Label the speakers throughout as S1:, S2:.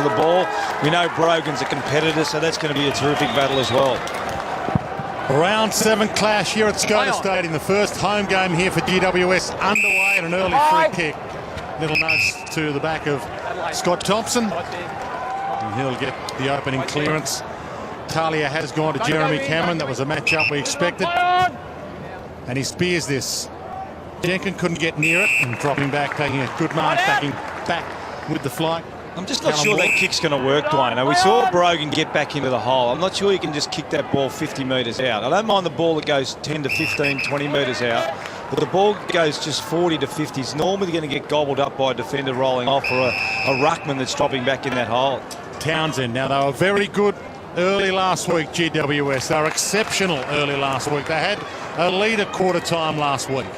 S1: of the ball. We know Brogan's a competitor, so that's going to be a terrific battle as well.
S2: Round 7 clash here at Scotland State in the first home game here for GWS, underway and an early free kick. Little nudge to the back of Scott Thompson, and he'll get the opening clearance. Talia has gone to Jeremy Cameron. That was a matchup we expected, and he spears this. Jenkins couldn't get near it, and dropping back, taking a good mark, backing back with the flight.
S1: I'm just not sure that kick's going to work, Dwayne. Now, we saw Brogan get back into the hole. I'm not sure you can just kick that ball 50 metres out. I don't mind the ball that goes 10 to 15, 20 metres out, but the ball goes just 40 to 50 is normally going to get gobbled up by a defender rolling off, or a ruckman that's dropping back in that hole.
S2: Townsend. Now, they were very good early last week, GWS. They were exceptional early last week. They had a lead at quarter time last week,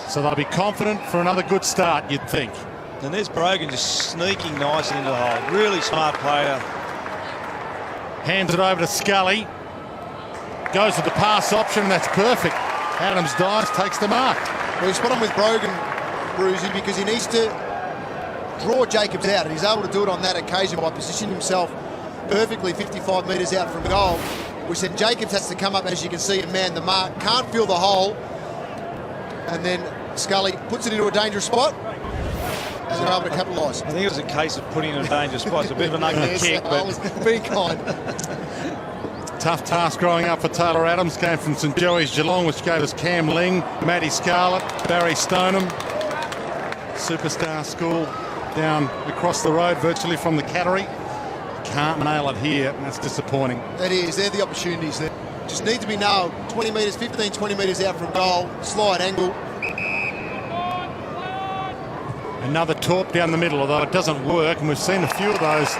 S2: so they'll be confident for another good start, you'd think.
S1: And there's Brogan just sneaking nicely into the hole. Really smart player.
S2: Hands it over to Scully. Goes with the pass option. That's perfect. Adams dives, takes the mark.
S3: Well, he's spot on with Brogan, Brucey, because he needs to draw Jacobs out, and he's able to do it on that occasion by positioning himself perfectly 55 metres out from goal. We said Jacobs has to come up, as you can see, and man the mark. Can't feel the hole. And then Scully puts it into a dangerous spot, and they're able to capitalise.
S1: I think it was a case of putting in a dangerous spot. It's a bit of an ugly kick, but...
S3: I was being kind.
S2: Tough task growing up for Taylor Adams. Came from St Joey's Geelong, which gave us Cam Ling, Matty Scarlett, Barry Stoneham. Superstar school down across the road, virtually from the Cattery. Can't nail it here, and that's disappointing.
S3: That is. They're the opportunities that just need to be nailed. 20 metres, 15, 20 metres out from goal. Slide angle.
S2: Another torp down the middle, although it doesn't work, and we've seen a few of those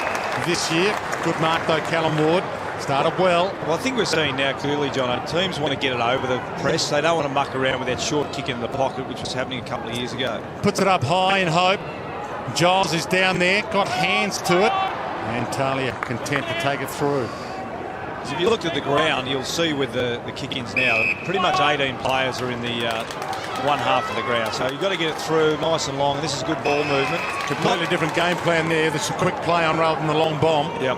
S2: this year. Good mark though, Callum Ward. Started well.
S1: Well, I think we're seeing now clearly, John, teams want to get it over the press. They don't want to muck around with that short kick in the pocket, which was happening a couple of years ago.
S2: Puts it up high in hope. Giles is down there, got hands to it, and Talia content to take it through.
S1: So if you looked at the ground, you'll see with the kick-ins now, pretty much 18 players are in the one half of the ground. So you've got to get it through nice and long. This is good ball movement.
S2: Completely different game plan there. There's a quick play on rather than the long bomb.
S1: Yep.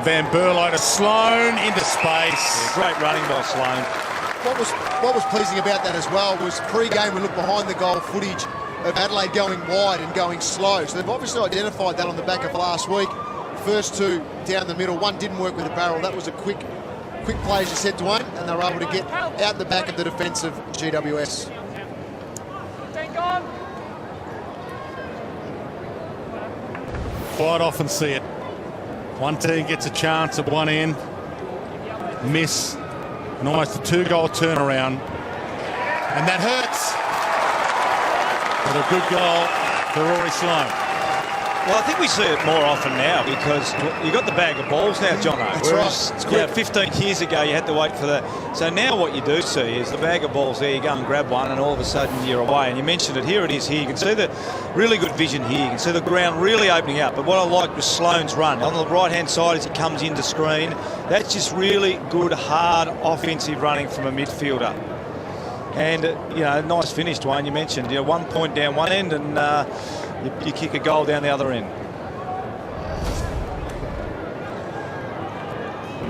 S2: Van Berlo to Sloan into space.
S1: Yeah, great running by Sloan.
S3: What was pleasing about that as well was pre-game we looked behind the goal footage of Adelaide going wide and going slow. So they've obviously identified that on the back of last week. First two down the middle. One didn't work with the barrel. That was a quick play, as you said, Dwayne, and they were able to get out the back of the defence of GWS.
S2: Quite often see it. One team gets a chance at one end, miss, and almost a 2-goal turnaround. And that hurts. But a good goal for Rory Sloan.
S1: Well, I think we see it more often now because you've got the bag of balls now, Jono.
S3: That's right.
S1: Yeah, 15 years ago you had to wait for that. So now what you do see is the bag of balls there, you go and grab one and all of a sudden you're away. And you mentioned it, here it is here. You can see the really good vision here. You can see the ground really opening up. But what I like was Sloan's run. On the right-hand side as he comes into screen, that's just really good, hard, offensive running from a midfielder. And, nice finish, Dwayne, you mentioned. 1 point down one end and you kick a goal down the other end.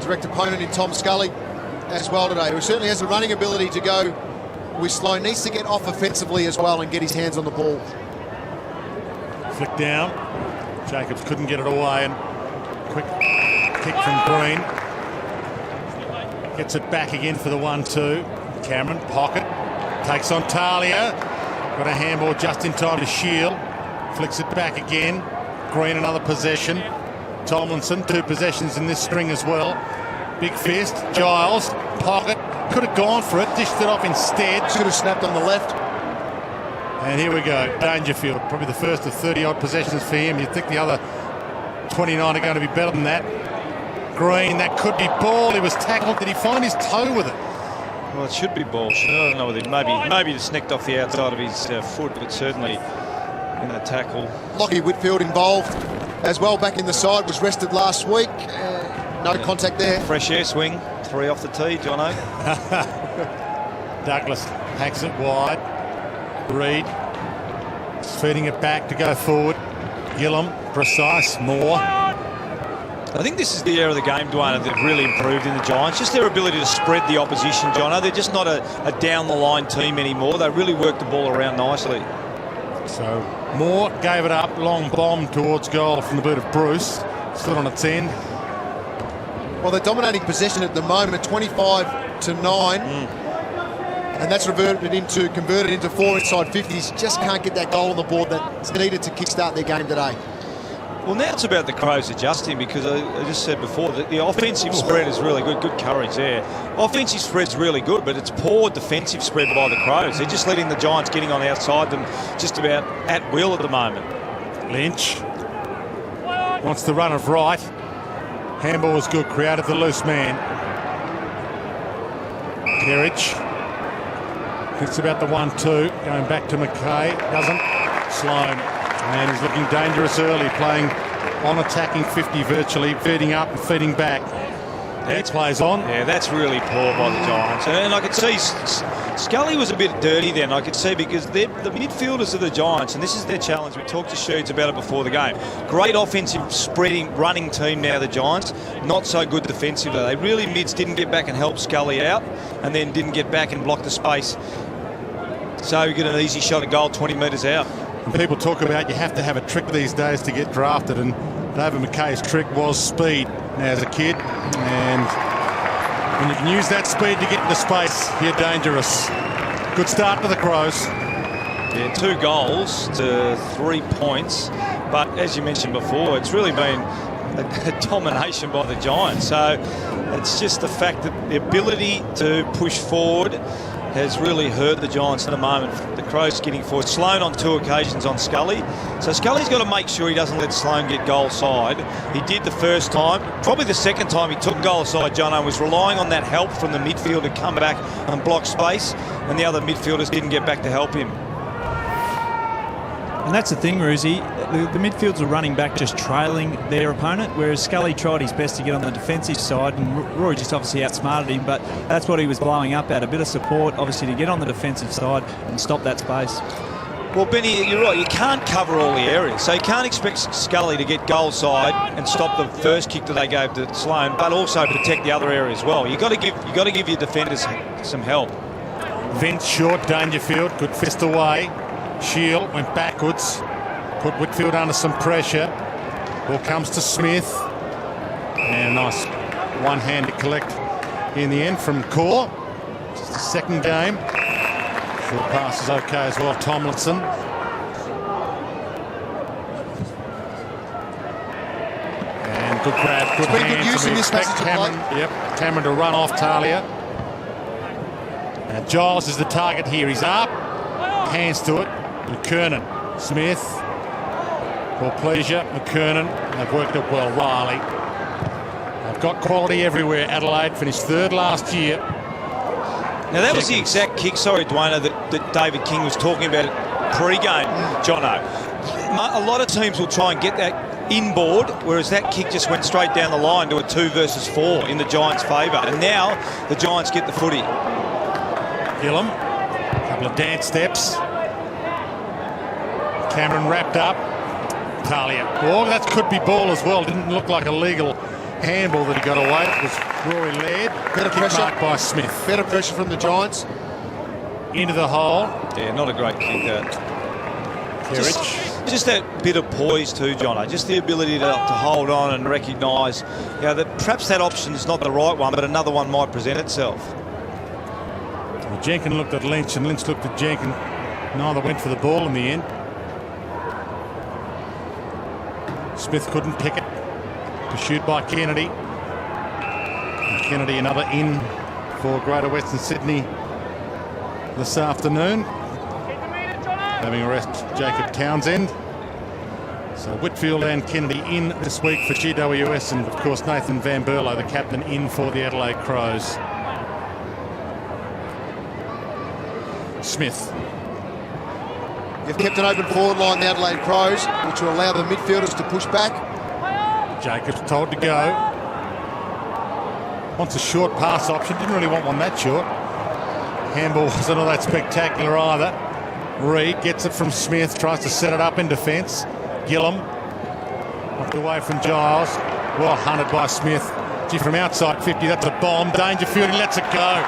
S3: Direct opponent in Tom Scully as well today, who certainly has the running ability to go with Sloan. Needs to get off offensively as well and get his hands on the ball.
S2: Flick down. Jacobs couldn't get it away, and quick kick from Green. Gets it back again for the 1-2. Cameron, pocket, takes on Talia. Got a handball just in time to shield. Flicks it back again. Green, another possession. Tomlinson, 2 possessions in this string as well. Big fist. Giles, pocket. Could have gone for it, dished it off instead.
S3: Should have snapped on the left.
S2: And here we go. Dangerfield, probably the first of 30-odd possessions for him. You'd think the other 29 are going to be better than that. Green, that could be ball. He was tackled. Did he find his toe with it?
S1: Well, it should be ball. I don't know whether maybe just nicked off the outside of his foot, but certainly in the tackle.
S3: Lockie Whitfield involved as well, back in the side, was rested last week. No contact there.
S1: Fresh air swing, 3 off the tee, Jono.
S2: Douglas hacks it wide. Reed feeding it back to go forward. Gillum precise. More.
S1: I think this is the area of the game, Dwayne, that really improved in the Giants. Just their ability to spread the opposition, Jono. They're just not a down-the-line team anymore. They really work the ball around nicely.
S2: So Moore gave it up. Long bomb towards goal from the boot of Bruce. Stood on its end.
S3: Well, they're dominating possession at the moment, 25-9. And that's converted into 4 inside 50s. Just can't get that goal on the board that's needed to kickstart their game today.
S1: Well, now it's about the Crows adjusting, because I just said before that the offensive spread is really good. Good courage there. Offensive spread's really good, but it's poor defensive spread by the Crows. They're just letting the Giants getting on outside them just about at will at the moment.
S2: Lynch wants the run of right. Handball was good, created the loose man. Kerridge thinks about the 1-2, going back to McKay. Doesn't. Sloan. And he's looking dangerous early, playing on attacking 50 virtually, feeding up and feeding back. That plays on.
S1: Yeah, that's really poor by the Giants. And I could see Scully was a bit dirty then, I could see, because they're the midfielders of the Giants, and this is their challenge. We talked to Sheets about it before the game. Great offensive spreading, running team now, the Giants. Not so good defensively. They really didn't get back and help Scully out, and then didn't get back and block the space. So you get an easy shot at goal 20 metres out.
S2: And people talk about you have to have a trick these days to get drafted, and David McKay's trick was speed as a kid, and when you can use that speed to get into space, you're dangerous. Good start for the Crows.
S1: Yeah, 2 goals to 3 points, but as you mentioned before, it's really been a domination by the Giants. So it's just the fact that the ability to push forward has really hurt the Giants at the moment. The Crows getting forward. Sloan on 2 occasions on Scully. So Scully's got to make sure he doesn't let Sloan get goal side. He did the first time. Probably the second time he took goal side, Jono, was relying on that help from the midfield to come back and block space, and the other midfielders didn't get back to help him.
S4: And that's the thing, Ruzi. The midfields are running back, just trailing their opponent, whereas Scully tried his best to get on the defensive side, and Rory just obviously outsmarted him, but that's what he was blowing up at. A bit of support, obviously, to get on the defensive side and stop that space.
S1: Well, Benny, you're right. You can't cover all the areas, so you can't expect Scully to get goal side and stop the first kick that they gave to Sloan, but also protect the other area as well. You got to give your defenders some help.
S2: Vince short, Dangerfield, good fist away. Shield went backwards, put Whitfield under some pressure. Ball comes to Smith, and a nice one-handed collect in the end from Core. Just the second game. Short pass is okay as well. Tomlinson. And good grab, good hands.
S3: Good use in this passage of play.
S2: Yep, Cameron to run off Talia. And Giles is the target here. He's up, hands to it. McKernan, Smith, for pleasure, McKernan. They've worked it well. Riley. They've got quality everywhere. Adelaide finished 3rd last year.
S1: Now that was the exact kick, sorry Dwayne, that David King was talking about pre-game, Jono. A lot of teams will try and get that inboard, whereas that kick just went straight down the line to a 2 versus 4 in the Giants' favour. And now the Giants get the footy.
S2: Gillum, a couple of dance steps. Cameron wrapped up. Talia. Oh, that could be ball as well. Didn't look like a legal handball that he got away. It was Rory Laird.
S3: Better pressure
S2: marked by Smith.
S3: Better pressure from the Giants.
S2: Into the hole.
S1: Yeah, not a great kick, that.
S2: Kerridge.
S1: Just that bit of poise too, Jono. Just the ability to hold on and recognise, that perhaps that option is not the right one, but another one might present itself.
S2: Well, Jenkin looked at Lynch, and Lynch looked at Jenkin. Neither went for the ball in the end. Smith couldn't pick it. Pursued by Kennedy. And Kennedy another in for Greater Western Sydney this afternoon. Having arrest Jacob Townsend. So Whitfield and Kennedy in this week for GWS, and of course Nathan Van Berlo, the captain, in for the Adelaide Crows. Smith.
S3: They've kept an open forward line, the Adelaide Crows, which will allow the midfielders to push back.
S2: Jacobs told to go. Wants a short pass option. Didn't really want one that short. Handball wasn't all that spectacular either. Reid gets it from Smith, tries to set it up in defence. Gillum Knocked away from Giles. Well hunted by Smith. Gee, from outside 50, that's a bomb. Dangerfield, he lets it go.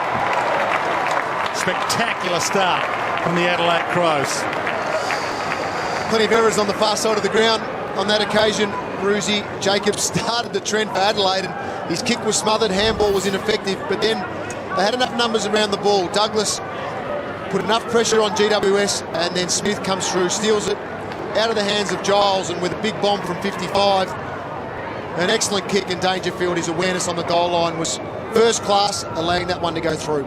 S2: Spectacular start from the Adelaide Crows.
S3: Plenty of errors on the far side of the ground on that occasion. Bruzy Jacobs started the trend for Adelaide, and his kick was smothered, handball was ineffective, but then they had enough numbers around the ball. Douglas put enough pressure on GWS, and then Smith comes through, steals it out of the hands of Giles, and with a big bomb from 55, an excellent kick, and Dangerfield, his awareness on the goal line was first class, allowing that one to go through.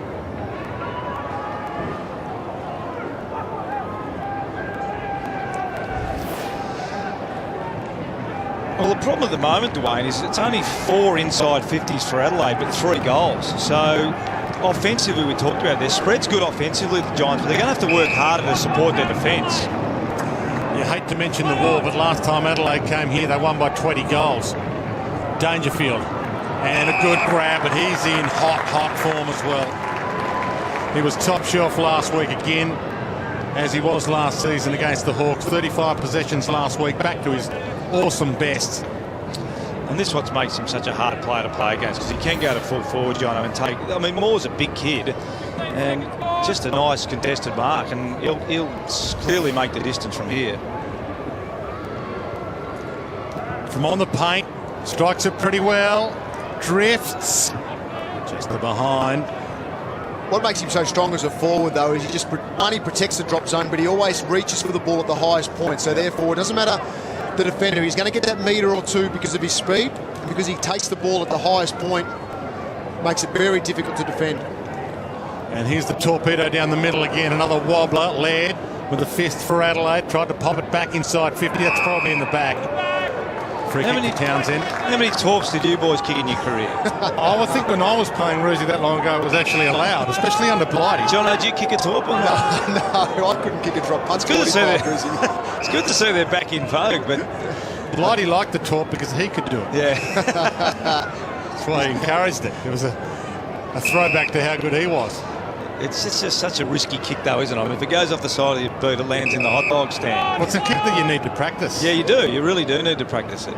S1: Well, the problem at the moment, Dwayne, is it's only 4 inside 50s for Adelaide, but 3 goals. So, offensively, we talked about their spread's good offensively, the Giants, but they're going to have to work harder to support their defence.
S2: You hate to mention the war, but last time Adelaide came here, they won by 20 goals. Dangerfield, and a good grab, but he's in hot form as well. He was top shelf last week again, as he was last season against the Hawks. 35 possessions last week, back to his awesome best.
S1: And this is what makes him such a hard player to play against, because he can go to full forward, John, and take... I mean, Moore's a big kid, and just a nice contested mark, and he'll clearly make the distance from here.
S2: From on the paint, strikes it pretty well, drifts, just the behind.
S3: What makes him so strong as a forward, though, is he protects the drop zone, but he always reaches for the ball at the highest point. So therefore, it doesn't matter the defender. He's going to get that metre or two because of his speed, because he takes the ball at the highest point. Makes it very difficult to defend.
S2: And here's the torpedo down the middle again. Another wobbler. Laird with a fist for Adelaide. Tried to pop it back inside 50. That's probably in the back. Free kick to Townsend.
S1: How many torps did you boys kick in your career?
S2: I think when I was playing Roosie that long ago, it was actually allowed, especially under Blighty.
S1: John, did you kick a torp or not?
S3: No, I couldn't kick a drop.
S1: It's good to see it's good to see they're back in vogue, but
S2: Blighty liked the torp because he could do it.
S1: yeah.
S2: That's why he encouraged it. It was a throwback to how good he was.
S1: It's just such a risky kick, though, isn't it? I mean, if it goes off the side of your boot, it lands in the hot dog stand.
S2: Well, it's a kick that you need to practice.
S1: Yeah, you do. You really do need to practice it.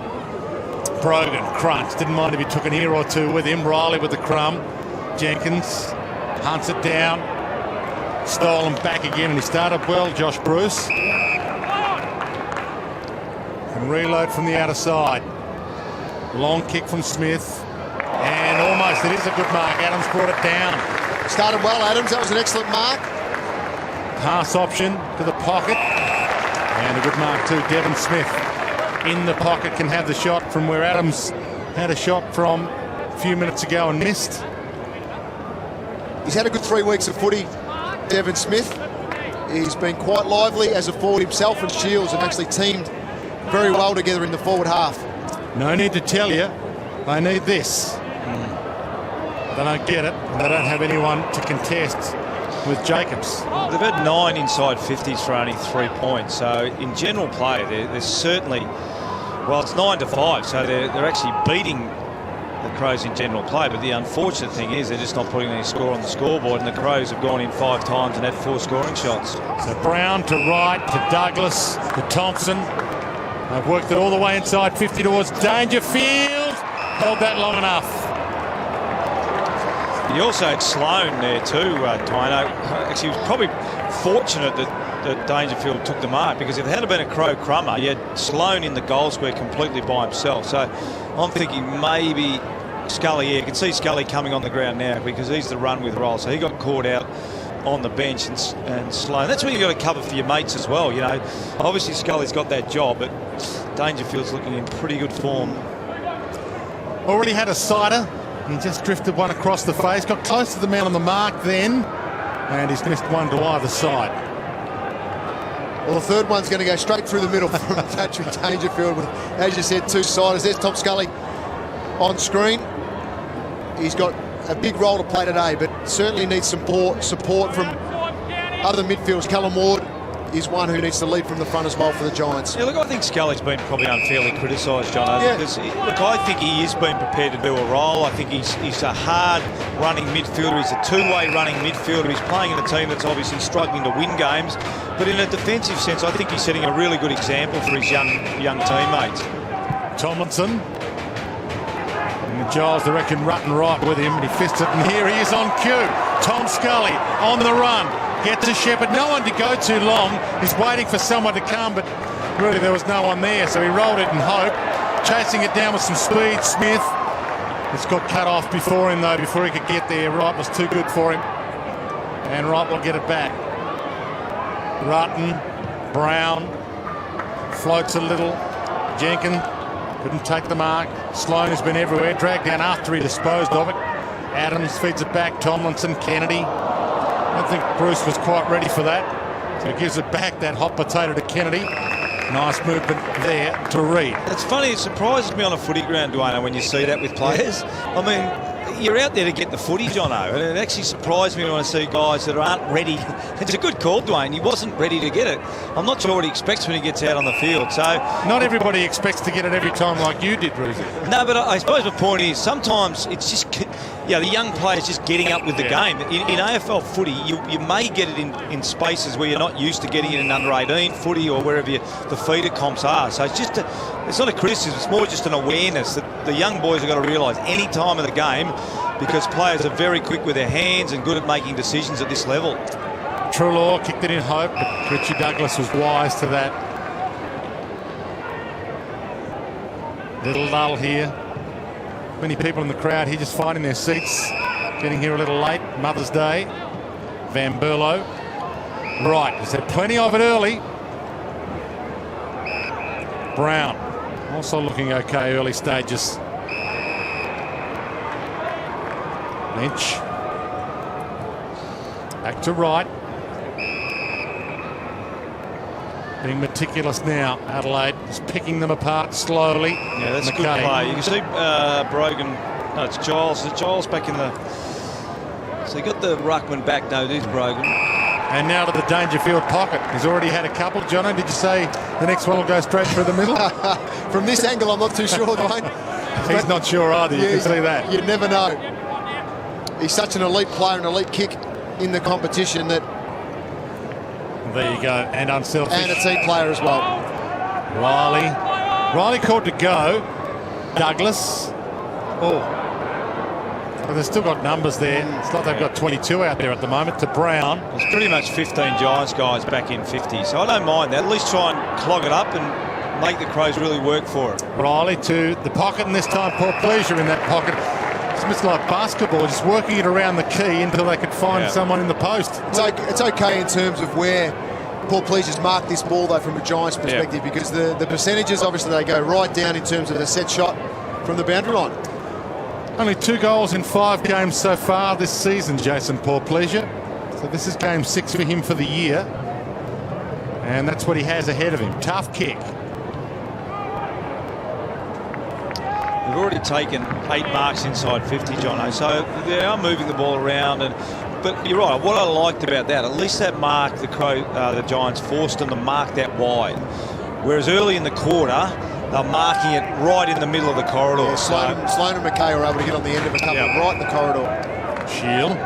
S2: Brogan, crunch. Didn't mind if he took an ear or two with him. Riley with the crumb. Jenkins hunts it down. Stolen back again, and he started well, Josh Bruce. And reload from the outer side. Long kick from Smith. And almost, it is a good mark. Adams brought it down.
S3: Started well, Adams. That was an excellent mark.
S2: Pass option to the pocket. And a good mark too. Devon Smith in the pocket can have the shot from where Adams had a shot from a few minutes ago and missed.
S3: He's had a good 3 weeks of footy, Devon Smith. He's been quite lively as a forward himself, and Shields have actually teamed very well together in the forward half.
S2: No need to tell you, they need this. They don't get it. They don't have anyone to contest with Jacobs.
S1: They've had 9 inside 50s for only 3 points. So in general play, they're certainly, well, it's 9-5, so they're actually beating the Crows in general play. But the unfortunate thing is they're just not putting any score on the scoreboard, and the Crows have gone in 5 times and had 4 scoring shots.
S2: So Brown to right, to Douglas, to Thompson. They've worked it all the way inside 50 towards Dangerfield. Held that long enough.
S1: He also had Sloan there too, Tyno. Actually, he was probably fortunate that Dangerfield took the mark, because if it had been a Crow crummer, you had Sloan in the goal square completely by himself. So I'm thinking maybe Scully, you can see Scully coming on the ground now because he's the run with roll. So he got caught out on the bench, and Sloan. That's when you've got to cover for your mates as well, you know. Obviously Scully's got that job, but Dangerfield's looking in pretty good form.
S2: Already had a sider. He just drifted one across the face, got close to the man on the mark then, and he's missed one to either side.
S3: Well, the third one's going to go straight through the middle from Patrick Dangerfield. With, as you said, 2 siders. There's Tom Scully on screen. He's got a big role to play today, but certainly needs some support from other midfielders. Callum Ward is one who needs to lead from the front as well for the Giants.
S1: Yeah, look, I think Scully's been probably unfairly criticised, John.
S3: Yeah.
S1: Look, I think he is being prepared to do a role. I think he's a hard-running midfielder. He's a two-way running midfielder. He's playing in a team that's obviously struggling to win games. But in a defensive sense, I think he's setting a really good example for his young teammates.
S2: Tomlinson. And Giles, I reckon, Rutten right with him, and he fists it, and here he is on cue. Tom Scully on the run. Gets to Shepherd. No one to go too long. He's waiting for someone to come, but really there was no one there, so he rolled it in hope. Chasing it down with some speed, Smith. It's got cut off before him, though, before he could get there. Wright was too good for him. And Wright will get it back. Rutten, Brown, floats a little. Jenkins couldn't take the mark. Sloan has been everywhere. Dragged down after he disposed of it. Adams feeds it back. Tomlinson, Kennedy. I don't think Bruce was quite ready for that. So he gives it back, that hot potato to Kennedy. Nice movement there to Reid.
S1: It's funny, it surprises me on a footy ground, Dwayne, when you see that with players. I mean, you're out there to get the footy, Jono, and it actually surprised me when I see guys that aren't ready. It's a good call, Dwayne. He wasn't ready to get it. I'm not sure what he expects when he gets out on the field. So
S2: not everybody expects to get it every time like you did, Bruce.
S1: No, but I suppose the point is sometimes it's just, the young players just getting up with the game. In AFL footy, you may get it in spaces where you're not used to getting it in under 18 footy or wherever the feeder comps are. So it's not a criticism, it's more just an awareness that the young boys have got to realise any time of the game, because players are very quick with their hands and good at making decisions at this level.
S2: Treloar kicked it in hope, but Richie Douglas was wise to that. Little lull here. Many people in the crowd here just finding their seats, getting here a little late. Mother's Day. Van Berlo. Right, has had plenty of it early. Brown also looking okay early stages. Lynch. Back to Wright. Being meticulous now, Adelaide is picking them apart slowly.
S1: Yeah, that's a good play. You can see Brogan. No, it's Giles. It's Giles back in the. So he got the ruckman back. No, it is Brogan.
S2: And now to the Dangerfield pocket. He's already had a couple. Jono, did you say the next one will go straight through the middle?
S3: From this angle, I'm not too sure, Dwayne.
S2: He's not sure either. You can see that.
S3: You never know. He's such an elite player, an elite kick in the competition that.
S2: There you go, and unselfish.
S3: And a team player as well.
S2: Riley called to go. Douglas. Oh. Well, they've still got numbers there. It's like they've got 22 out there at the moment to Brown.
S1: It's pretty much 15 Giants guys back in 50, so I don't mind that. At least try and clog it up and make the Crows really work for it.
S2: Riley to the pocket, and this time Paul Pleasure in that pocket. It's like basketball, just working it around the key until they could find someone in the post.
S3: It's okay in terms of where Paul Pleasure's marked this ball, though, from a Giants perspective, because the percentages, obviously, they go right down in terms of the set shot from the boundary line.
S2: Only 2 goals in 5 games so far this season, Jason Paul Pleasure. So this is game 6 for him for the year. And that's what he has ahead of him. Tough kick.
S1: We've already taken 8 marks inside 50, Jono, so they are moving the ball around. But you're right, what I liked about that, at least that mark, the Giants forced them to mark that wide. Whereas early in the quarter, they're marking it right in the middle of the corridor.
S3: Yeah, Sloan and McKay were able to get on the end of a couple right in the corridor.
S2: Shield.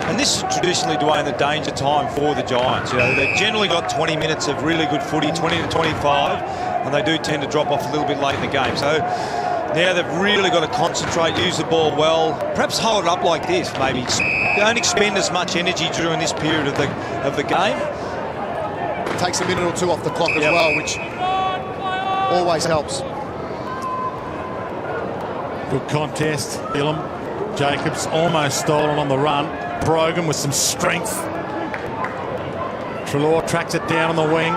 S1: And this is traditionally, Dwayne, the danger time for the Giants. They've generally got 20 minutes of really good footy, 20 to 25, and they do tend to drop off a little bit late in the game. So now they've really got to concentrate, use the ball well, perhaps hold it up like this, maybe. Don't expend as much energy during this period of the game.
S3: It takes a minute or 2 off the clock as well, which always helps.
S2: Good contest. Gillum. Jacobs almost stolen on the run. Brogan with some strength. Treloar tracks it down on the wing.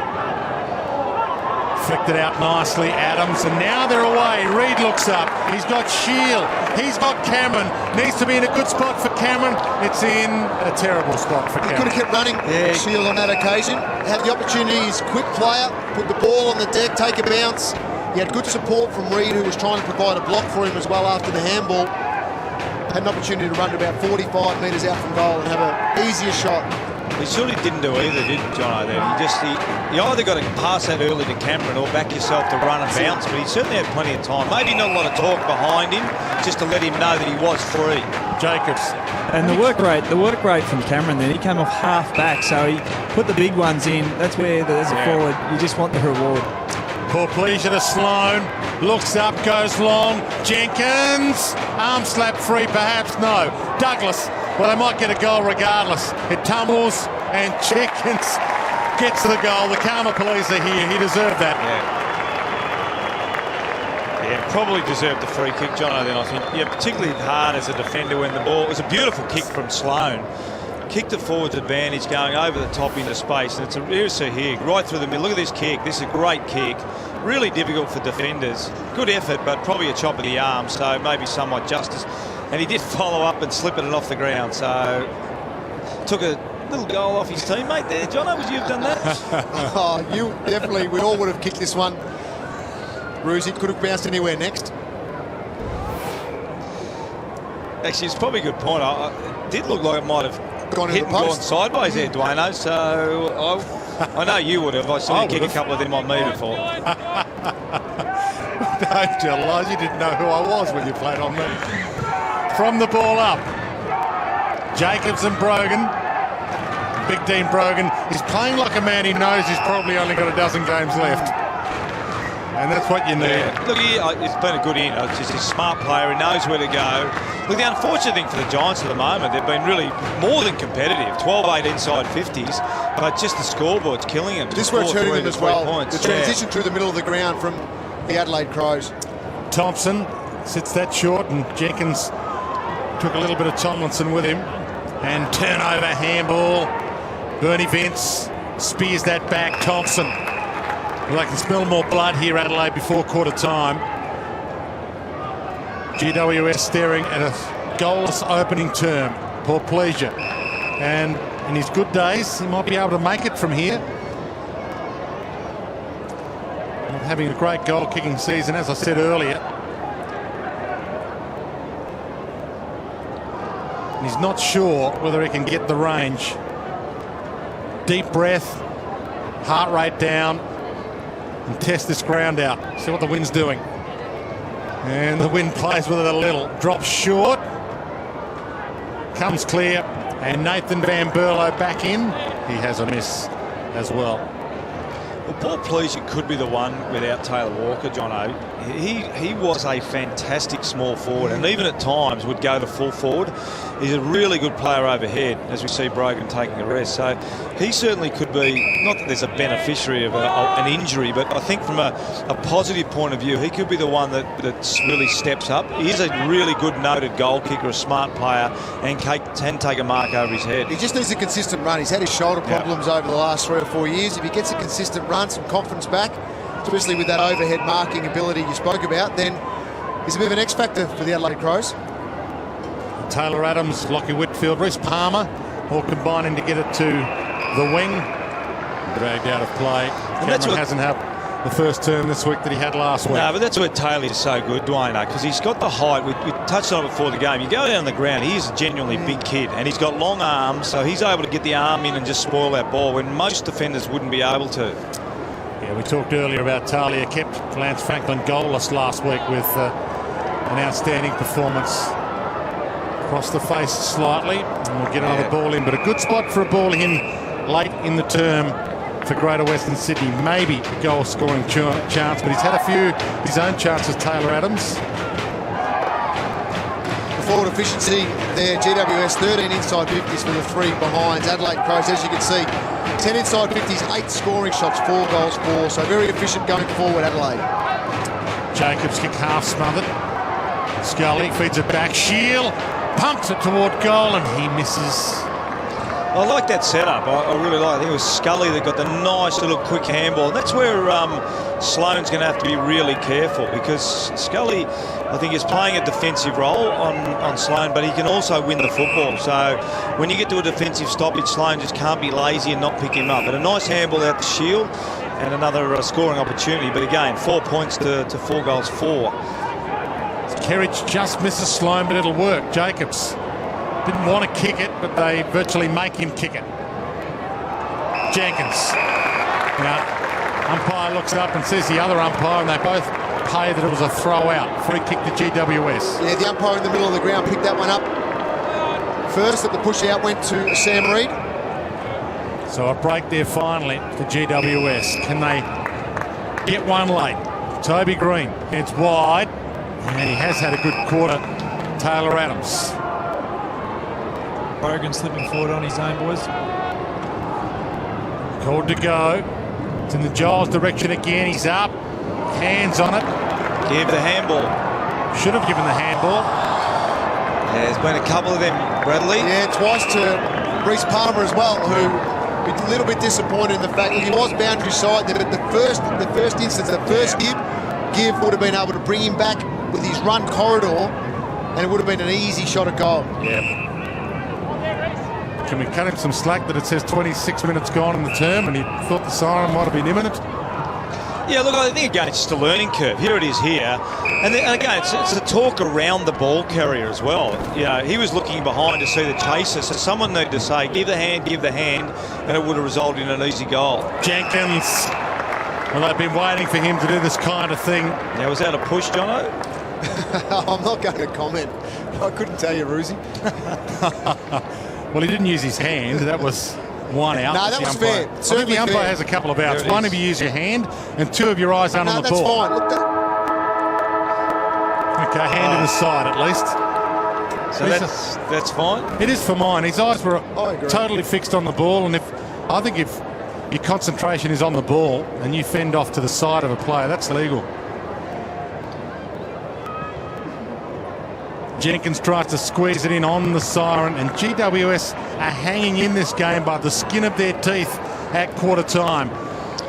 S2: Flicked it out nicely, Adams, and now they're away. Reid looks up. He's got Shield. He's got Cameron. Needs to be in a good spot for Cameron. It's in a terrible spot for Cameron.
S3: He could have kept running, Shield, on that occasion. Had the opportunity, he's a quick player, put the ball on the deck, take a bounce. He had good support from Reid, who was trying to provide a block for him as well after the handball. Had an opportunity to run to about 45 metres out from goal and have an easier shot.
S1: He surely didn't do either, did Jono, there? He either got to pass that early to Cameron or back yourself to run and bounce, but he certainly had plenty of time. Maybe not a lot of talk behind him, just to let him know that he was free.
S2: Jacobs.
S4: And the work rate from Cameron then, he came off half back, so he put the big ones in. That's where, as a forward, you just want the reward.
S2: Poor Pleasure to Sloan. looks up, goes long. Jenkins, arm slap free perhaps, no. Douglas, well, they might get a goal regardless. It tumbles and Jenkins gets the goal. The karma police are here. He deserved that.
S1: Yeah, probably deserved the free kick, John. Then I think, yeah, particularly hard as a defender when the ball. It was a beautiful kick from Sloan. Kicked it forwards advantage, going over the top into space, and here's Sahig right through the middle. Look at this kick. This is a great kick. Really difficult for defenders. Good effort, but probably a chop of the arm, so maybe somewhat justice. And he did follow up and slip it off the ground, so took a little goal off his teammate there. John, would you have done that?
S3: Oh, you definitely. We all would have kicked this one. Bruzy could have bounced anywhere next.
S1: Actually, it's probably a good point. It did look like it might have
S3: gone
S1: sideways there, Dwayne. So I know you would have. I saw you kick a couple of them on me before.
S2: Don't you realise you didn't know who I was when you played on me. From the ball up, Jacobs and Brogan. Big Dean Brogan is playing like a man who knows he's probably only got a dozen games left. And that's what you need.
S1: Yeah. Look, it's been a good in. He's just a smart player. He knows where to go. Look, the unfortunate thing for the Giants at the moment, they've been really more than competitive. 12-8 inside 50s, but just the scoreboard's killing them.
S3: This is where it's hurting them as well.
S1: Points.
S3: The transition through the middle of the ground from the Adelaide Crows.
S2: Thompson sits that short, and Jenkins took a little bit of Tomlinson with him. And turnover, handball. Bernie Vince spears that back. Thompson. Well, I can smell more blood here, Adelaide, before quarter time. GWS staring at a goalless opening term. Poor pleasure. And in his good days, he might be able to make it from here. Not having a great goal-kicking season, as I said earlier. And he's not sure whether he can get the range. Deep breath, heart rate down, and test this ground out. See what the wind's doing. And the wind plays with it a little. Drops short. Comes clear. And Nathan Van Berlo back in. He has a miss as well.
S1: Well, Paul Pleasure could be the one without Taylor Walker, Jono. He was a fantastic small forward, and even at times would go to full forward. He's a really good player overhead, as we see Brogan taking a rest. So he certainly could be, not that there's a beneficiary of an injury, but I think from a positive point of view, he could be the one that really steps up. He is a really good noted goal kicker, a smart player, and can take a mark over his head.
S3: He just needs a consistent run. He's had his shoulder problems over the last 3 or 4 years. If he gets a consistent run, some confidence back, especially with that overhead marking ability you spoke about, then he's a bit of an X factor for the Adelaide Crows.
S2: Taylor Adams, Lockie Whitfield, Reece Palmer, all combining to get it to the wing. Dragged out of play. And Cameron hasn't had the first term this week that he had last week.
S1: No, but that's where Taylor's so good, Dwayne, because he's got the height. We touched on it before the game. You go down the ground, he is a genuinely big kid, and he's got long arms, so he's able to get the arm in and just spoil that ball when most defenders wouldn't be able to.
S2: Yeah, we talked earlier about Talia kept Lance Franklin goalless last week with an outstanding performance. Across the face slightly, and we'll get another ball in, but a good spot for a ball in late in the term for Greater Western Sydney. Maybe a goal scoring chance, but he's had a few his own chances, Taylor Adams.
S3: The forward efficiency there, GWS 13 inside 50s for the 3 behinds. Adelaide Crows, as you can see, 10 inside 50s, 8 scoring shots, 4 goals, 4. So very efficient going forward, Adelaide.
S2: Jacobs kick half smothered. Scully feeds it back. Shield pumps it toward goal and he misses.
S1: I like that setup. I really like it. I think it was Scully that got the nice little quick handball. And that's where Sloan's going to have to be really careful, because Scully, I think, is playing a defensive role on Sloan, but he can also win the football. So when you get to a defensive stoppage, Sloan just can't be lazy and not pick him up. But a nice handball out the shield and another scoring opportunity. But again, 4 points to 4 goals, 4.
S2: Kerridge just misses Sloan, but it'll work. Jacobs didn't want to kick it, but they virtually make him kick it. Jenkins. Now, umpire looks up and says the other umpire, and they both pay that it was a throw out. Free kick to GWS.
S3: Yeah, the umpire in the middle of the ground picked that one up first, that the push out went to Sam Reid.
S2: So a break there finally for GWS. Can they get one late? Toby Green heads wide, and he has had a good quarter. Taylor Adams.
S4: Brogan slipping forward on his own, boys.
S2: Called to go. It's in the Giles direction again. He's up. Hands on it.
S1: Give the handball.
S2: Should have given the handball.
S1: Yeah, there's been a couple of them, Bradley.
S3: Yeah, twice to Reece Palmer as well, who a little bit disappointed in the fact that he was boundary side. But the first instance, the first give would have been able to bring him back with his run corridor, and it would have been an easy shot at goal.
S1: Yeah.
S2: Can we cut him some slack that it says 26 minutes gone in the term, and he thought the siren might have been imminent?
S1: Yeah, look, I think, again, it's just a learning curve. Here it is here. And again, it's a talk around the ball carrier as well. You know, he was looking behind to see the chaser, so someone needed to say, give the hand, and it would have resulted in an easy goal.
S2: Jenkins. Well, they've been waiting for him to do this kind of thing.
S1: Now, was that a push, Jono?
S3: I'm not going to comment. I couldn't tell you, Roosie.
S2: Well, he didn't use his hand. That was one out.
S3: No, that was fair.
S2: I think the umpire has a couple of outs. One if you use your hand, and two if your eyes aren't on the ball.
S3: No, that's fine. Look,
S2: Okay, hand in the side at least.
S1: So that's fine?
S2: It is for mine. His eyes were
S3: I agree.
S2: totally fixed on the ball, and I think if your concentration is on the ball and you fend off to the side of a player, that's legal. Jenkins tries to squeeze it in on the siren, and GWS are hanging in this game by the skin of their teeth at quarter time.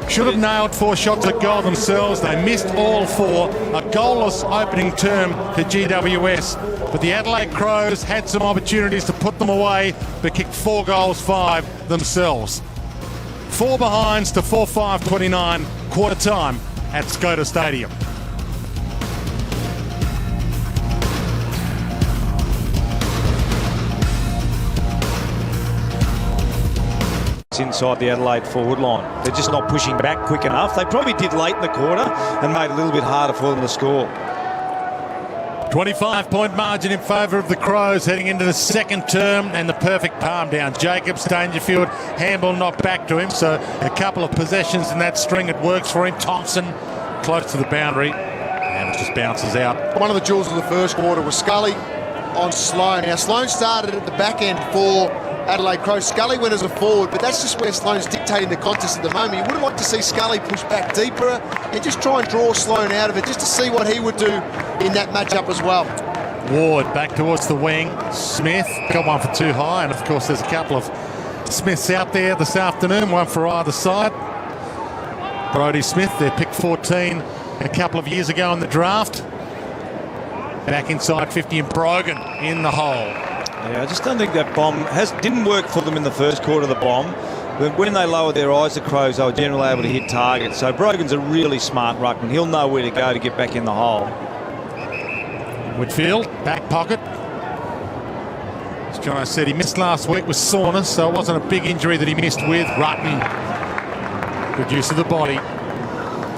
S2: Should have nailed 4 shots at goal themselves. They missed all 4. A goalless opening term to GWS. But the Adelaide Crows had some opportunities to put them away, but kicked 4 goals, 5 themselves. 4 behinds to 4-5-29, quarter time at Skoda Stadium.
S1: Inside the Adelaide forward line. They're just not pushing back quick enough. They probably did late in the quarter and made it a little bit harder for them to score.
S2: 25-point margin in favour of the Crows heading into the second term, and the perfect palm down. Jacobs, Dangerfield, handball not back to him, so a couple of possessions in that string. It works for him. Thompson close to the boundary, and it just bounces out.
S3: one of the jewels of the first quarter was Scully on Sloan. Now, Sloan started at the back end for Adelaide Crows. Scully went as a forward, but that's just where Sloan's dictating the contest at the moment. You would have liked to see Scully push back deeper and just try and draw Sloan out of it, just to see what he would do in that matchup as well.
S2: Ward back towards the wing. Smith got one for too high, and of course there's a couple of Smiths out there this afternoon, one for either side. Brodie Smith, their pick 14 a couple of years ago in the draft. Back inside 50, and Brogan in the hole.
S1: Yeah, I just don't think that bomb didn't work for them in the first quarter, the bomb. But when they lowered their eyes, the Crows, they were generally able to hit targets. So Brogan's a really smart ruckman. He'll know where to go to get back in the hole.
S2: Whitfield, back pocket. As Jono said, he missed last week with soreness, so it wasn't a big injury that he missed with. Rutten, good use of the body.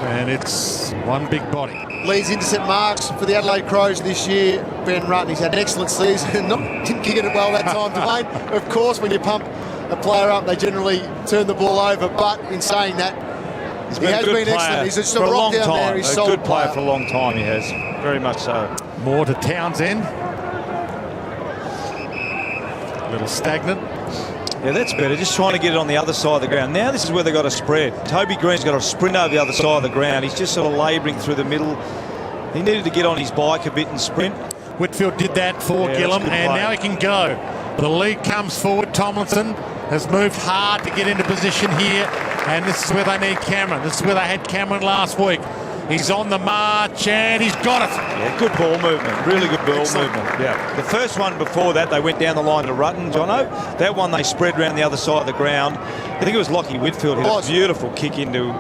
S2: And it's one big body.
S3: Leads intercept marks for the Adelaide Crows this year. Ben Rutten, he's had an excellent season. Didn't kick it well that time, Dwayne. Of course, when you pump a player up, they generally turn the ball over. But in saying that, he has been excellent. He's just a rock down there. He's a
S1: good player for a long time, he has. Very much so.
S2: More to Townsend. A little stagnant.
S1: Yeah, that's better. Just trying to get it on the other side of the ground. Now this is where they've got to spread. Toby Green's got to sprint over the other side of the ground. He's just sort of labouring through the middle. He needed to get on his bike a bit and sprint.
S2: Whitfield did that for Gillum, and now he can go. The lead comes forward. Tomlinson has moved hard to get into position here, and this is where they need Cameron. This is where they had Cameron last week. He's on the march, and he's got it.
S1: Yeah, good ball movement. Really good ball movement. Yeah. The first one before that, they went down the line to Rutten, Jono. That one, they spread around the other side of the ground. I think it was Lockie Whitfield. Hit a beautiful kick into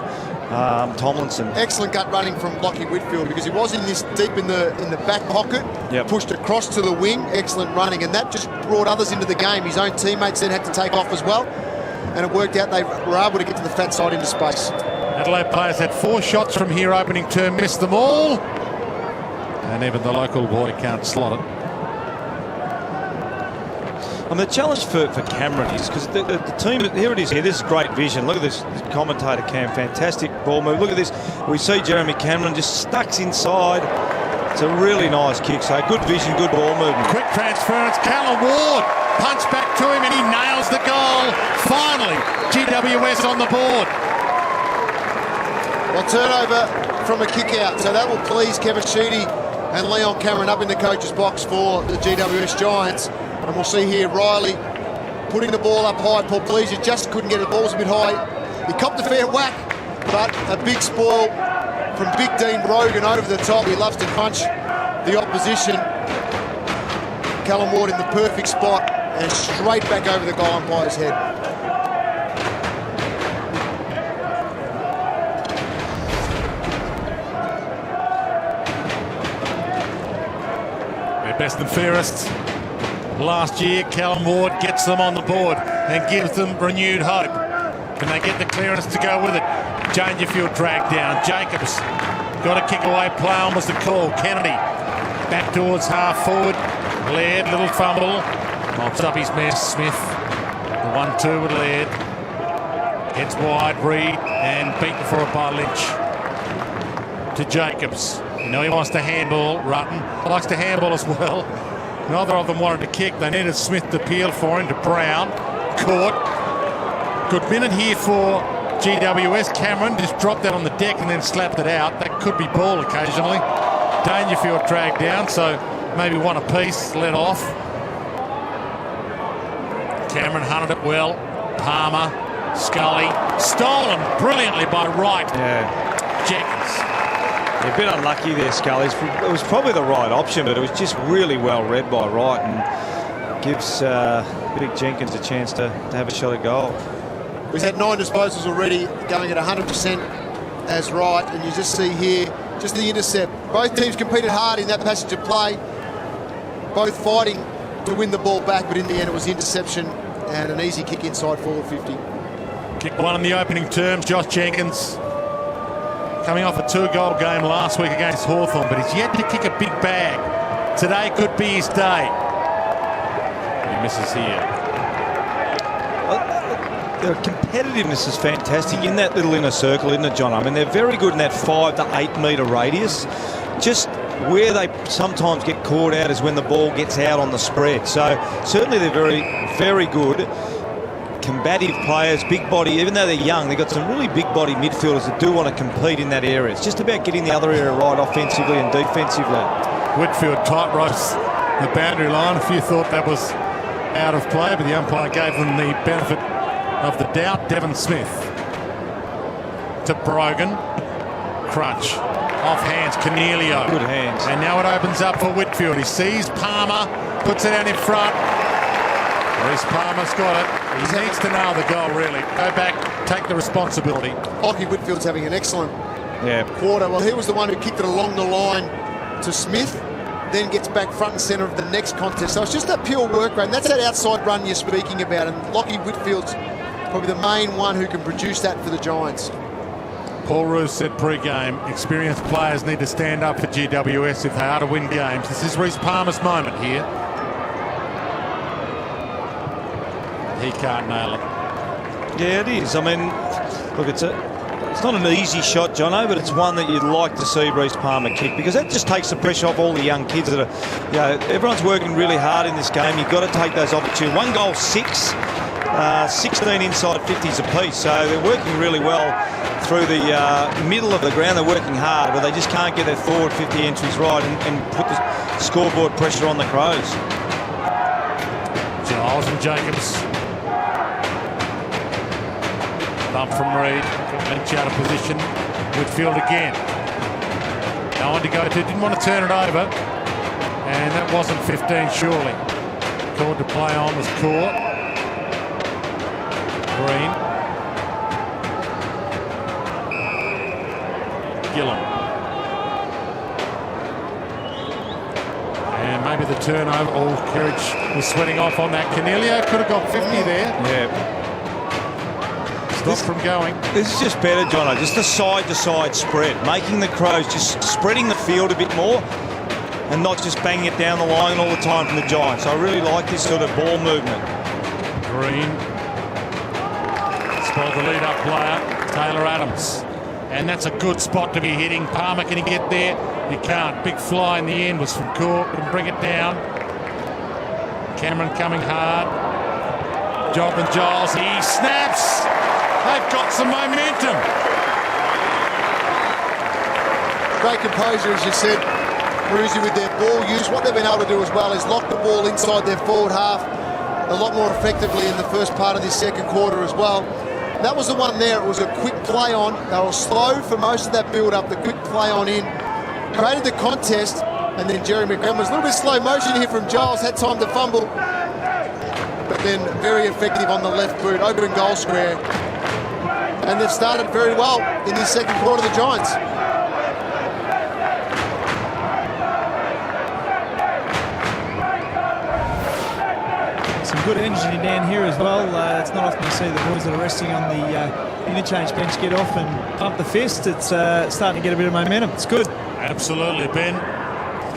S1: Tomlinson.
S3: Excellent gut running from Lockie Whitfield, because he was in this deep in the back pocket.
S1: Yep.
S3: Pushed across to the wing. Excellent running, and that just brought others into the game. His own teammates then had to take off as well, and it worked out. They were able to get to the fat side into space.
S2: Adelaide players had 4 shots from here opening term, missed them all, and even the local boy can't slot it.
S1: I mean, the challenge for Cameron is because the team, here it is here, this is great vision. Look at this commentator cam, fantastic ball move. Look at this. We see Jeremy Cameron just stucks inside. It's a really nice kick, so good vision, good ball movement.
S2: Quick transference, Callum Ward, punch back to him and he nails the goal. Finally, GWS on the board.
S3: Well, turnover from a kick out, so that will please Kevin Sheedy and Leon Cameron up in the coach's box for the GWS Giants. And we'll see here Riley putting the ball up high. Paul Pleasure just couldn't get it. The ball's a bit high. He copped a fair whack, but a big spoil from Big Dean Brogan over the top. He loves to punch the opposition. Callum Ward in the perfect spot and straight back over the goal umpire's head.
S2: They're best and fairest. Last year, Callum Ward gets them on the board and gives them renewed hope. Can they get the clearance to go with it? Dangerfield dragged down. Jacobs got a kick away. Play on was the call. Kennedy back towards half forward. Laird, little fumble. Mops up his mess. Smith, the 1-2 with Laird. Heads wide, Reed, and beaten for it by Lynch. To Jacobs. You know he wants to handball. Rutten likes to handball as well. Neither of them wanted to kick. They needed Smith to peel for him. To Brown. Caught. Good minute here for GWS. Cameron just dropped that on the deck and then slapped it out. That could be ball occasionally. Dangerfield dragged down, so maybe one apiece. Let off. Cameron hunted it well. Palmer. Scully. Stolen brilliantly by Wright.
S1: Yeah.
S2: Jenkins.
S1: A bit unlucky there, Scully. It was probably the right option, but it was just really well read by Wright and gives Big Jenkins a chance to have a shot at goal.
S3: We've had 9 disposals already, going at 100% as right, and you just see here just the intercept. Both teams competed hard in that passage of play, both fighting to win the ball back, but in the end it was interception and an easy kick inside forward 50.
S2: Kick one in the opening terms. Josh Jenkins coming off a 2-goal game last week against Hawthorn, but he's yet to kick a big bag. Today could be his day. He misses here.
S1: Their competitiveness is fantastic in that little inner circle, isn't it, John? I mean, they're very good in that 5 to 8 metre radius. Just where they sometimes get caught out is when the ball gets out on the spread. So certainly they're very, very good. Combative players, big body, even though they're young, they've got some really big body midfielders that do want to compete in that area. It's just about getting the other area right offensively and defensively.
S2: Whitfield tight ropes the boundary line. A few thought that was out of play, but the umpire gave them the benefit of the doubt. Devon Smith to Brogan. Crutch. Off hands, Cornelio.
S1: Good hands.
S2: And now it opens up for Whitfield. He sees Palmer, puts it out in front. Reece Palmer's got it. He needs to nail the goal, really. Go back, take the responsibility.
S3: Lachie Whitfield's having an excellent
S1: Yeah.
S3: quarter. Well, he was the one who kicked it along the line to Smith, then gets back front and centre of the next contest. So it's just that pure work rate. And that's that outside run you're speaking about. And Lachie Whitfield's probably the main one who can produce that for the Giants.
S2: Paul Roos said pre-game, experienced players need to stand up for GWS if they are to win games. This is Reece Palmer's moment here. He can't nail it.
S1: Yeah, it is. I mean, look, it's not an easy shot, Jono, but it's one that you'd like to see Reece Palmer kick, because that just takes the pressure off all the young kids that are, you know, everyone's working really hard in this game. You've got to take those opportunities. 1 goal, 6, 16 inside 50s apiece. So they're working really well through the middle of the ground. They're working hard, but they just can't get their forward 50 entries right and put the scoreboard pressure on the Crows.
S2: Giles and Jacobs. Bump from Reed. Lynch out of position. Whitfield again. No one to go to. Didn't want to turn it over. And that wasn't 15, surely. Called to play on was caught. Green. Gillam. And maybe the turnover. Oh, Kerridge was sweating off on that. Cornelio could have got 50 there.
S1: Yeah.
S2: Stop from going.
S1: This is just better, Jono. Just a side-to-side spread, making the Crows just spreading the field a bit more. and not just banging it down the line all the time from the Giants. I really like this sort of ball movement.
S2: Green. Spot the lead-up player, Taylor Adams. And that's a good spot to be hitting. Palmer, can he get there? He can't. Big fly in the end was from Court. Can bring it down. Cameron coming hard. Jonathan Giles, he snaps. They've got some momentum.
S3: Great composure, as you said, Bruzy, with their ball use. What they've been able to do as well is lock the ball inside their forward half a lot more effectively in the first part of this second quarter as well. That was the one there. It was a quick play on. They were slow for most of that build-up. The quick play on in created the contest, and then Jerry McGregor was a little bit slow motion here from Giles. Had time to fumble, but then very effective on the left boot. Open goal square. And they've started very well in this second quarter, the Giants.
S4: Some good energy down here as well. It's not often you see the boys that are resting on the interchange bench get off and pump the fist. It's starting to get a bit of momentum. It's good.
S2: Absolutely, Ben.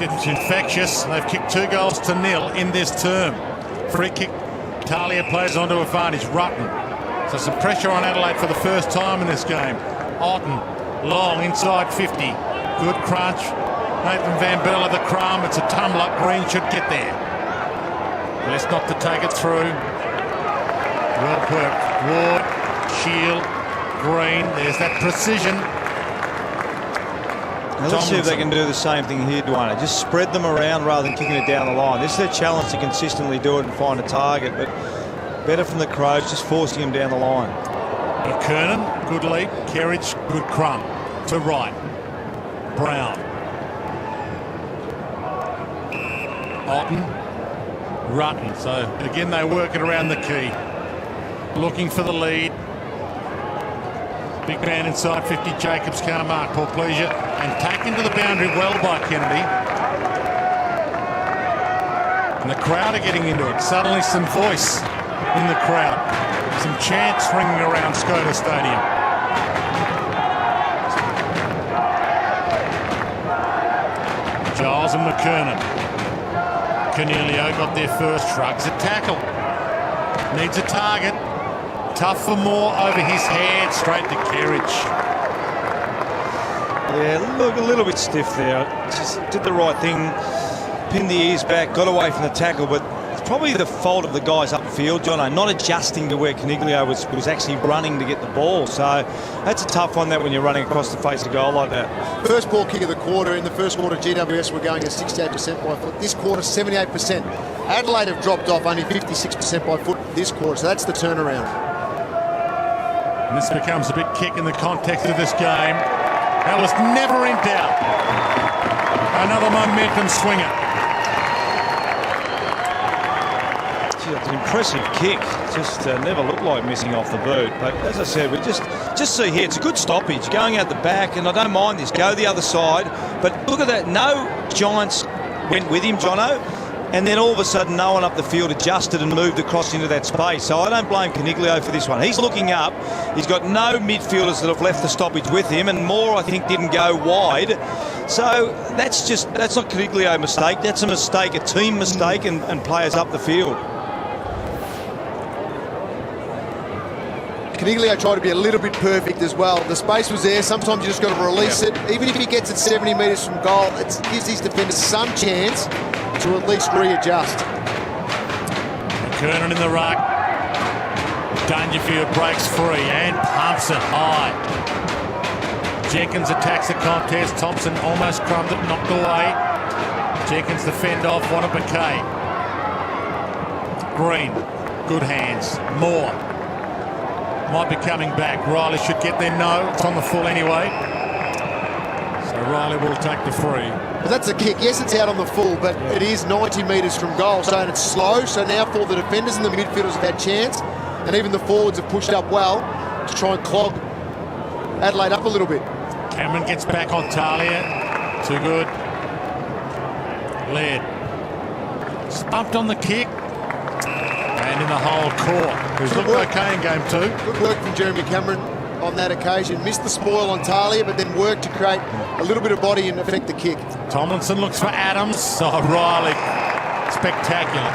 S2: It's infectious. They've kicked 2-0 in this term. Free kick. Talia plays onto advantage. Rutten. So some pressure on Adelaide for the first time in this game. Otten, long, inside 50. Good crunch. Nathan Van Bella the crumb. It's a tumbler. Green should get there. Best not to take it through. Well worked. Ward, Shield, Green. There's that precision.
S1: Now let's see if they can do the same thing here, Dwayne. Just spread them around rather than kicking it down the line. This is their challenge to consistently do it and find a target, but better from the Crows, just forcing him down the line.
S2: Kernan, good lead. Kerridge, good crumb. To right. Brown. Otten. Rutten. So again, they work it around the key. Looking for the lead. Big man inside 50. Jacobs can't mark. Paul Pleasure. And taken to the boundary well by Kennedy. And the crowd are getting into it. Suddenly some voice in the crowd. Some chants ringing around Skoda Stadium. Giles and McKernan. Cornelio got their first, shrugs a tackle. Needs a target. Tough for more over his head. Straight to Kerridge.
S1: Yeah, look, a little bit stiff there. Just did the right thing. Pinned the ears back, got away from the tackle, but it's probably the fault of the guys upfield, Jono, not adjusting to where Coniglio was actually running to get the ball. So that's a tough one, that when you're running across the face of goal like that.
S3: First ball kick of the quarter. In the first quarter, GWS were going at 68% by foot. This quarter, 78%. Adelaide have dropped off only 56% by foot this quarter, so that's the turnaround.
S2: And this becomes a big kick in the context of this game. That was never in doubt. Another momentum swinger.
S1: It's an impressive kick. Just never looked like missing off the boot. But as I said, we just see here, it's a good stoppage. Going out the back, and I don't mind this. Go the other side. But look at that. No Giants went with him, Jono. And then all of a sudden, no one up the field adjusted and moved across into that space. So I don't blame Coniglio for this one. He's looking up. He's got no midfielders that have left the stoppage with him. And Moore, I think, didn't go wide. So that's not Coniglio mistake. That's a mistake, a team mistake, and players up the field.
S3: Coniglio tried to be a little bit perfect as well. The space was there. Sometimes you just got to release it. Even if he gets it 70 metres from goal, it gives his defenders some chance to at least readjust.
S2: McKernan in the ruck. Dangerfield breaks free and pumps it high. Jenkins attacks the contest. Thompson almost crumbed it, knocked away. Jenkins the fend off, Wanapake. Green, good hands. Moore might be coming back. Riley should get there. No, it's on the full anyway. So Riley will take the free.
S3: But that's a kick. Yes, it's out on the full, but it is 90 metres from goal, so it's slow. So now for the defenders and the midfielders have had chance, and even the forwards have pushed up well to try and clog Adelaide up a little bit.
S2: Cameron gets back on Talia. Too good. Laird. Bumped on the kick. And in the whole court. Who's looked okay in game two.
S3: Good work from Jeremy Cameron on that occasion. Missed the spoil on Talia, but then worked to create a little bit of body and affect the kick.
S2: Tomlinson looks for Adams. Oh, Riley, spectacular.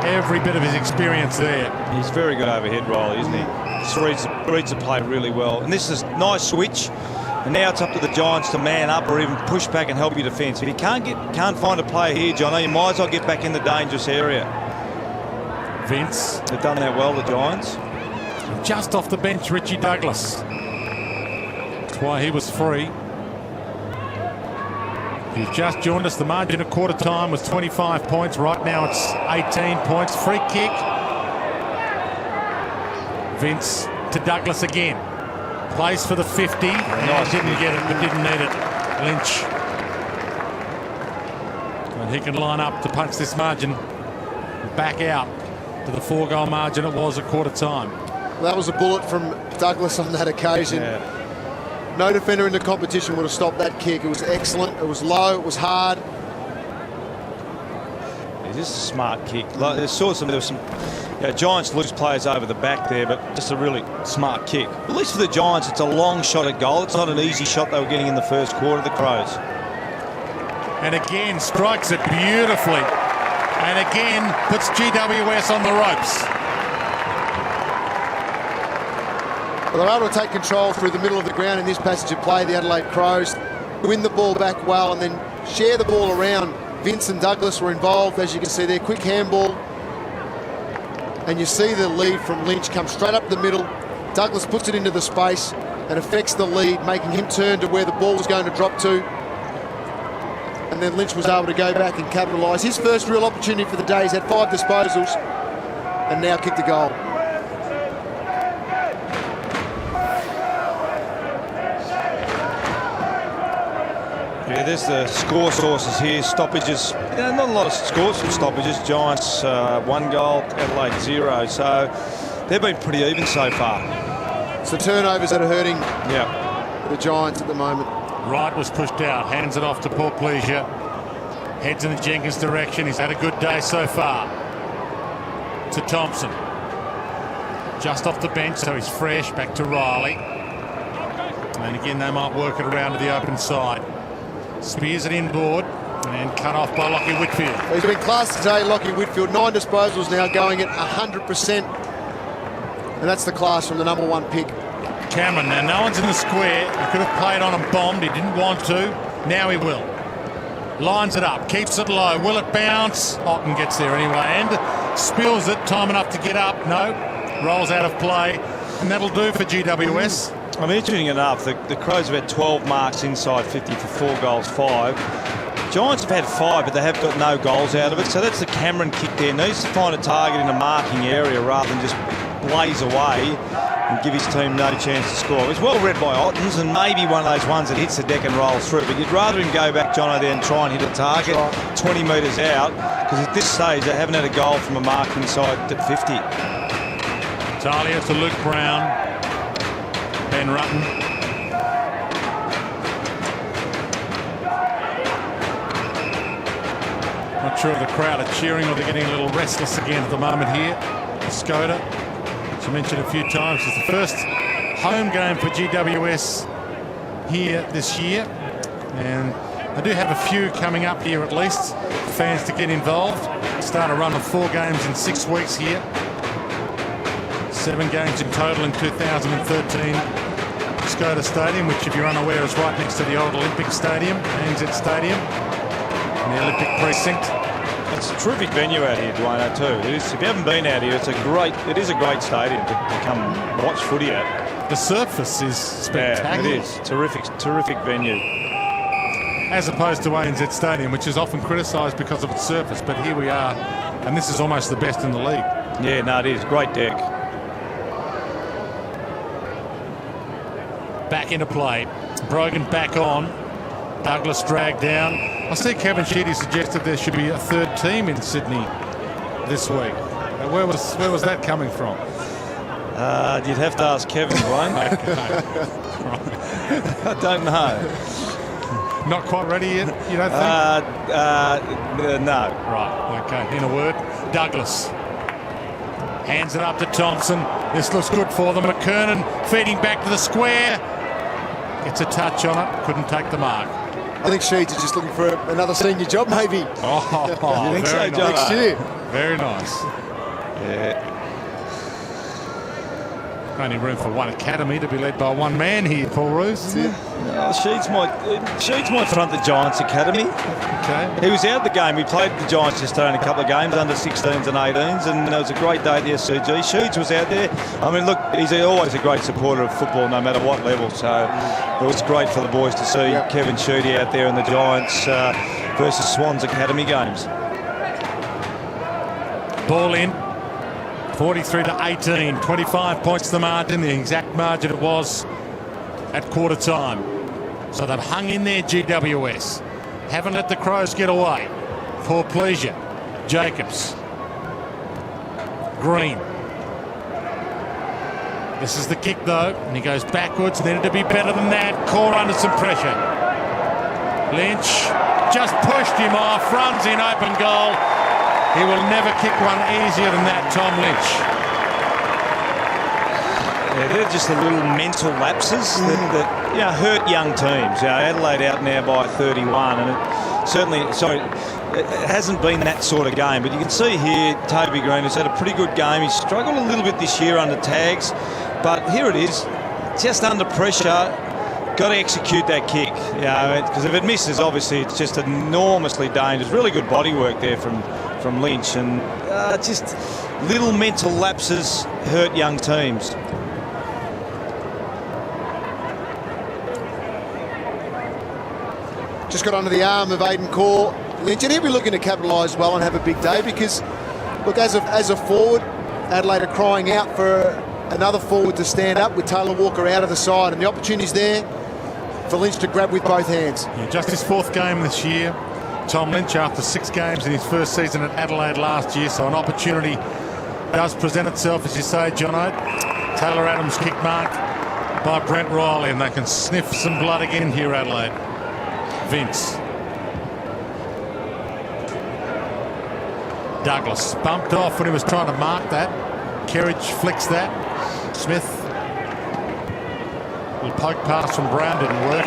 S2: Every bit of his experience there.
S1: He's very good overhead, Riley, isn't he? Just reads the play really well. And this is a nice switch. And now it's up to the Giants to man up or even push back and help your defence. If you can't find a player here, Jono, you might as well get back in the dangerous area.
S2: Vince.
S1: They've done that well, the Giants.
S2: Just off the bench, Richie Douglas. That's why he was free. You've just joined us. The margin at quarter time was 25 points. Right now it's 18 points. Free kick. Vince to Douglas again. Plays for the 50.
S1: Nice.
S2: Didn't get it, but didn't need it. Lynch. And he can line up to punch this margin back out to the 4-goal margin it was at quarter time.
S3: Well, that was a bullet from Douglas on that occasion.
S1: Yeah.
S3: No defender in the competition would have stopped that kick. It was excellent. It was low. It was hard.
S1: It's just a smart kick. Like, there was some Giants lose players over the back there, but just a really smart kick. At least for the Giants, it's a long shot at goal. It's not an easy shot they were getting in the first quarter, the Crows.
S2: And again, strikes it beautifully. And again, puts GWS on the ropes.
S3: Well, they're able to take control through the middle of the ground in this passage of play, the Adelaide Crows. Win the ball back well and then share the ball around. Vince and Douglas were involved, as you can see there. Quick handball. And you see the lead from Lynch come straight up the middle. Douglas puts it into the space and affects the lead, making him turn to where the ball was going to drop to. And then Lynch was able to go back and capitalise. His first real opportunity for the day. He's had 5 disposals and now kicked a goal.
S1: Yeah, there's the score sources here. Stoppages, not a lot of scores from stoppages. Giants 1 goal, Adelaide 0. So they've been pretty even so far.
S3: It's the turnovers that are hurting
S1: Yeah.
S3: the Giants at the moment.
S2: Wright was pushed out, hands it off to Portpleasure. Heads in the Jenkins direction. He's had a good day so far. To Thompson. Just off the bench, so he's fresh. Back to Riley. And again, they might work it around to the open side. Spears it inboard and cut off by Lockie Whitfield.
S3: He's been classed today, Lockie Whitfield. 9 disposals now, going at 100%. And that's the class from the #1 pick.
S2: Cameron, now no one's in the square. He could have played on and bombed. He didn't want to. Now he will. Lines it up, keeps it low. Will it bounce? Otten gets there anyway and spills it. Time enough to get up. No. Rolls out of play. And that'll do for GWS.
S1: I mean, interesting enough, the Crows have had 12 marks inside 50 for 4 goals, 5. Giants have had 5, but they have got no goals out of it. So that's the Cameron kick there. Needs to find a target in a marking area rather than just blaze away and give his team no chance to score. It was well read by Ottens and maybe one of those ones that hits the deck and rolls through. But you'd rather him go back, Jono, there and try and hit a target 20 metres out, because at this stage they haven't had a goal from a mark inside the 50.
S2: Talia to Luke Brown. Ben Rutten. Not sure if the crowd are cheering or they're getting a little restless again at the moment here. Skoda, which I mentioned a few times, is the first home game for GWS here this year. And I do have a few coming up here at least, fans to get involved. Start a run of 4 games in 6 weeks here. 7 games in total in 2013. Skoda Stadium, which if you're unaware is right next to the old Olympic Stadium, ANZ Stadium, in the Olympic precinct.
S1: It's a terrific venue out here, Dwayne, too. It is, if you haven't been out here, it is a great stadium to come watch footy at.
S2: The surface is spectacular.
S1: Yeah, it is. Terrific venue.
S2: As opposed to ANZ Stadium, which is often criticised because of its surface, but here we are, and this is almost the best in the league.
S1: Yeah, no, it is. Great deck.
S2: Back into play. Brogan back on. Douglas dragged down. I see Kevin Sheedy suggested there should be a 3rd team in Sydney this week. Where was that coming from?
S1: You'd have to ask Kevin, Dwayne. I don't know.
S2: Not quite ready yet, you don't think?
S1: No.
S2: Right, okay. In a word, Douglas. Hands it up to Thompson. This looks good for them. McKernan feeding back to the square. Gets a touch on it, couldn't take the mark.
S3: I think Sheeds is just looking for another senior job, maybe.
S2: Oh,
S1: You think so,
S2: very
S1: John?
S2: nice.
S3: Next year.
S2: Very nice.
S1: Yeah.
S2: Only room for one academy to be led by one man here, Paul Roos.
S1: Sheeds might front the Giants Academy.
S2: Okay.
S1: He was out the game. He played the Giants yesterday in a couple of games, under 16s and 18s, and it was a great day at the SCG. Sheeds was out there. I mean, look, he's always a great supporter of football, no matter what level. So it was great for the boys to see Kevin Sheedy out there in the Giants versus Swans Academy games.
S2: Ball in. 43-18, 25 points the margin, the exact margin it was at quarter time. So they've hung in there, GWS. Haven't let the Crows get away. For pleasure. Jacobs. Green. This is the kick though, and he goes backwards. Needed to be better than that. Caught under some pressure. Lynch just pushed him off, runs in open goal. He will never kick one easier than that, Tom Lynch.
S1: Yeah, they're just the little mental lapses that hurt young teams. Adelaide out now by 31, and it hasn't been that sort of game. But you can see here, Toby Green has had a pretty good game. He's struggled a little bit this year under tags, but here it is, just under pressure. Got to execute that kick, because if it misses, obviously it's just enormously dangerous. Really good body work there from Lynch, and just little mental lapses hurt young teams.
S3: Just got under the arm of Aidan Corr. Lynch, and he'll be looking to capitalise well and have a big day because, look, as a forward, Adelaide are crying out for another forward to stand up with Taylor Walker out of the side, and the opportunity's there for Lynch to grab with both hands.
S2: Yeah, just his fourth game this year. Tom Lynch after 6 games in his first season at Adelaide last year, so an opportunity does present itself, as you say, Jono. Taylor Adams kick marked by Brent Riley, and they can sniff some blood again here, Adelaide. Vince. Douglas bumped off when he was trying to mark that. Kerridge flicks that. Smith. Little poke pass from Brown didn't work.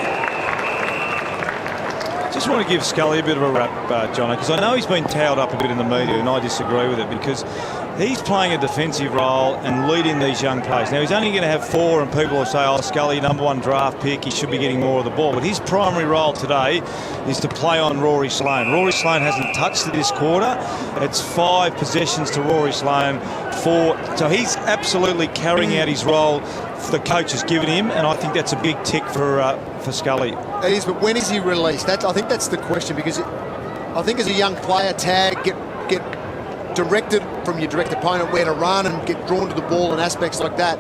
S1: Just want to give Scully a bit of a rap, Jono, because I know he's been tailed up a bit in the media, and I disagree with it, because he's playing a defensive role and leading these young players. Now, he's only going to have 4, and people will say, oh, Scully, #1 draft pick, he should be getting more of the ball. But his primary role today is to play on Rory Sloane. Rory Sloane hasn't touched it this quarter. It's 5 possessions to Rory Sloane, 4. So he's absolutely carrying out his role the coach has given him, and I think that's a big tick for Scully.
S3: It is, but when is he released? I think that's the question, because I think as a young player, tag, get directed from your direct opponent where to run and get drawn to the ball and aspects like that.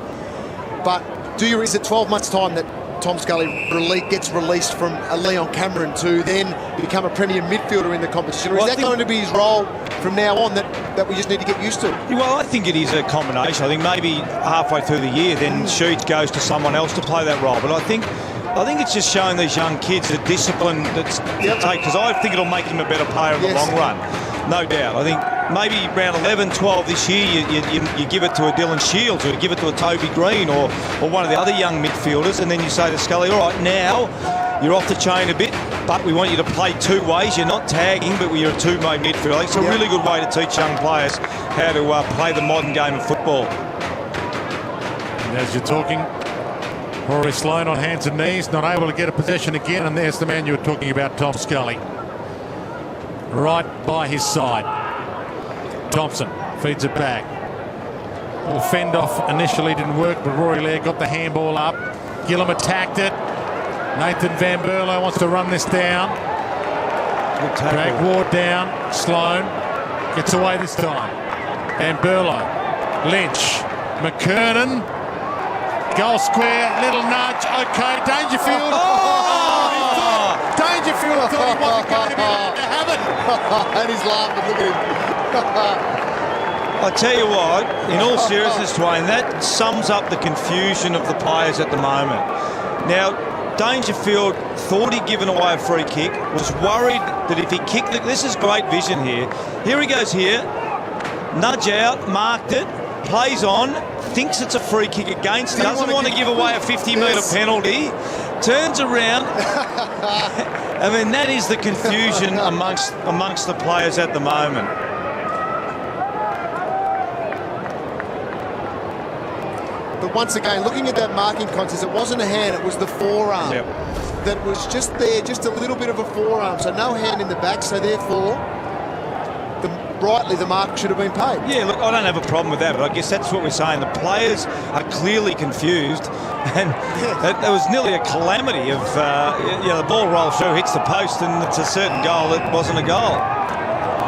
S3: But is it 12 months' time that Tom Scully gets released from a Leon Cameron to then become a premier midfielder in the competition? Or is that going to be his role from now on that we just need to get used to?
S1: Well, I think it is a combination. I think maybe halfway through the year, then Sheeds goes to someone else to play that role. But I think it's just showing these young kids the discipline that's take, because I think it'll make him a better player in the long run. No doubt. I think maybe round 11, 12 this year, you give it to a Dylan Shields, or you give it to a Toby Green, or one of the other young midfielders, and then you say to Scully, all right, now you're off the chain a bit, but we want you to play 2 ways. You're not tagging, but you're a 2-way midfielder. It's a really good way to teach young players how to play the modern game of football.
S2: And as you're talking, Rory Sloane on hands and knees, not able to get a possession again, and there's the man you were talking about, Tom Scully. Right by his side. Thompson feeds it back. Little fend off initially didn't work, but Rory Laird got the handball up. Gillum attacked it. Nathan Van Berlo wants to run this down. Drag Ward down. Sloane gets away this time. Van Berlo. Lynch. McKernan. Goal square. Little nudge. Okay. Dangerfield. Dangerfield thought he wasn't going to be able to have it.
S3: And he's laughing. Look at him.
S1: I tell you what, in all seriousness, Dwayne, that sums up the confusion of the players at the moment. Now, Dangerfield thought he'd given away a free kick, was worried that if he kicked it, this is great vision here. Here he goes here, nudge out, marked it, plays on, thinks it's a free kick against, doesn't want to give away a 50-metre penalty, turns around. I mean, that is the confusion amongst the players at the moment.
S3: But once again, looking at that marking contest, it wasn't a hand, it was the forearm.
S1: Yep.
S3: That was just there, just a little bit of a forearm. So no hand in the back, so therefore, rightly, the mark should have been paid.
S1: Yeah, look, I don't have a problem with that, but I guess that's what we're saying. The players are clearly confused, and there was nearly a calamity of, the ball rolls through, hits the post, and it's a certain goal that wasn't a goal.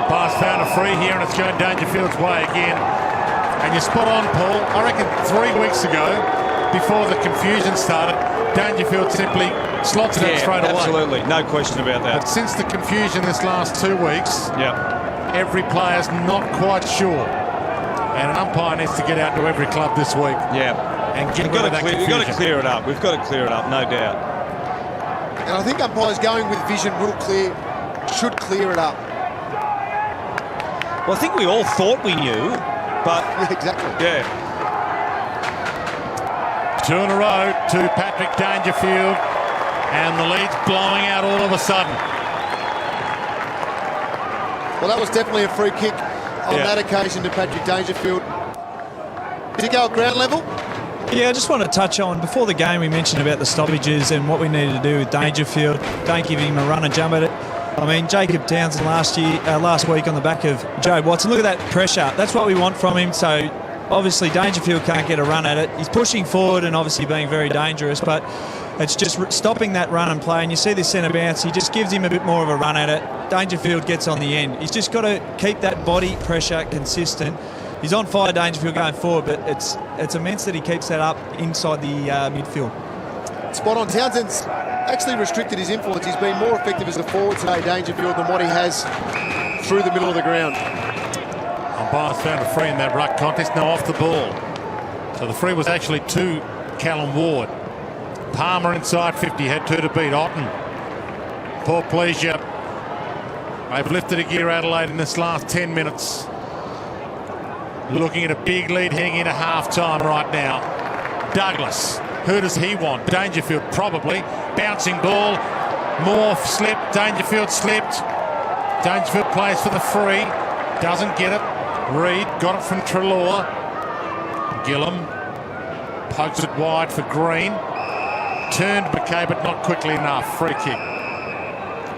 S2: Bar's found a free here, and it's going Dangerfield's way again. And you're spot on, Paul. I reckon 3 weeks ago, before the confusion started, Dangerfield simply slots it straight away.
S1: Absolutely, no question about that.
S2: But since the confusion this last 2 weeks, every player's not quite sure. And an umpire needs to get out to every club this week.
S1: Yeah.
S2: And get rid of that confusion.
S1: We've got to clear it up. We've got to clear it up, no doubt.
S3: And I think umpires going with vision should clear it up.
S1: Well, I think we all thought we knew, but...
S3: Yeah, exactly.
S1: Yeah.
S2: 2 in a row to Patrick Dangerfield. And the lead's blowing out all of a sudden.
S3: Well, that was definitely a free kick on that occasion to Patrick Dangerfield. Did he go at ground level?
S4: Yeah, I just want to touch on, before the game we mentioned about the stoppages and what we needed to do with Dangerfield. Don't give him a run and jump at it. I mean, Jacob Townsend last week on the back of Joe Watson. Look at that pressure. That's what we want from him. So obviously Dangerfield can't get a run at it. He's pushing forward and obviously being very dangerous, but it's just stopping that run and play. And you see this centre bounce, he just gives him a bit more of a run at it. Dangerfield gets on the end. He's just got to keep that body pressure consistent. He's on fire, Dangerfield, going forward, but it's immense that he keeps that up inside the midfield.
S3: Spot on. Townsend's actually restricted his influence. He's been more effective as a forward today, Dangerfield, than what he has through the middle of the ground.
S2: Umpire's found a free in that ruck contest, now off the ball. So the free was actually to Callum Ward. Palmer inside 50, had 2 to beat. Otten. Poor pleasure. They've lifted a gear, Adelaide, in this last 10 minutes. Looking at a big lead heading into half-time right now. Douglas. Who does he want? Dangerfield, probably. Bouncing ball. Moore slipped. Dangerfield slipped. Dangerfield plays for the free. Doesn't get it. Reid got it from Treloar. Gillum pokes it wide for Green. Turned McKay, but not quickly enough. Free kick.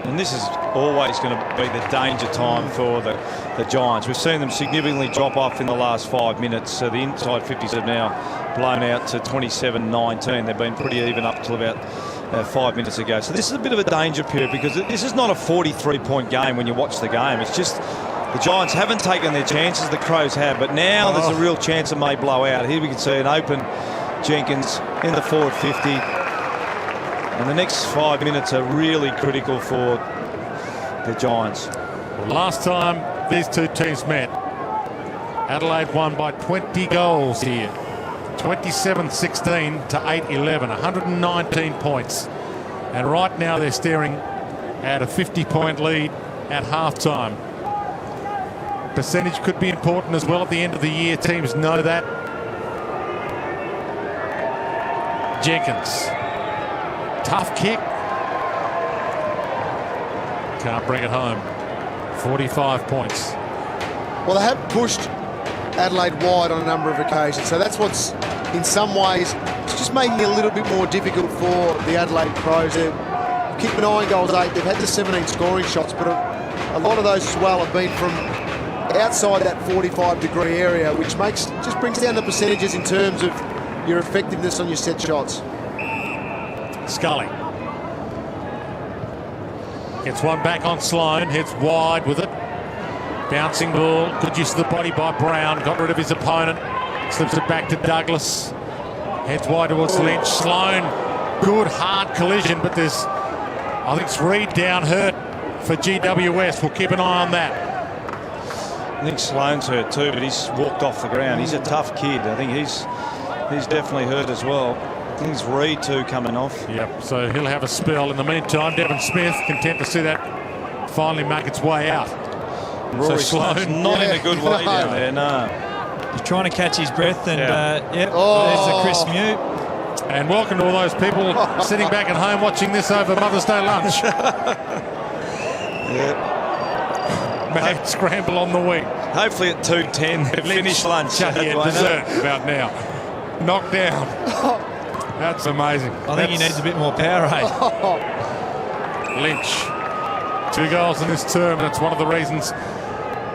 S1: And this is always going to be the danger time for the Giants. We've seen them significantly drop off in the last 5 minutes. So the inside 50s have now blown out to 27-19. They've been pretty even up till about 5 minutes ago. So this is a bit of a danger period because this is not a 43-point game when you watch the game. It's just the Giants haven't taken their chances, the Crows have, but now there's a real chance it may blow out. Here we can see an open Jenkins in the forward 50. And the next 5 minutes are really critical for the Giants.
S2: Well, last time these two teams met, Adelaide won by 20 goals here. 27-16 to 8-11, 119 points. And right now they're staring at a 50-point lead at halftime. Percentage could be important as well at the end of the year. Teams know that. Jenkins. Tough kick. Can't bring it home. 45 points.
S3: Well, they have pushed Adelaide wide on a number of occasions, so that's what's in some ways it's just making it a little bit more difficult for the Adelaide Crows. They've kicked 9 goals, 8. They've had the 17 scoring shots, but a lot of those as well have been from outside that 45-degree area, which just brings down the percentages in terms of your effectiveness on your set shots.
S2: Scully gets one back on Sloan, hits wide with it. Bouncing ball, good use of the body by Brown, got rid of his opponent, slips it back to Douglas, heads wide towards Lynch. Sloan, good hard collision, but I think it's Reid down hurt for GWS. We'll keep an eye on that.
S1: I think Sloan's hurt too, but he's walked off the ground. He's a tough kid. I think he's definitely hurt as well. I think it's Reid too coming off.
S2: Yep, so he'll have a spell. In the meantime, Devon Smith, content to see that finally make its way out.
S1: Rory
S2: so Sloan
S1: not in a good way down there, no.
S4: He's trying to catch his breath and, there's the Chris Mew.
S2: And welcome to all those people sitting back at home watching this over Mother's Day lunch. Mad scramble on the wing.
S1: Hopefully at 2:10 they finish lunch.
S2: Dessert about now. Knocked down. That's amazing.
S4: I think he needs a bit more Powerade.
S2: Lynch. 2 goals in this term. That's one of the reasons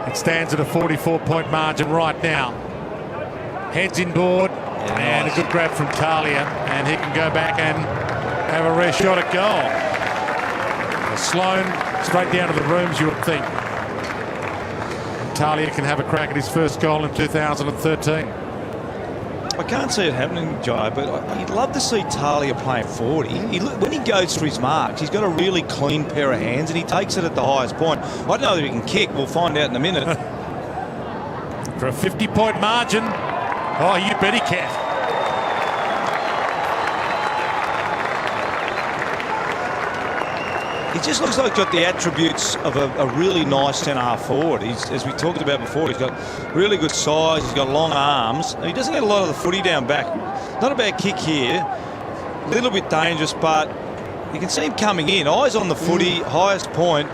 S2: it stands at a 44-point margin right now. Heads inboard. And a good grab from Talia, and he can go back and have a rare shot at goal. Sloan straight down to the rooms, you would think. Talia can have a crack at his first goal in 2013.
S1: I can't see it happening, Joe, but you'd love to see Talia playing forward. When he goes for his marks, he's got a really clean pair of hands, and he takes it at the highest point. I don't know that he can kick. We'll find out in a minute.
S2: For a 50-point margin. Oh, you bet he can.
S1: He just looks like he's got the attributes of a really nice centre-half forward. As we talked about before, he's got really good size, he's got long arms. He doesn't get a lot of the footy down back. Not a bad kick here. A little bit dangerous, but you can see him coming in. Eyes on the footy, highest point.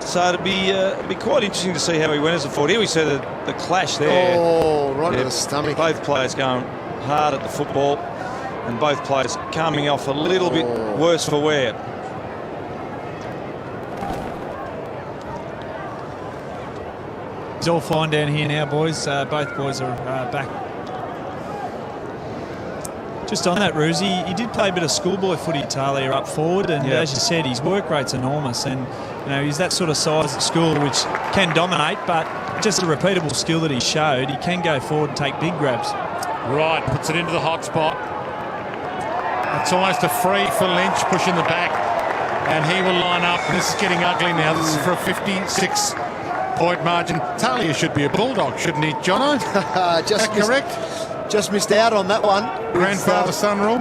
S1: So it'd be quite interesting to see how he went as a forward. Here we see the clash there.
S3: Oh, right to the stomach.
S1: Both players going hard at the football, and both players coming off a little bit worse for wear.
S4: It's all fine down here now, boys. Both boys are back. Just on that, Roosie, he did play a bit of schoolboy footy, Talia, up forward, and as you said, his work rate's enormous, and he's that sort of size at school which can dominate, but just a repeatable skill that he showed. He can go forward and take big grabs.
S2: Right, puts it into the hot spot. It's almost a free for Lynch, pushing the back, and he will line up. This is getting ugly now. This is for a 56-point margin. Talia should be a bulldog, shouldn't he, Jono?
S3: Just
S2: correct?
S3: Just missed out on that one.
S2: Grandfather-son rule?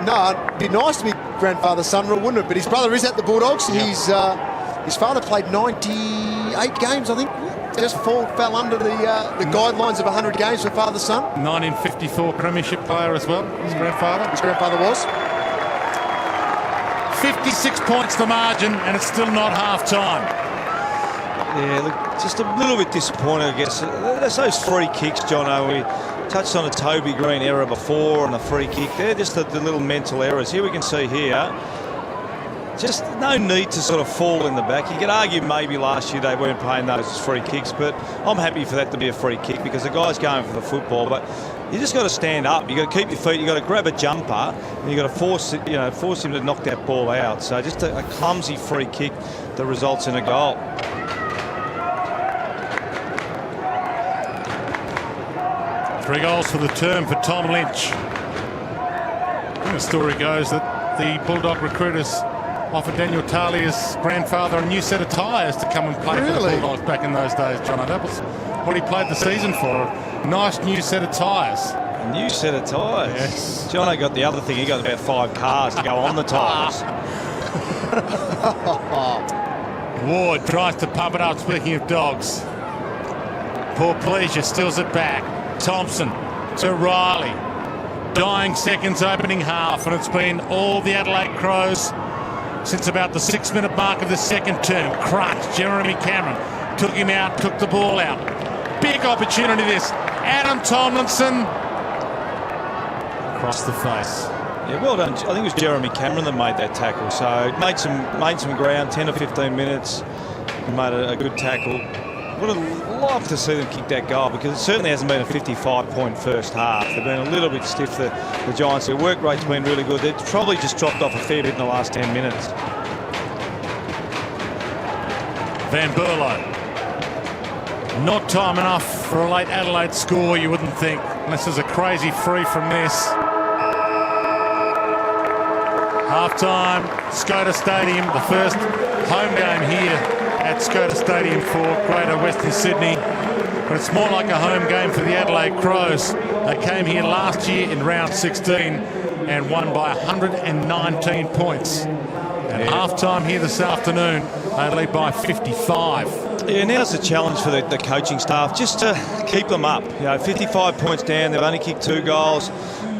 S3: No, it'd be nice to be grandfather-son rule, wouldn't it? But his brother is at the Bulldogs. Yep. His father played 98 games, I think. Just fell under the guidelines of 100 games for father-son.
S2: 1954 premiership player as well, his grandfather.
S3: His grandfather was.
S2: 56 points the margin, and it's still not half-time.
S1: Yeah, look, just a little bit disappointed, I guess. That's those free kicks, Jono. We touched on a Toby Green error before and a free kick. They're just the little mental errors. Here we can see here, just no need to sort of fall in the back. You could argue maybe last year they weren't playing those as free kicks, but I'm happy for that to be a free kick because the guy's going for the football. But you just got to stand up. You got to keep your feet. You got to grab a jumper, and you got to force him to knock that ball out. So just a clumsy free kick that results in a goal.
S2: Three goals for the term for Tom Lynch. And the story goes that the Bulldog recruiters offered Daniel Talia's grandfather a new set of tyres to come and play for the Bulldogs back in those days, Jono. That was what he played the season for. A nice new set of tyres.
S1: A new set of tyres?
S2: Yes.
S1: Jono got the other thing. He got about 5 cars to go on the tyres.
S2: Ward tries to pump it up, speaking of dogs. Poor Pleasure steals it back. Thompson to Riley. Dying seconds opening half, and it's been all the Adelaide Crows since about the 6-minute mark of the second term. Crunch. Jeremy Cameron took him out, took the ball out. Big opportunity this. Adam Tomlinson across the face.
S1: Yeah, well done. I think it was Jeremy Cameron that made that tackle. So made some ground, 10 or 15 minutes, and made a good tackle. Would have loved to see them kick that goal because it certainly hasn't been a 55-point first half. They've been a little bit stiff, the Giants. Their work rate's been really good. They've probably just dropped off a fair bit in the last 10 minutes.
S2: Van Berlo. Not time enough for a late Adelaide score, you wouldn't think, unless there's a crazy free from this. Half-time, Skoda Stadium, the first home game here at Skoda Stadium for Greater Western Sydney. But it's more like a home game for the Adelaide Crows. They came here last year in round 16 and won by 119 points. At half-time here this afternoon, they lead by 55.
S1: Yeah, now's the challenge for the coaching staff, just to keep them up. 55 points down, they've only kicked 2 goals,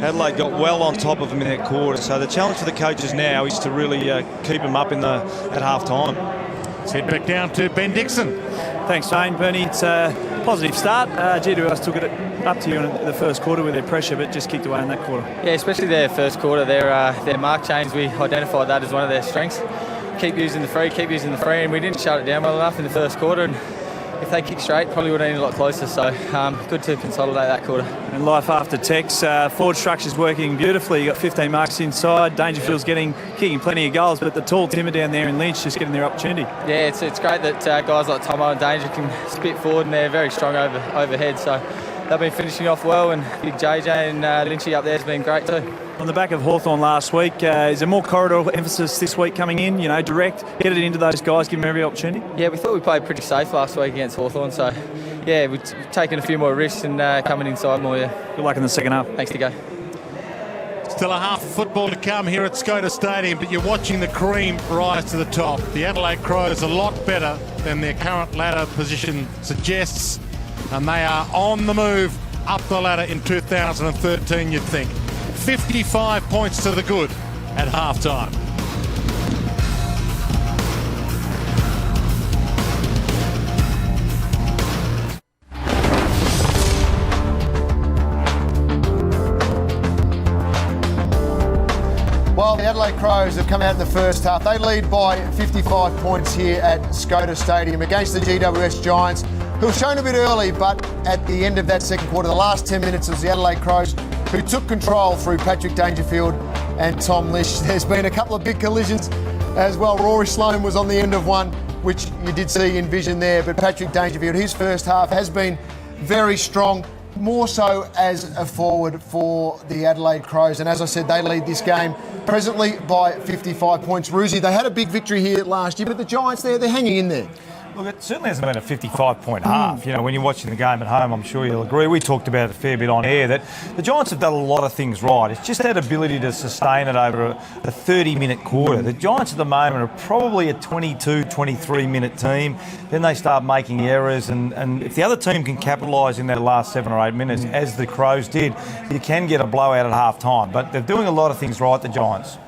S1: Adelaide got well on top of them in that quarter. So the challenge for the coaches now is to really keep them up at half-time.
S2: Let's head back down to Ben Dixon.
S4: Thanks, Shane. Bernie, it's a positive start. GWS took it up to you in the first quarter with their pressure, but just kicked away in that quarter.
S5: Yeah, especially their first quarter. Their mark change, we identified that as one of their strengths. Keep using the free, and we didn't shut it down well enough in the first quarter. And if they kick straight, probably would have been a lot closer. So good to consolidate that quarter.
S4: And life after Tex, forward structure's working beautifully. You got 15 marks inside. Dangerfield's kicking plenty of goals, but the tall timber down there in Lynch just getting their opportunity. Yeah,
S5: it's great that guys like Tomo and Danger can spit forward, and they're very strong overhead. So they've been finishing off well, and big JJ and Lynchy up there has been great too.
S4: On the back of Hawthorn last week, is there more corridor emphasis this week coming in? You know, direct, get it into those guys, give them every opportunity?
S5: Yeah, we thought we played pretty safe last week against Hawthorn, so yeah, we've taken a few more risks and coming inside more. Yeah.
S4: Good luck in the second half.
S5: Thanks, to go.
S2: Still a half of football to come here at Skoda Stadium, but you're watching the cream rise to the top. The Adelaide Crows a lot better than their current ladder position suggests, and they are on the move up the ladder in 2013, you'd think. 55 points to the good at half-time.
S3: Well, the Adelaide Crows have come out in the first half. They lead by 55 points here at Skoda Stadium against the GWS Giants, who have shown a bit early, but at the end of that second quarter, the last 10 minutes, it was the Adelaide Crows who took control through Patrick Dangerfield and Tom Lish. There's been a couple of big collisions as well. Rory Sloane was on the end of one, which you did see in vision there, but Patrick Dangerfield, his first half has been very strong, more so as a forward for the Adelaide Crows. And as I said, they lead this game presently by 55 points. Ruzi, they had a big victory here last year, but the Giants they're hanging in there.
S6: Look, it certainly hasn't been a 55-point half. You know, when you're watching the game at home, I'm sure you'll agree. We talked about it a fair bit on air that the Giants have done a lot of things right. It's just that ability to sustain it over a 30-minute quarter. The Giants at the moment are probably a 22, 23-minute team. Then they start making errors, and if the other team can capitalise in their last 7 or 8 minutes, as the Crows did, you can get a blowout at half-time. But they're doing a lot of things right, the Giants.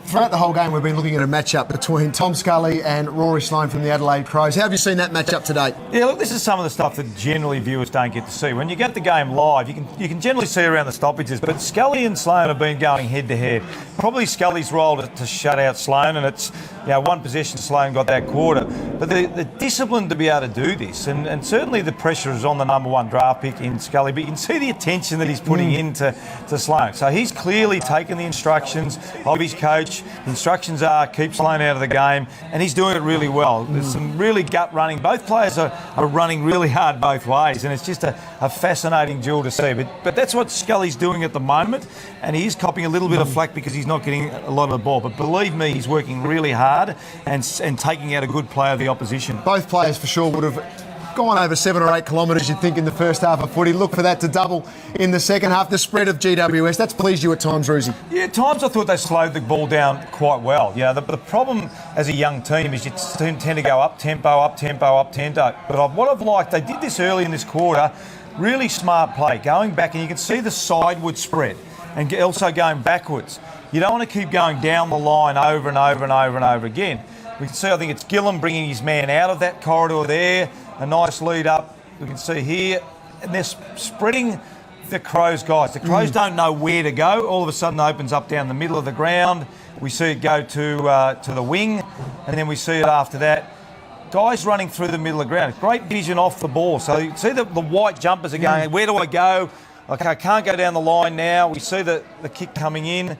S3: Throughout the whole game, we've been looking at a matchup between Tom Scully and Rory Sloane from the Adelaide Crows. How have you seen that matchup today?
S6: Yeah, look, this is some of the stuff that generally viewers don't get to see. When you get the game live, you can generally see around the stoppages, but Scully and Sloane have been going head-to-head. Probably Scully's role to shut out Sloane, and it's, you know, one possession Sloane got that quarter. But the discipline to be able to do this, and certainly the pressure is on the number one draft pick in Scully, but you can see the attention that he's putting into Sloane. So he's clearly taken the instructions of his coach. The instructions are keep Sloane out of the game, and he's doing it really well. There's some really gut running. Both players are running really hard both ways, and it's just a fascinating duel to see. But that's what Scully's doing at the moment, and he is copying a little bit of flack because he's not getting a lot of the ball. But believe me, he's working really hard and taking out a good player of the opposition.
S3: Both players for sure would have gone over 7 or 8 kilometres, you'd think, in the first half of footy. Look for that to double in the second half. The spread of GWS, that's pleased you at times, Ruzi?
S6: Yeah, at times I thought they slowed the ball down quite well. You know, the problem as a young team is you tend to go up tempo. But what I've liked, they did this early in this quarter, really smart play, going back, and you can see the sideward spread and also going backwards. You don't want to keep going down the line over and over again. We can see, I think it's Gillum bringing his man out of that corridor there. A nice lead up, we can see here. And they're spreading the Crows guys. The Crows don't know where to go. All of a sudden it opens up down the middle of the ground. We see it go to the wing, and then we see it after that. Guys running through the middle of the ground. Great vision off the ball. So you can see the white jumpers are going, where do I go? Okay, I can't go down the line now. We see the kick coming in.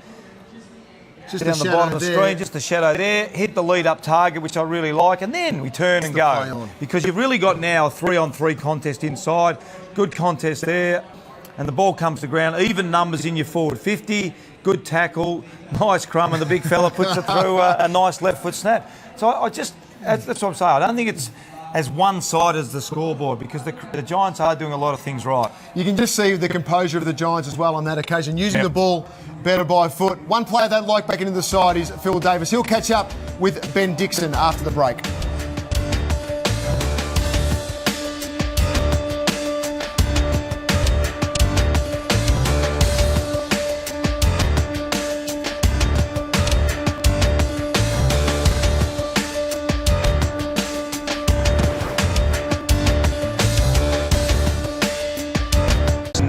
S6: Just down the bottom of the screen, just the shadow there. Hit the lead-up target, which I really like, and then we turn and go. Because you've really got now a 3-on-3 contest inside. Good contest there. And the ball comes to ground. Even numbers in your forward 50. Good tackle. Nice crumb, and the big fella puts it through a nice left-foot snap. So that's what I'm saying. I don't think it's as one-sided as the scoreboard, because the Giants are doing a lot of things right.
S3: You can just see the composure of the Giants as well on that occasion, using the ball better by foot. One player they'd like back into the side is Phil Davis. He'll catch up with Ben Dixon after the break.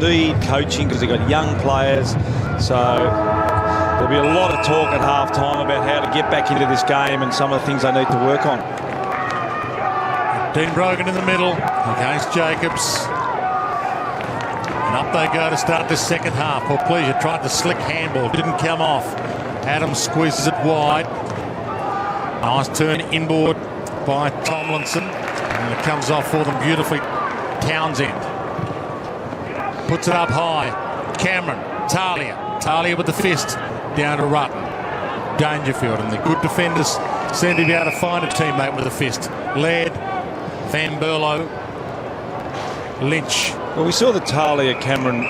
S1: need coaching because they've got young players. So there'll be a lot of talk at half-time about how to get back into this game and some of the things they need to work on.
S2: Dean Brogan in the middle against Jacobs. And up they go to start the second half. Well, Pleasure tried the slick handball, didn't come off. Adams squeezes it wide. Nice turn inboard by Tomlinson. And it comes off for them beautifully. Townsend puts it up high. Cameron, Talia with the fist down to Rutten. Dangerfield, and the good defenders seem to be able to find a teammate with a fist. Laird, Van Berlo, Lynch.
S1: Well, we saw the Talia-Cameron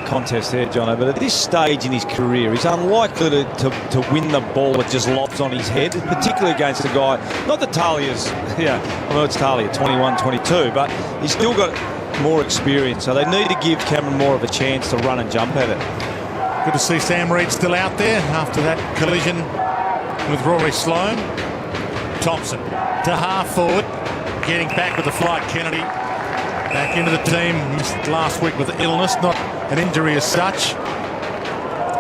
S1: contest there, Jono, but at this stage in his career, he's unlikely to win the ball that just lobs on his head, particularly against a guy, not that Talia's, I know it's Talia, 21, 22, but he's still got more experience, so they need to give Cameron more of a chance to run and jump at it.
S2: Good to see Sam Reid still out there after that collision with Rory Sloane. Thompson to half forward, getting back with the flight. Kennedy back into the team, missed last week with illness, not an injury as such.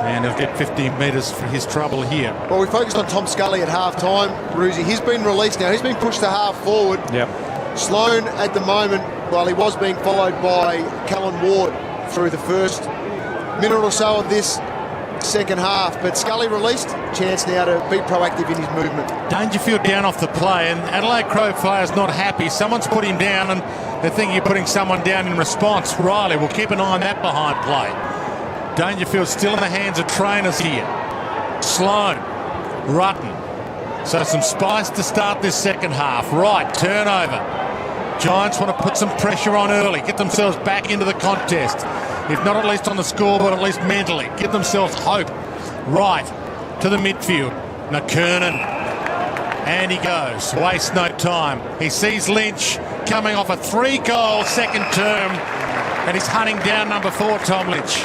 S2: And he'll get 15 metres for his trouble here.
S3: Well, we focused on Tom Scully at half-time, Roosie. He's been released now. He's been pushed to half forward.
S1: Yep.
S3: Sloane at the moment, while he was being followed by Callan Ward through the first minute or so of this second half, but Scully released, chance now to be proactive in his movement.
S2: Dangerfield down off the play, and Adelaide Crow player's not happy. Someone's put him down, and they think you're putting someone down in response. Riley will keep an eye on that behind play. Dangerfield still in the hands of trainers here. Sloane, Rutten. So some spice to start this second half. Right, turnover. Giants want to put some pressure on early, get themselves back into the contest. If not at least on the scoreboard, at least mentally. Give themselves hope. Right, to the midfield. McKernan. And he goes. Waste no time. He sees Lynch coming off a 3-goal second term. And he's hunting down number 4, Tom Lynch.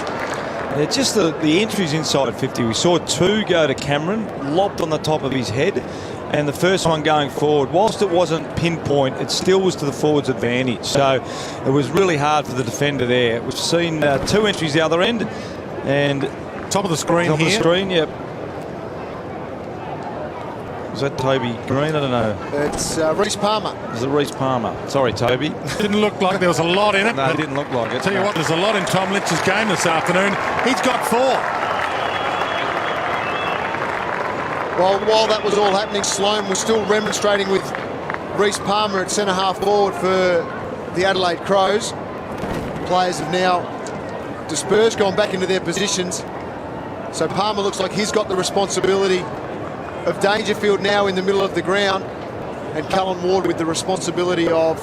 S1: Yeah, just the entries inside 50. We saw 2 go to Cameron, lobbed on the top of his head, and the first one going forward. Whilst it wasn't pinpoint, it still was to the forward's advantage. So it was really hard for the defender there. We've seen 2 entries the other end, and
S2: top of the screen
S1: top
S2: here.
S1: Of the screen, yep. Was that Toby Green? I don't know.
S3: It's Reece Palmer.
S1: Is it Reece Palmer? Sorry, Toby.
S2: Didn't look like there was a lot in it.
S1: No, it didn't look like it.
S2: Tell you what, there's a lot in Tom Lynch's game this afternoon. He's got 4.
S3: Well, while that was all happening, Sloane was still remonstrating with Reece Palmer at centre-half forward for the Adelaide Crows. Players have now dispersed, gone back into their positions. So Palmer looks like he's got the responsibility of Dangerfield now in the middle of the ground, and Callan Ward with the responsibility of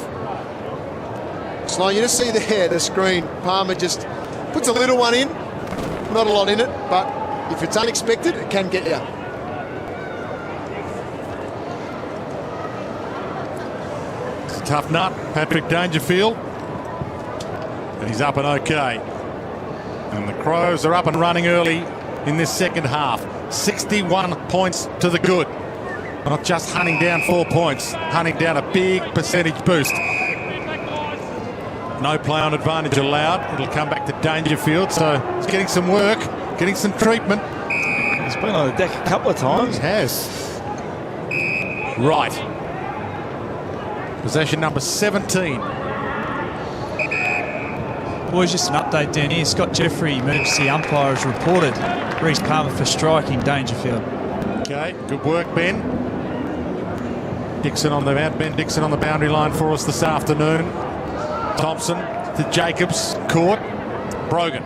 S3: Sloane. You just see there the screen. Palmer just puts a little one in. Not a lot in it, but if it's unexpected, it can get you.
S2: It's a tough nut, Patrick Dangerfield. And he's up and okay. And the Crows are up and running early in this second half. 61 points to the good. Not just hunting down 4 points, hunting down a big percentage boost. No play on advantage allowed. It'll come back to Dangerfield, so he's getting some work, getting some treatment.
S1: He's been on the deck a couple of times.
S2: He has. Right. Possession number 17.
S4: Boys, just an update down here. Scott Jeffrey, emergency umpire, has reported Reece Palmer for striking Dangerfield.
S2: Okay, good work, Ben. Dixon on the Ben Dixon on the boundary line for us this afternoon. Thompson to Jacobs, caught. Brogan.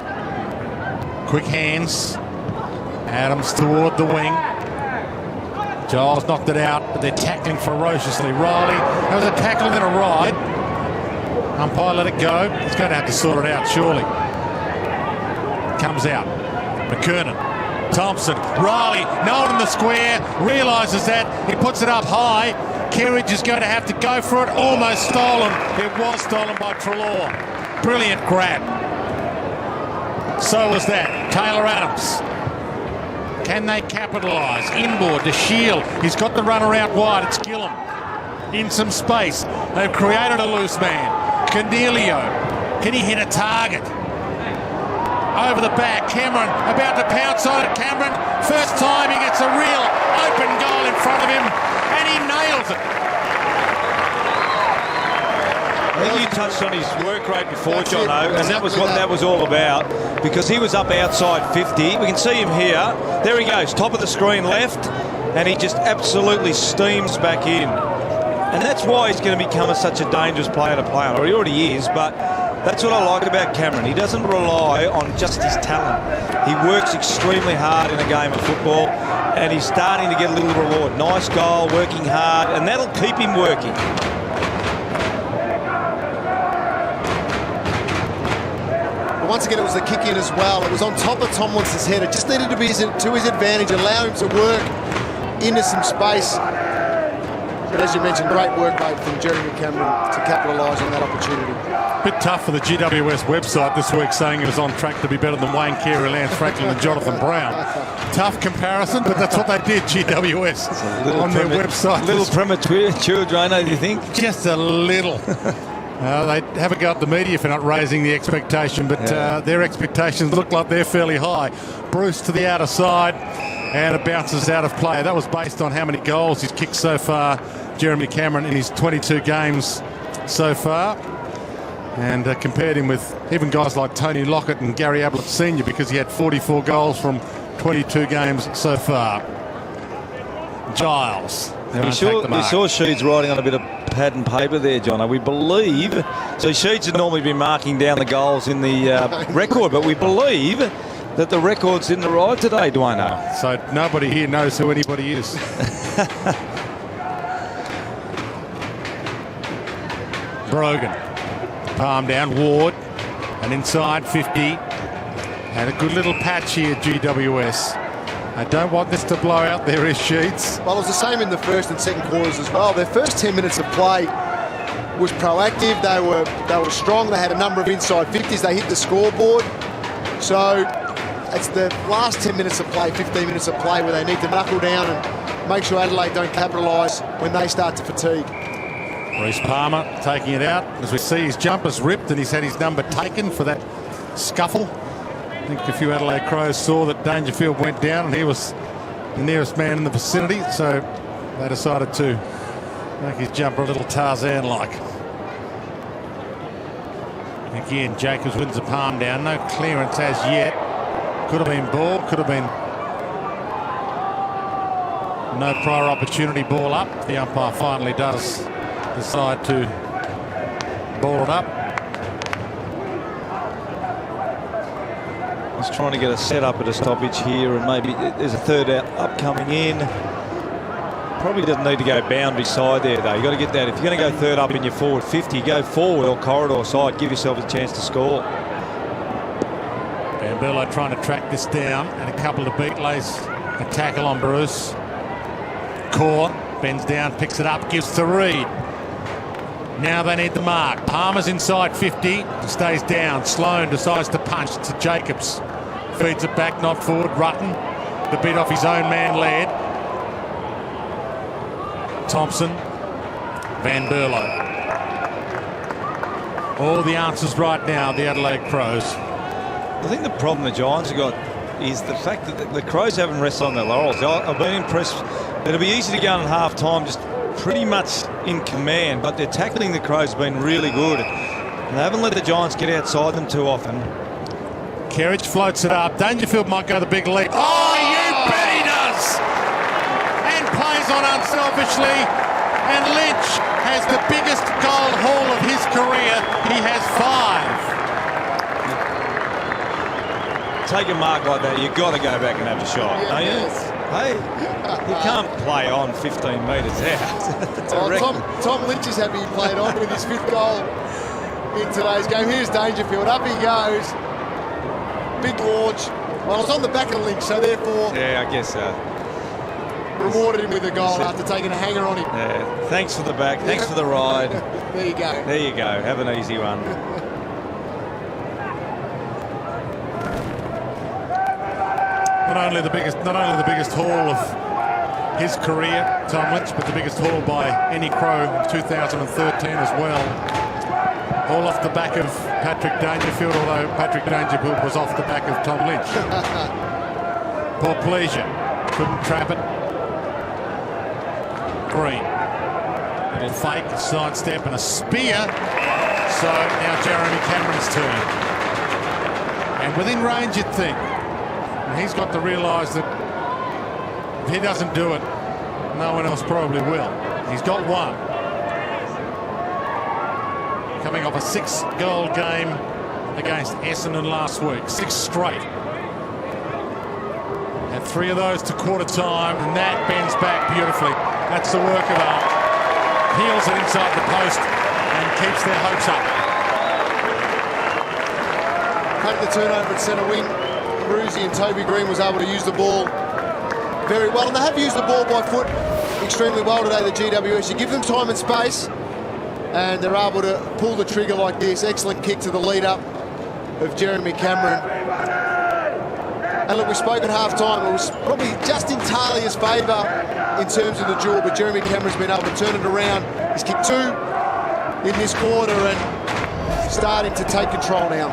S2: Quick hands. Adams toward the wing. Giles knocked it out, but they're tackling ferociously. Riley, that was a tackle and then a ride. Umpire let it go. He's going to have to sort it out, surely. Comes out. McKernan. Thompson. Riley. No one in the square. Realises that. He puts it up high. Kerridge is going to have to go for it. Almost stolen. It was stolen by Treloar. Brilliant grab. So was that. Taylor Adams. Can they capitalise? Inboard to Shield. He's got the runner out wide. It's Gillum. In some space. They've created a loose man. Cornelio. Can he hit a target? over the back. Cameron about to pounce on it. Cameron, first time he gets a real open goal in front of him, and he nails it.
S1: I think you touched on his work rate before, Jono, and that was what that was all about, because he was up outside 50. We can see him here. There he goes, top of the screen left, and he just absolutely steams back in. And that's why he's going to become such a dangerous player to play on, or he already is, but that's what I like about Cameron. He doesn't rely on just his talent. He works extremely hard in a game of football, and he's starting to get a little reward. Nice goal, working hard, and that'll keep him working.
S3: Once again, it was the kick in as well. It was on top of Tomlinson's head. It just needed to be to his advantage, allow him to work into some space. But as you mentioned, great work rate from Jeremy Cameron to capitalise on that opportunity.
S2: Bit tough for the GWS website this week, saying it was on track to be better than Wayne Carey, Lance Franklin and Jonathan Brown. Tough comparison, but that's what they did, GWS, on their website.
S1: A little premature, Drano, do you think?
S2: Just a little. They have a go at the media for not raising the expectation, but their expectations look like they're fairly high. Bruce to the outer side, and it bounces out of play. That was based on how many goals he's kicked so far, Jeremy Cameron, in his 22 games so far, and compared him with even guys like Tony Lockett and Gary Ablett Sr., because he had 44 goals from 22 games so far. Giles.
S1: We saw Sheeds writing on a bit of pad and paper there, John. We believe, so Sheeds had normally been marking down the goals in the record, but we believe that the record's didn't arrive today, Dwayne.
S2: So nobody here knows who anybody is. Brogan. Palm down, Ward, and inside 50. And a good little patch here, GWS. I don't want this to blow out there, is Sheets.
S3: Well, it was the same in the first and second quarters as well. Their first 10 minutes of play was proactive. They were strong. They had a number of inside 50s. They hit the scoreboard. So it's the last 10 minutes of play, 15 minutes of play, where they need to knuckle down and make sure Adelaide don't capitalise when they start to fatigue.
S2: Reece Palmer taking it out. As we see, his jumper's ripped and he's had his number taken for that scuffle. I think a few Adelaide Crows saw that Dangerfield went down and he was the nearest man in the vicinity, so they decided to make his jumper a little Tarzan-like. Again, Jacobs wins the palm down. No clearance as yet. Could have been ball, could have been no prior opportunity. Ball up. The umpire finally does decide to ball it up.
S1: He's trying to get a set up at a stoppage here, and maybe there's a third out up coming in. Probably doesn't need to go boundary side there, though. You've got to get that. If you're going to go third up in your forward 50, go forward or corridor side. Give yourself a chance to score.
S2: Bamberlo trying to track this down, and a couple of beat lays a tackle on Bruce. Core bends down, picks it up, gives to Reed. Now they need the mark. Palmer's inside 50, stays down. Sloan decides to punch to Jacobs. Feeds it back, not forward. Rutten, the bit off his own man led. Thompson, Van Berlo. All the answers right now, the Adelaide Crows.
S1: I think the problem the Giants have got is the fact that the Crows haven't rested on their laurels. I've been impressed. It'll be easy to go in half-time, just pretty much in command, but their tackling the Crows has been really good. And they haven't let the Giants get outside them too often.
S2: Kerridge floats it up. Dangerfield might go the big leap. Oh, you bet he does! And plays on unselfishly. And Lynch has the biggest goal haul of his career. He has 5.
S1: Take a mark like that, you've got to go back and have a shot, don't you? Hey, you can't play on 15 metres out.
S3: Tom Lynch is happy he played on with his 5th goal in today's game. Here's Dangerfield. Up he goes. Big launch. Well, it's on the back of Lynch, so therefore...
S1: Yeah, I guess so.
S3: Rewarded him with a goal after taking a hanger on him.
S1: Yeah, thanks for the back. Thanks for the ride.
S3: There you go.
S1: There you go. Have an easy one.
S2: Not only the biggest haul of his career, Tom Lynch, but the biggest haul by any Crow in 2013 as well. All off the back of Patrick Dangerfield, although Patrick Dangerfield was off the back of Tom Lynch. Poor pleasure. Couldn't trap it. Green. Little fake, sidestep and a spear. So now Jeremy Cameron's turn. And within range, you'd think. And he's got to realise that if he doesn't do it, no one else probably will. He's got one. Coming off a 6-goal game against Essendon last week. 6 straight. Had 3 of those to quarter time, and that bends back beautifully. That's the work of art. Peels it inside the post and keeps their hopes up.
S3: Take the turnover at centre wing. Brucey and Toby Green was able to use the ball very well, and they have used the ball by foot extremely well today, the GWS. You give them time and space, and they're able to pull the trigger like this. Excellent kick to the lead-up of Jeremy Cameron. And look, we spoke at half-time. It was probably just in Talia's favour in terms of the duel, but Jeremy Cameron's been able to turn it around. He's kicked 2 in this quarter and starting to take control now.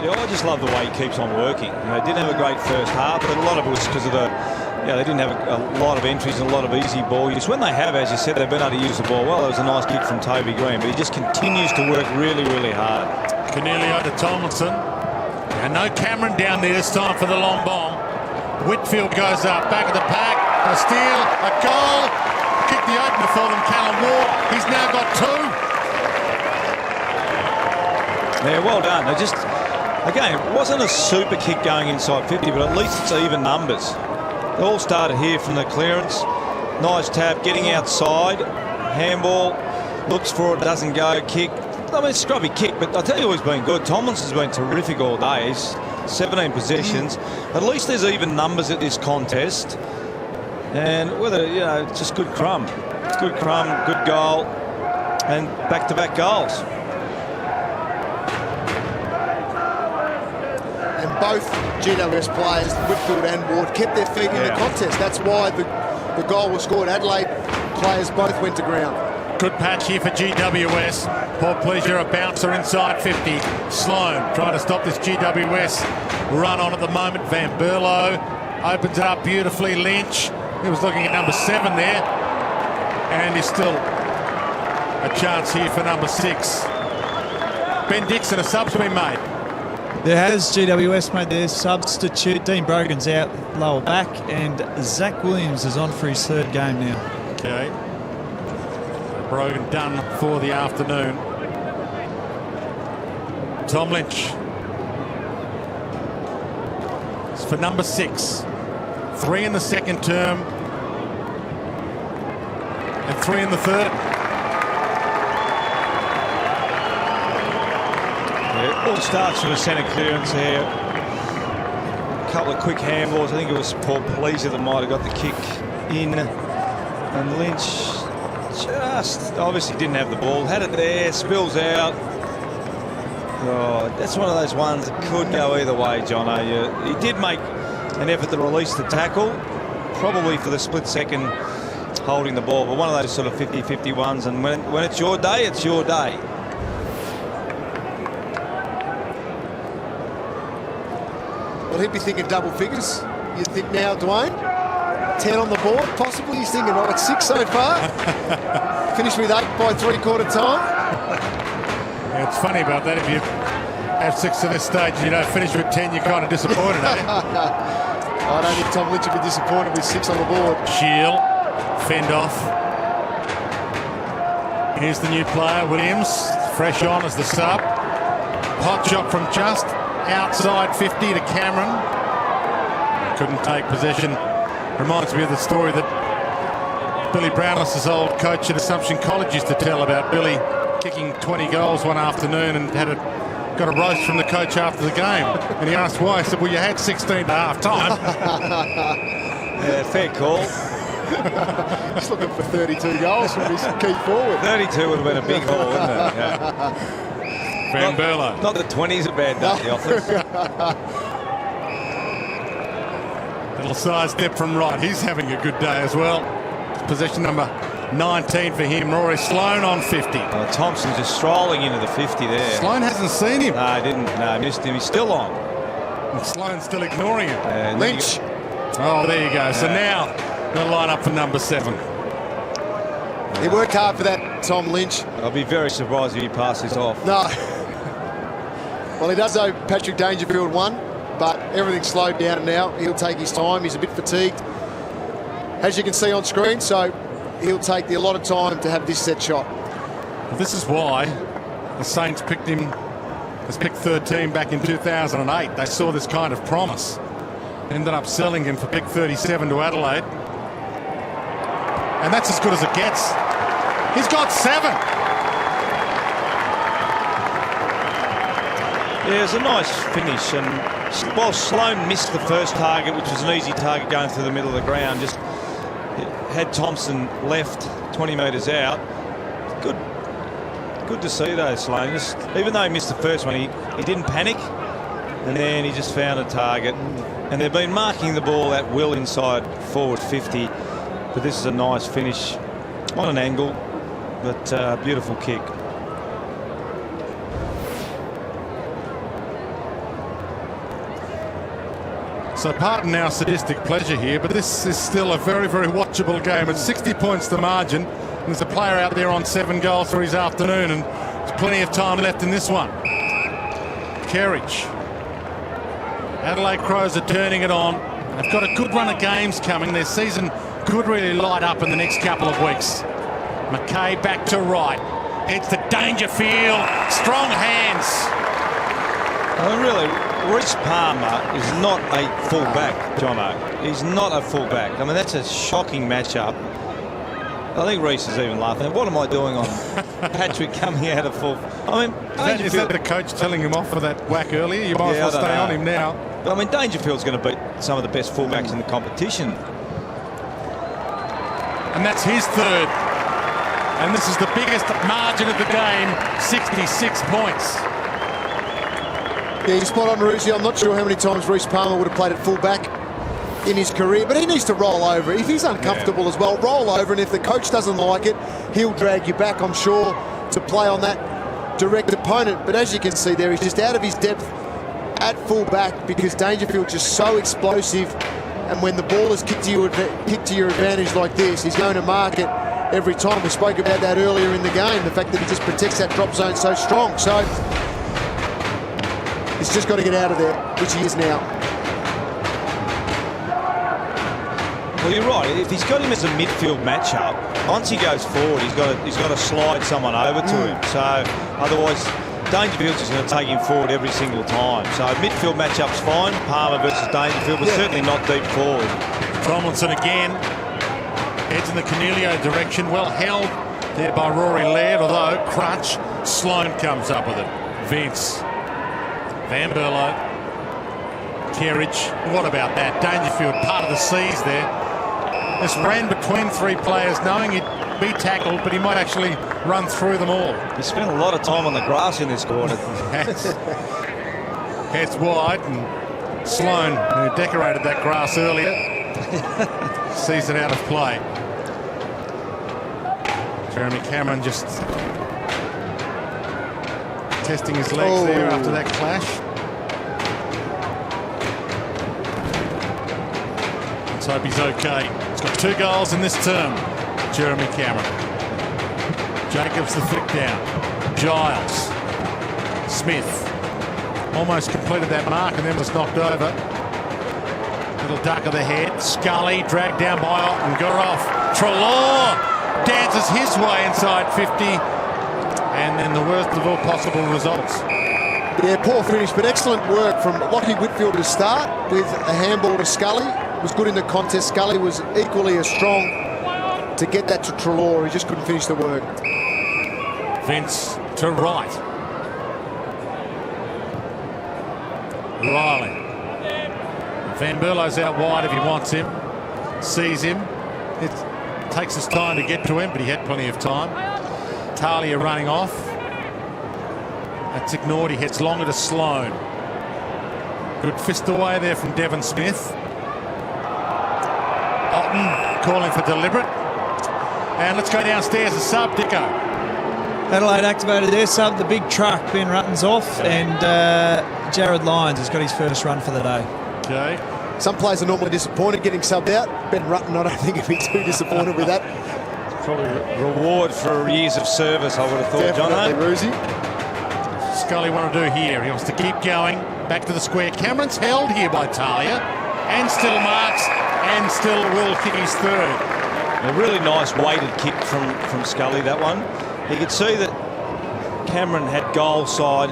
S1: Yeah, I just love the way he keeps on working. You know, didn't have a great first half, but a lot of it was because of the, they didn't have a lot of entries and a lot of easy ball use. When they have, as you said, they've been able to use the ball well. There was a nice kick from Toby Green, but he just continues to work really, really hard.
S2: Cornelio to Tomlinson. And no Cameron down there this time for the long bomb. Whitfield goes up, back of the pack. A steal, a goal. Kick the opener for them, Callum Ward. He's now got 2.
S1: Yeah, well done. They just, again, it wasn't a super kick going inside 50, but at least it's even numbers. They all started here from the clearance. Nice tap, getting outside. Handball, looks for it, doesn't go, kick. I mean, it's a scrubby kick, but I tell you who's been good. Tomlinson's been terrific all day. He's 17 possessions. At least there's even numbers at this contest. And whether, just good crumb. It's good crumb, good goal, and back-to-back goals.
S3: And both GWS players, Whitfield and Ward, kept their feet in the contest. That's why the goal was scored. Adelaide players both went to ground.
S2: Good patch here for GWS. Poor pleasure, a bouncer inside 50. Sloan trying to stop this GWS run on at the moment. Van Berlo opens it up beautifully. Lynch, he was looking at number 7 there. And there's still a chance here for number 6. Ben Dixon, a sub's been made.
S4: There has GWS made their substitute. Dean Brogan's out lower back, and Zach Williams is on for his 3rd game now.
S2: Okay. Brogan done for the afternoon. Tom Lynch. It's for number 6. 3 in the second term. And 3 in the third.
S1: Yeah, all starts from a centre clearance here. A couple of quick handballs. I think it was Paul Pleaser that might have got the kick in. And Lynch just obviously didn't have the ball. Had it there, spills out. Oh, that's one of those ones that could go either way, Jono. He did make an effort to release the tackle, probably for the split second holding the ball, but one of those sort of 50-50 ones, and when it's your day, it's your day.
S3: Well, he'd be thinking double figures. You'd think now, Dwayne. 10 on the board, possibly. He's thinking, oh, it's 6 so far. Finished with 8 by 3/4 time.
S2: Yeah, it's funny about that. If you have 6 at this stage and you don't finish with 10, you're kind of disappointed, eh?
S3: I don't think Tom Lynch would be disappointed with 6 on the board.
S2: Shield, fend off. Here's the new player, Williams, fresh on as the sub. Hot shot from just outside 50 to Cameron. Couldn't take possession. Reminds me of the story that Billy Brownless, old coach at Assumption College, used to tell about Billy kicking 20 goals one afternoon and got a roast from the coach after the game. And he asked why. He said, well, you had 16 at half time.
S1: Yeah, fair call.
S3: He's looking for 32 goals from his key forward.
S1: 32 would have been a big haul, wouldn't it? Yeah.
S2: Van Berlo.
S1: Not that 20's a bad day at the office.
S2: Little side step from right. He's having a good day as well. Possession number 19 for him. Rory Sloane on 50.
S1: Thompson just strolling into the 50 there.
S2: Sloane hasn't seen him.
S1: No, he didn't. No, missed him. He's still on.
S2: And Sloane's still ignoring him.
S3: Lynch.
S2: Oh, there you go. So now they'll line up for number 7.
S3: He worked hard for that, Tom Lynch.
S1: I'll be very surprised if he passes off.
S3: No. Well, he does know Patrick Dangerfield won, but everything's slowed down now. He'll take his time. He's a bit fatigued, as you can see on screen, so he'll take a lot of time to have this set shot.
S2: This is why the Saints picked him as pick 13 back in 2008. They saw this kind of promise. Ended up selling him for pick 37 to Adelaide. And that's as good as it gets. He's got 7.
S1: Yeah, it was a nice finish, and while Sloane missed the first target, which was an easy target going through the middle of the ground, just had Thompson left 20 metres out. Good to see though, Sloane. Just, even though he missed the first one, he didn't panic, and then he just found a target. And they've been marking the ball at will inside forward 50, but this is a nice finish on an angle, but beautiful kick.
S2: So pardon our sadistic pleasure here, but this is still a very, very watchable game. It's 60 points to margin, and there's a player out there on 7 goals for his afternoon, and there's plenty of time left in this one. Kerridge. Adelaide Crows are turning it on. They've got a good run of games coming. Their season could really light up in the next couple of weeks. McKay back to right. Heads to Dangerfield. Strong hands.
S1: Well, really, Reece Palmer is not a full-back, Jono. He's not a full-back. I mean, that's a shocking matchup. I think Reece is even laughing. What am I doing on Patrick coming out of full? I mean,
S2: is that the coach telling him off for that whack earlier? You might as well stay on him now.
S1: But, I mean, Dangerfield's going to beat some of the best fullbacks in the competition.
S2: And that's his 3rd. And this is the biggest margin of the game, 66 points.
S3: Yeah, you're spot on, Ruzzi. I'm not sure how many times Reece Palmer would have played at full-back in his career, but he needs to roll over. If he's uncomfortable as well, roll over, and if the coach doesn't like it, he'll drag you back, I'm sure, to play on that direct opponent. But as you can see there, he's just out of his depth at full-back because Dangerfield's just so explosive, and when the ball is kicked to your advantage like this, he's going to mark it every time. We spoke about that earlier in the game, the fact that he just protects that drop zone so strong. So he's just got to get out of there, which he is now.
S1: Well, you're right. If he's got him as a midfield matchup, once he goes forward, he's got to slide someone over to him. So otherwise, Dangerfield's just going to take him forward every single time. So midfield matchup's fine. Palmer versus Dangerfield, but certainly not deep forward.
S2: Tomlinson again heads in the Cornelio direction. Well held there by Rory Laird, although crunch. Sloane comes up with it. Vince. Van Berlo. Kerridge. What about that? Dangerfield part of the seas there. This ran between 3 players, knowing he'd be tackled, but he might actually run through them all.
S1: He spent a lot of time on the grass in this quarter.
S2: Heads wide, and Sloane, who decorated that grass earlier, sees it out of play. Jeremy Cameron just testing his legs there after that clash. Let's hope he's okay. He's got 2 goals in this term, Jeremy Cameron. Jacobs the flick down. Giles. Smith almost completed that mark and then was knocked over. Little duck of the head. Scully dragged down by Otten. Goroff. Treloar dances his way inside 50. And then the worst of all possible results.
S3: Yeah, poor finish, but excellent work from Lockie Whitfield to start with a handball to Scully. Was good in the contest. Scully was equally as strong to get that to Treloar. He just couldn't finish the work.
S2: Vince to right. Riley. Van Berlo's out wide if he wants him. Sees him. It takes us time to get to him, but he had plenty of time. Talia running off. That's ignored. He heads longer to Sloane. Good fist away there from Devon Smith. Otten calling for deliberate. And let's go downstairs. A sub, Dicko.
S4: Adelaide activated their sub, the big truck. Ben Rutten's off, and Jared Lyons has got his first run for the day.
S2: Okay.
S3: Some players are normally disappointed getting subbed out. Ben Rutten, I don't think he'd be too disappointed with that.
S1: Probably reward for years of service, I would have thought,
S3: Definitely,
S1: John.
S3: Roosy.
S2: Scully want to do here. He wants to keep going. Back to the square. Cameron's held here by Talia. And still marks. And still will kick his third.
S1: A really nice weighted kick from Scully, that one. You could see that Cameron had goal side.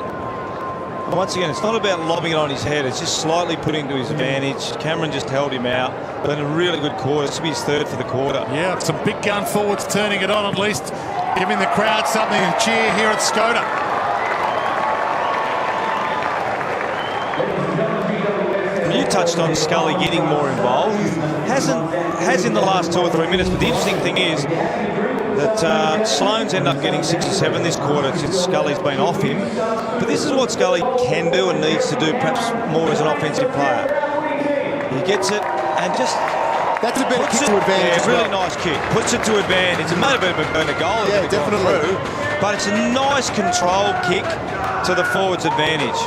S1: Once again, it's not about lobbing it on his head. It's just slightly putting to his advantage. Cameron just held him out. But in a really good quarter. This will be his third for the quarter.
S2: Yeah, some big gun forwards turning it on at least. Giving the crowd something to cheer here at Skoda.
S1: You touched on Scully getting more involved. Has in the last 2 or 3 minutes. But the interesting thing is that Sloane's ended up getting 6 or 7 this quarter since Scully's been off him. But this is what Scully can do and needs to do perhaps more as an offensive player. He gets it and just...
S3: That's a better kick to advantage.
S1: Yeah, really nice kick. Puts it to advantage. It may have been a goal.
S3: Yeah, definitely.
S1: Through, but it's a nice controlled kick to the forward's advantage.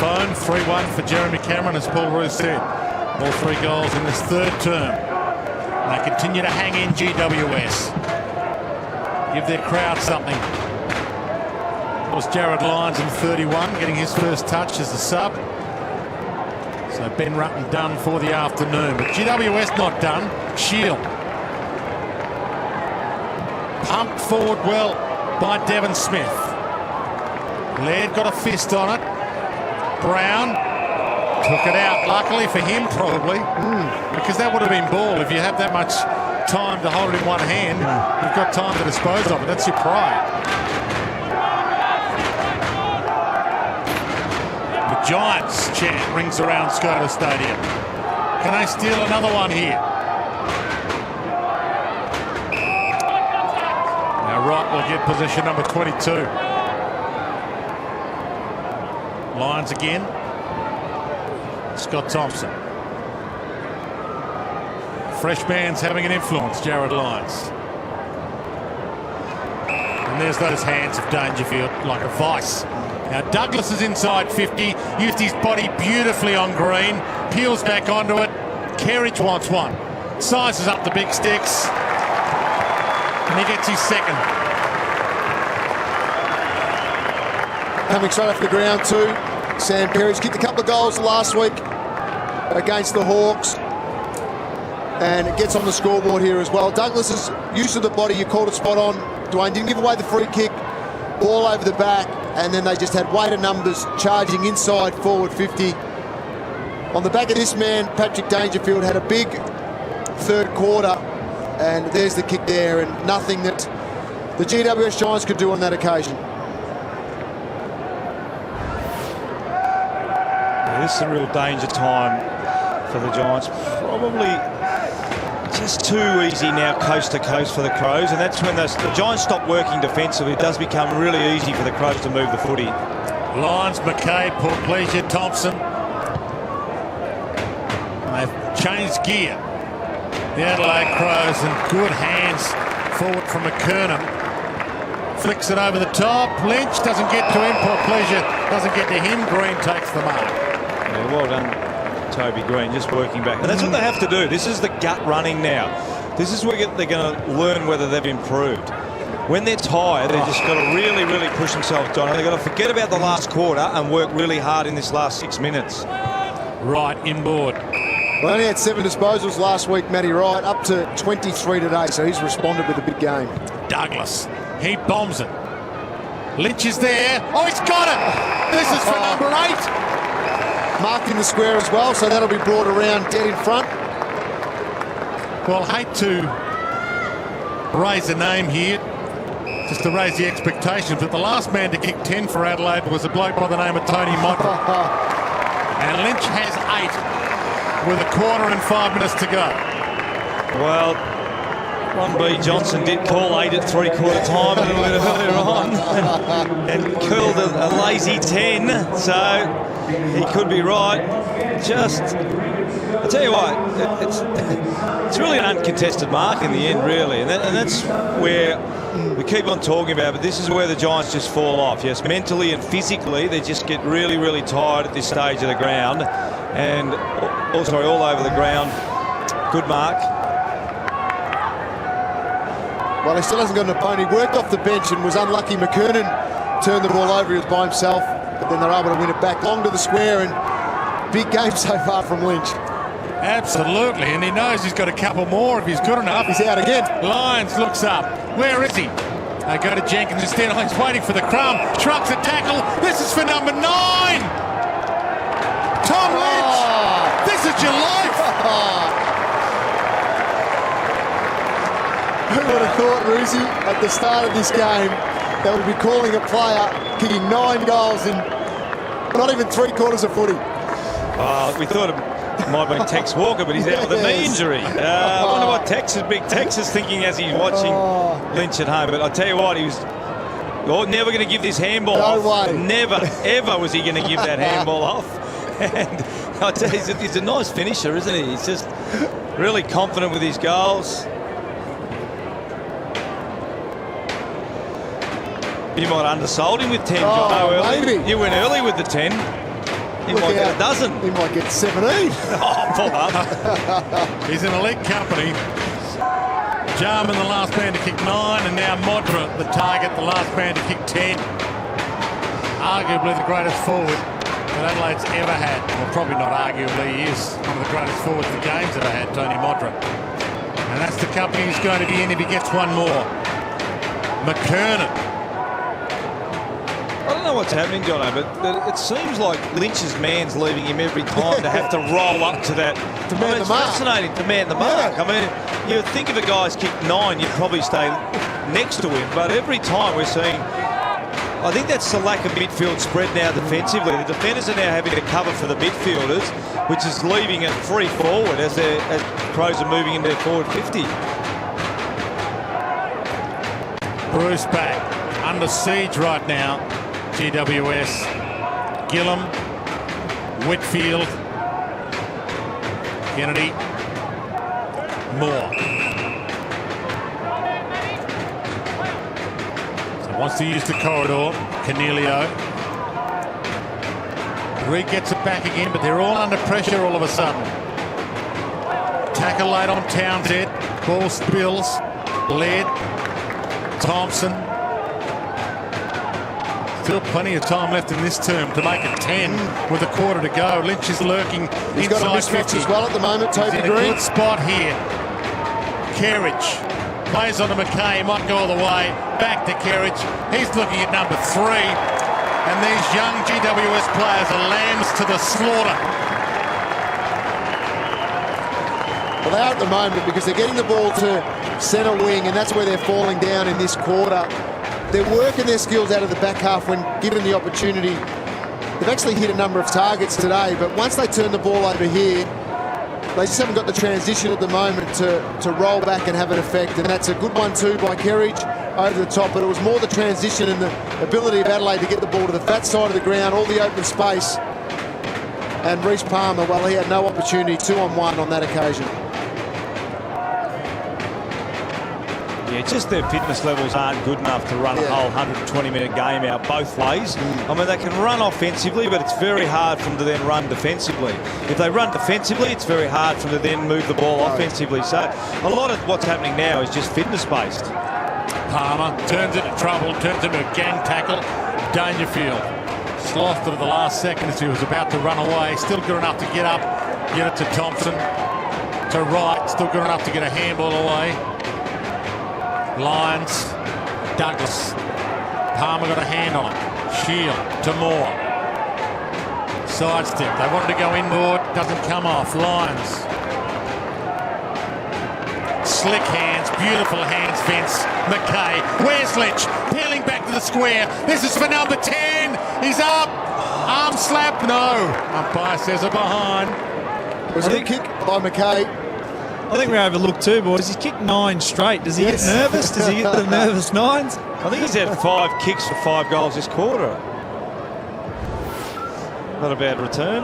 S2: Phone 3-1 for Jeremy Cameron, as Paul Roos said. All 3 goals in this third term. And they continue to hang in GWS. Give their crowd something. It was Jared Lyons in 31, getting his first touch as the sub. So Ben Rutten done for the afternoon. But GWS not done. Shield. Pumped forward well by Devon Smith. Laird got a fist on it. Brown took it out, luckily for him probably, because that would have been ball. If you have that much time to hold it in one hand, you've got time to dispose of it. That's your pride. The Giants chant rings around Skoda Stadium. Can they steal another one here? Now Wright will get position number 22. Lyons again. Scott Thompson. Fresh man's having an influence, Jared Lyons. And there's those hands of Dangerfield like a vice. Now Douglas is inside 50, used his body beautifully on green, peels back onto it. Kerridge wants one. Sizes up the big sticks. And he gets his second.
S3: Coming straight off the ground too. Sam Perry's kicked a couple of goals last week against the Hawks, and it gets on the scoreboard here as well. Douglas's use of the body, you called it spot on, Dwayne. Didn't give away the free kick, ball over the back, and then they just had weight of numbers charging inside forward 50. On the back of this man, Patrick Dangerfield had a big third quarter, and there's the kick there, and nothing that the GWS Giants could do on that occasion.
S1: This is a real danger time for the Giants. Probably just too easy now coast to coast for the Crows, and that's when the Giants stop working defensively. It does become really easy for the Crows to move the footy.
S2: Lyons, McKay, Portlesia, Thompson. They've changed gear. The Adelaide Crows, and good hands forward from McKernan. Flicks it over the top. Lynch doesn't get to him. Portlesia doesn't get to him. Green takes the mark.
S1: Yeah, well done, Toby Green, just working back. And that's what they have to do. This is the gut running now. This is where they're going to learn whether they've improved. When they're tired, they've just got to really, really push themselves, John. They've got to forget about the last quarter and work really hard in this last 6 minutes.
S2: Wright inboard.
S3: Well, only had 7 disposals last week, Matty Wright, up to 23 today, so he's responded with a big game.
S2: Douglas, he bombs it. Lynch is there. Oh, he's got it! This is for number 8.
S3: Marked in the square as well, so that'll be brought around dead in front.
S2: Well, hate to raise a name here, just to raise the expectations, but the last man to kick 10 for Adelaide was a bloke by the name of Tony Mottram. And Lynch has 8 with a quarter and 5 minutes to go.
S1: Well, Ron B. Johnson did call 8 at three-quarter time a little bit earlier on and curled a lazy 10, so he could be right. Just, I'll tell you what, it's really an uncontested mark in the end, really, and that's where we keep on talking about, but this is where the Giants just fall off. Yes, mentally and physically, they just get really, really tired at this stage of the ground, and all over the ground. Good mark.
S3: Well, he still hasn't got an opponent. He worked off the bench and was unlucky. McKernan turned the ball over. He was by himself, but then they're able to win it back long to the square, and big game so far from Lynch.
S2: Absolutely, and he knows he's got a couple more if he's good enough.
S3: He's out again.
S2: Lyons looks up. Where is he? They go to Jenkins instead. He's waiting for the crumb. Trucks a tackle. This is for number 9. Tom Lynch. This is your life.
S3: Who would have thought, Roosie, at the start of this game, they would be calling a player kicking 9 goals in not even 3/4 of footy.
S1: We thought it might have been Tex Walker, but he's out with a knee injury. I wonder what Big Tex is thinking as he's watching Lynch at home. But I tell you what, he was never going to give this handball off.
S3: Way.
S1: Never, ever was he going to give that handball off. And I tell you, he's a nice finisher, isn't he? He's just really confident with his goals. You might have undersold him with 10, John.
S3: Maybe.
S1: You went early with the 10. He might get a dozen.
S3: He might get 17.
S1: Pull up.
S2: He's in elite company. Jarman, the last man to kick 9, and now Modra, the target, the last man to kick 10. Arguably the greatest forward that Adelaide's ever had. Well, probably not arguably, he is one of the greatest forwards the game's ever had, Tony Modra. And that's the company he's going to be in if he gets one more. McKernan.
S1: I don't know what's happening, Jono, but it seems like Lynch's man's leaving him every time to have to roll up to that.
S3: To man the mark.
S1: It's fascinating to man the mark. I mean, you think if a guy's kicked 9, you'd probably stay next to him, but every time we're seeing, I think that's the lack of midfield spread now defensively. The defenders are now having to cover for the midfielders, which is leaving it free forward as Crows are moving into their forward 50.
S2: Bruce back, under siege right now. GWS, Gillum, Whitfield, Kennedy, Moore. So wants to use the corridor, Cornelio. Reed gets it back again, but they're all under pressure all of a sudden. Tackle late on Townsend, ball spills, Laird, Thompson. Still plenty of time left in this term to make it 10 with a quarter to go. Lynch is lurking
S3: He's
S2: inside
S3: got a mismatch
S2: 50.
S3: as well at the moment, Toby
S2: He's in a
S3: Green.
S2: good spot here. Kerridge plays on to McKay, might go all the way. Back to Kerridge. He's looking at number 3. And these young GWS players are lambs to the slaughter.
S3: Well, they are at the moment because they're getting the ball to centre wing, and that's where they're falling down in this quarter. They're working their skills out of the back half when given the opportunity. They've actually hit a number of targets today, but once they turn the ball over here, they just haven't got the transition at the moment to roll back and have an effect, and that's a good one too by Kerridge over the top, but it was more the transition and the ability of Adelaide to get the ball to the fat side of the ground, all the open space, and Reece Palmer, well, he had no opportunity, 2-on-1 on that occasion.
S1: Yeah, just their fitness levels aren't good enough to run a whole 120-minute game out both ways. I mean, they can run offensively, but it's very hard for them to then run defensively. If they run defensively, it's very hard for them to then move the ball offensively. So a lot of what's happening now is just fitness-based.
S2: Palmer turns into trouble, turns into a gang tackle. Dangerfield slothed it at the last second as he was about to run away. Still good enough to get up, get it to Thompson. To Wright, still good enough to get a handball away. Lyons, Douglas, Palmer got a hand on it. Shield to Moore. Sidestep, they wanted to go inboard, doesn't come off. Lyons. Slick hands, beautiful hands, Vince. McKay, where's Lynch? Peeling back to the square. This is for number 10. He's up. Arm slap, no. Umpire says a behind.
S3: It was a good kick by McKay.
S4: I think we overlooked two, boys. He's kicked 9 straight. Does he get nervous? Does he get the nervous nines?
S1: I think he's had 5 kicks for 5 goals this quarter. Not a bad return.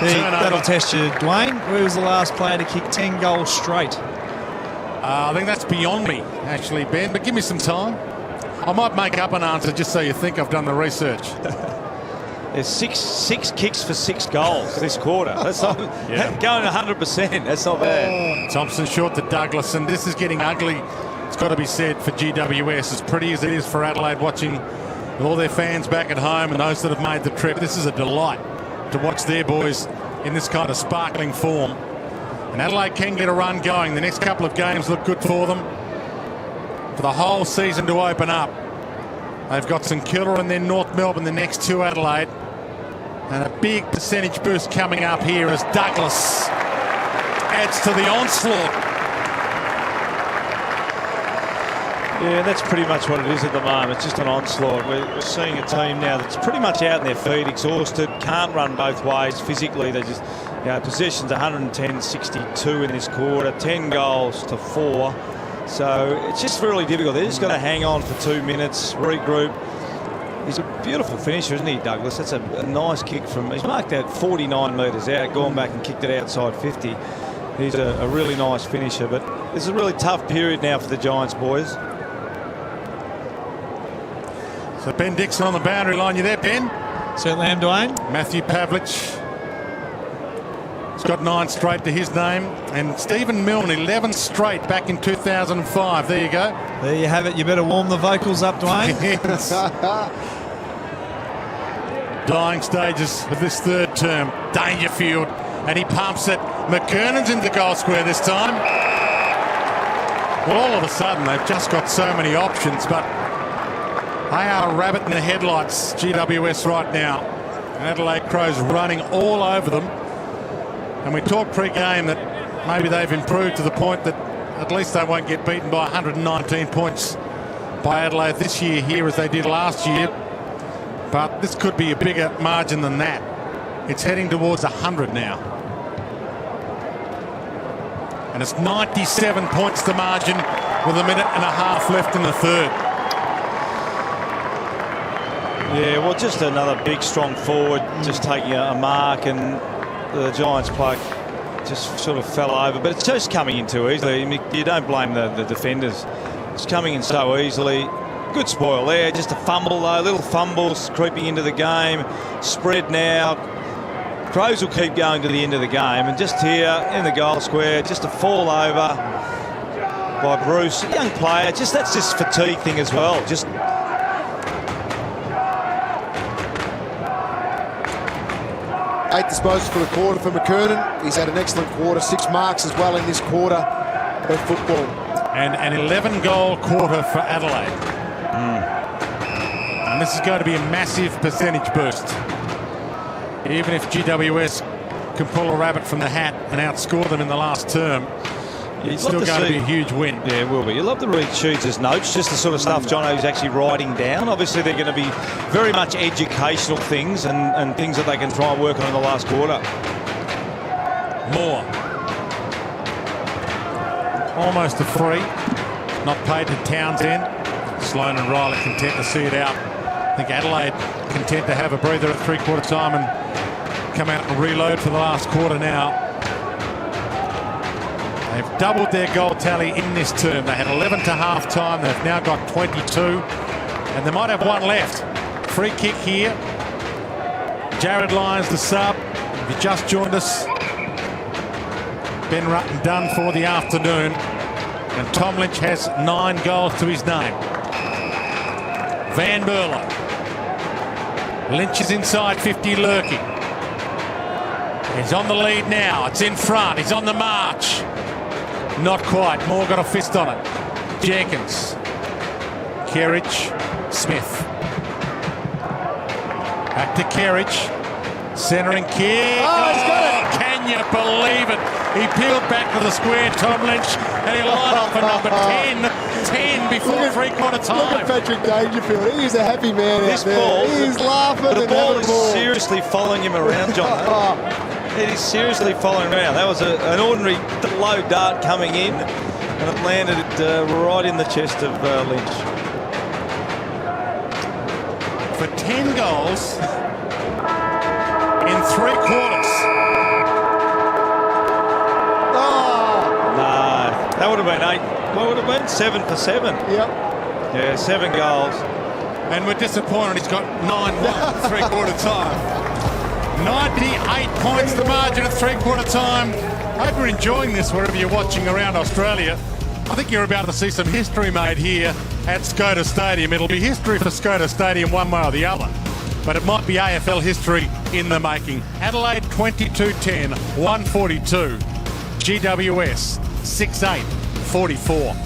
S4: That'll test you, Dwayne. Who was the last player to kick 10 goals straight?
S2: I think that's beyond me, actually, Ben, but give me some time. I might make up an answer just so you think I've done the research.
S1: There's six kicks for 6 goals this quarter. That's not going 100%. That's not bad.
S2: Thompson short to Douglas, and this is getting ugly. It's got to be said for GWS. As pretty as it is for Adelaide watching with all their fans back at home and those that have made the trip, this is a delight to watch their boys in this kind of sparkling form. And Adelaide can get a run going. The next couple of games look good for them. For the whole season to open up. They've got St Kilda and then North Melbourne the next 2 Adelaide. And a big percentage boost coming up here as Douglas adds to the onslaught.
S1: Yeah, that's pretty much what it is at the moment. It's just an onslaught. We're seeing a team now that's pretty much out in their feet, exhausted, can't run both ways physically. They just, possessions 110-62 in this quarter, 10 goals to 4. So it's just really difficult. They're just going to hang on for 2 minutes, regroup. He's a beautiful finisher, isn't he, Douglas? That's a nice kick from... He's marked that 49 metres out, gone back and kicked it outside 50. He's a really nice finisher, but this is a really tough period now for the Giants, boys.
S2: So Ben Dixon on the boundary line. You there, Ben?
S4: Certainly am, Dwayne.
S2: Matthew Pavlich. He's got 9 straight to his name. And Stephen Milne, 11 straight back in 2005. There you go.
S4: There you have it. You better warm the vocals up, Dwayne.
S2: Yes. Dying stages of this third term. Dangerfield. And he pumps it. McKernan's in the goal square this time. Well, all of a sudden, they've just got so many options, but they are a rabbit in the headlights, GWS, right now. And Adelaide Crows running all over them. And we talked pre-game that maybe they've improved to the point that at least they won't get beaten by 119 points by Adelaide this year here as they did last year. But this could be a bigger margin than that. It's heading towards 100 now. And it's 97 points the margin with a minute and a half left in the third.
S1: Yeah, well, just another big, strong forward just taking a mark, and the Giants play just sort of fell over. But it's just coming in too easily. You don't blame the defenders. It's coming in so easily. Good spoil there. Just a fumble, though. Little fumbles creeping into the game. Spread now. Crows will keep going to the end of the game. And just here in the goal square, just a fall over by Bruce. A young player. That's just fatigue thing as well. Just...
S3: 8 disposals for the quarter for McKernan. He's had an excellent quarter, 6 marks as well in this quarter of football.
S2: And an 11-goal quarter for Adelaide. And this is going to be a massive percentage boost. Even if GWS can pull a rabbit from the hat and outscore them in the last term, it's still going to be a huge win.
S1: Yeah, it will be. You'll love to read Sheeds' notes, just the sort of stuff Jono's actually writing down. Obviously, they're going to be very much educational things and things that they can try and work on in the last quarter.
S2: Moore. Almost a free. Not paid to Townsend. Sloan and Riley content to see it out. I think Adelaide content to have a breather at three-quarter time and come out and reload for the last quarter now. They've doubled their goal tally in this term. They had 11 to half-time. They've now got 22. And they might have one left. Free kick here. Jared Lyons, the sub. If you just joined us, Ben Rutten done for the afternoon. And Tom Lynch has 9 goals to his name. Van Berlo. Lynch is inside 50, lurking. He's on the lead now. It's in front. He's on the march. Not quite. Moore got a fist on it. Jenkins. Kerridge. Smith. Back to Kerridge. Centering kick.
S3: Oh, he's got it.
S2: Can you believe it? He peeled back to the square, Tom Lynch, and he lined up for number 10. 10 before three-quarter time.
S3: Look at Patrick Dangerfield. He is a happy man
S1: This
S3: out there.
S1: ball,
S3: He is laughing.
S1: the
S3: and
S1: ball
S3: having
S1: is
S3: a ball.
S1: seriously following him around, John. It is seriously following around. That was an ordinary low dart coming in, and it landed right in the chest of Lynch.
S2: For 10 goals in 3 quarters.
S1: No, that would have been 8. What would have been 7 for 7?
S3: Yep.
S1: Yeah, 7 goals.
S2: And we're disappointed he's got 9-1 3-quarter time. 98 points the margin at 3-quarter time. Hope you're enjoying this wherever you're watching around Australia. I think you're about to see some history made here at Skoda Stadium. It'll be history for Skoda Stadium one way or the other, but it might be AFL history in the making. Adelaide 22-10, 142. GWS 6-8, 44.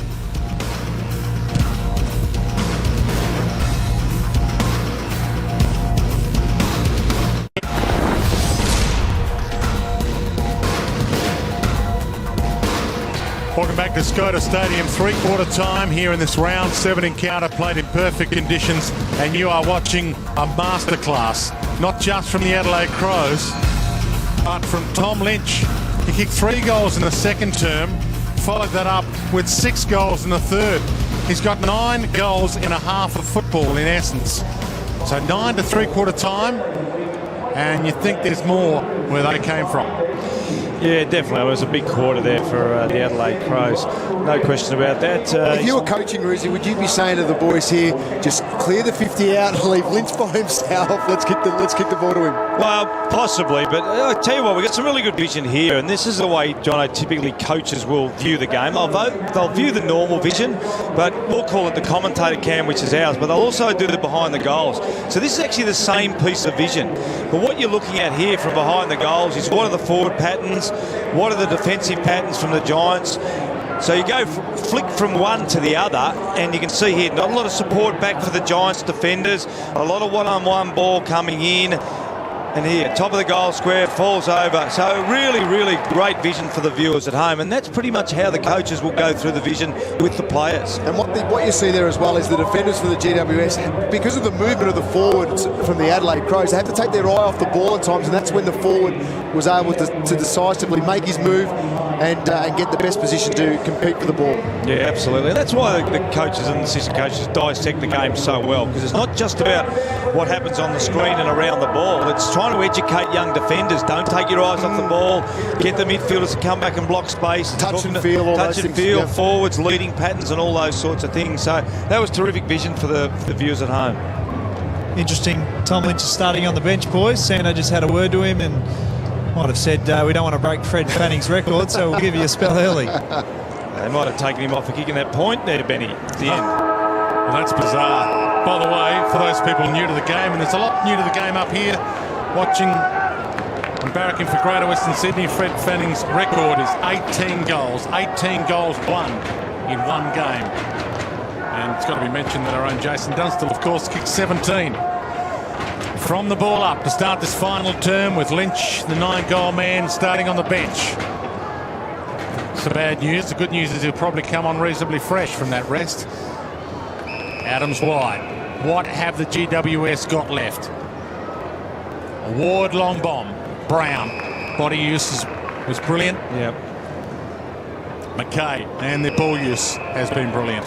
S2: Welcome back to Skoda Stadium, 3-quarter time here in this round 7 encounter played in perfect conditions, and you are watching a masterclass, not just from the Adelaide Crows, but from Tom Lynch. He kicked 3 goals in the second term, followed that up with 6 goals in the third. He's got 9 goals in a half of football in essence. So 9 to 3-quarter time, and you think there's more where they came from.
S1: Yeah, definitely. It was a big quarter there for the Adelaide Crows. No question about that.
S3: If you were coaching, Ruzi, would you be saying to the boys here, just clear the 50 out and leave Lynch by himself? Let's kick the ball to him.
S1: Well, possibly, but I tell you what, we've got some really good vision here, and this is the way, Jono, typically coaches will view the game. They'll view the normal vision, but we'll call it the commentator cam, which is ours, but they'll also do the behind the goals. So this is actually the same piece of vision. But what you're looking at here from behind the goals is what are the forward patterns, what are the defensive patterns from the Giants. So you go flick from one to the other, and you can see here not a lot of support back for the Giants defenders, a lot of one-on-one ball coming in, and here top of the goal square, falls over. So really, really great vision for the viewers at home, and that's pretty much how the coaches will go through the vision with the players.
S3: And what you see there as well is the defenders for the GWS, because of the movement of the forwards from the Adelaide Crows, they have to take their eye off the ball at times, and that's when the forward was able to decisively make his move and get the best position to compete for the ball.
S1: Yeah, absolutely. And that's why the coaches and the assistant coaches dissect the game so well, because it's not just about what happens on the screen and around the ball. It's trying to educate young defenders. Don't take your eyes off the ball. Get the midfielders to come back and block space.
S3: Touch and feel, all those things.
S1: Yeah. Forwards, leading patterns and all those sorts of things. So that was terrific vision for the viewers at home.
S4: Interesting. Tom Lynch is starting on the bench, boys. Sando just had a word to him and might have said we don't want to break Fred Fanning's record, so we'll give you a spell early.
S1: They might have taken him off for kicking that point there, Benny, at the end.
S2: Well, that's bizarre. By the way, for those people new to the game, and there's a lot new to the game up here, watching and barracking for Greater Western Sydney, Fred Fanning's record is 18 goals. 18 goals won in one game. And it's got to be mentioned that our own Jason Dunstall, of course, kicked 17. From the ball up to start this final term with Lynch, the 9-goal man, starting on the bench. It's the bad news. The good news is he'll probably come on reasonably fresh from that rest. Adams wide. What have the GWS got left? Ward long bomb. Brown. Body use was brilliant.
S1: Yep.
S2: McKay, and their ball use has been brilliant.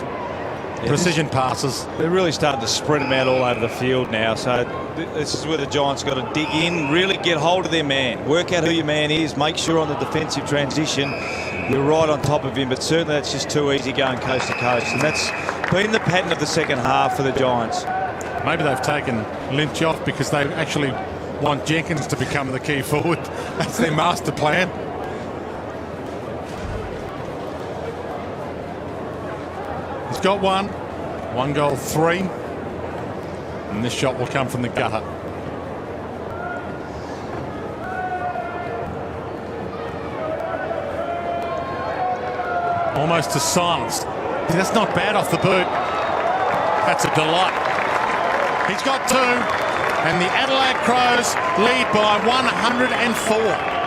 S2: Precision passes.
S1: They're really starting to spread them out all over the field now. So this is where the Giants got to dig in, really get hold of their man, work out who your man is, make sure on the defensive transition you're right on top of him. But certainly that's just too easy going coast to coast, and that's been the pattern of the second half for the Giants.
S2: Maybe they've taken Lynch off because they actually want Jenkins to become the key forward. That's their master plan. He's got one. 1 goal, 3. And this shot will come from the gutter. Almost to silence. That's not bad off the boot. That's a delight. He's got 2. And the Adelaide Crows lead by 104.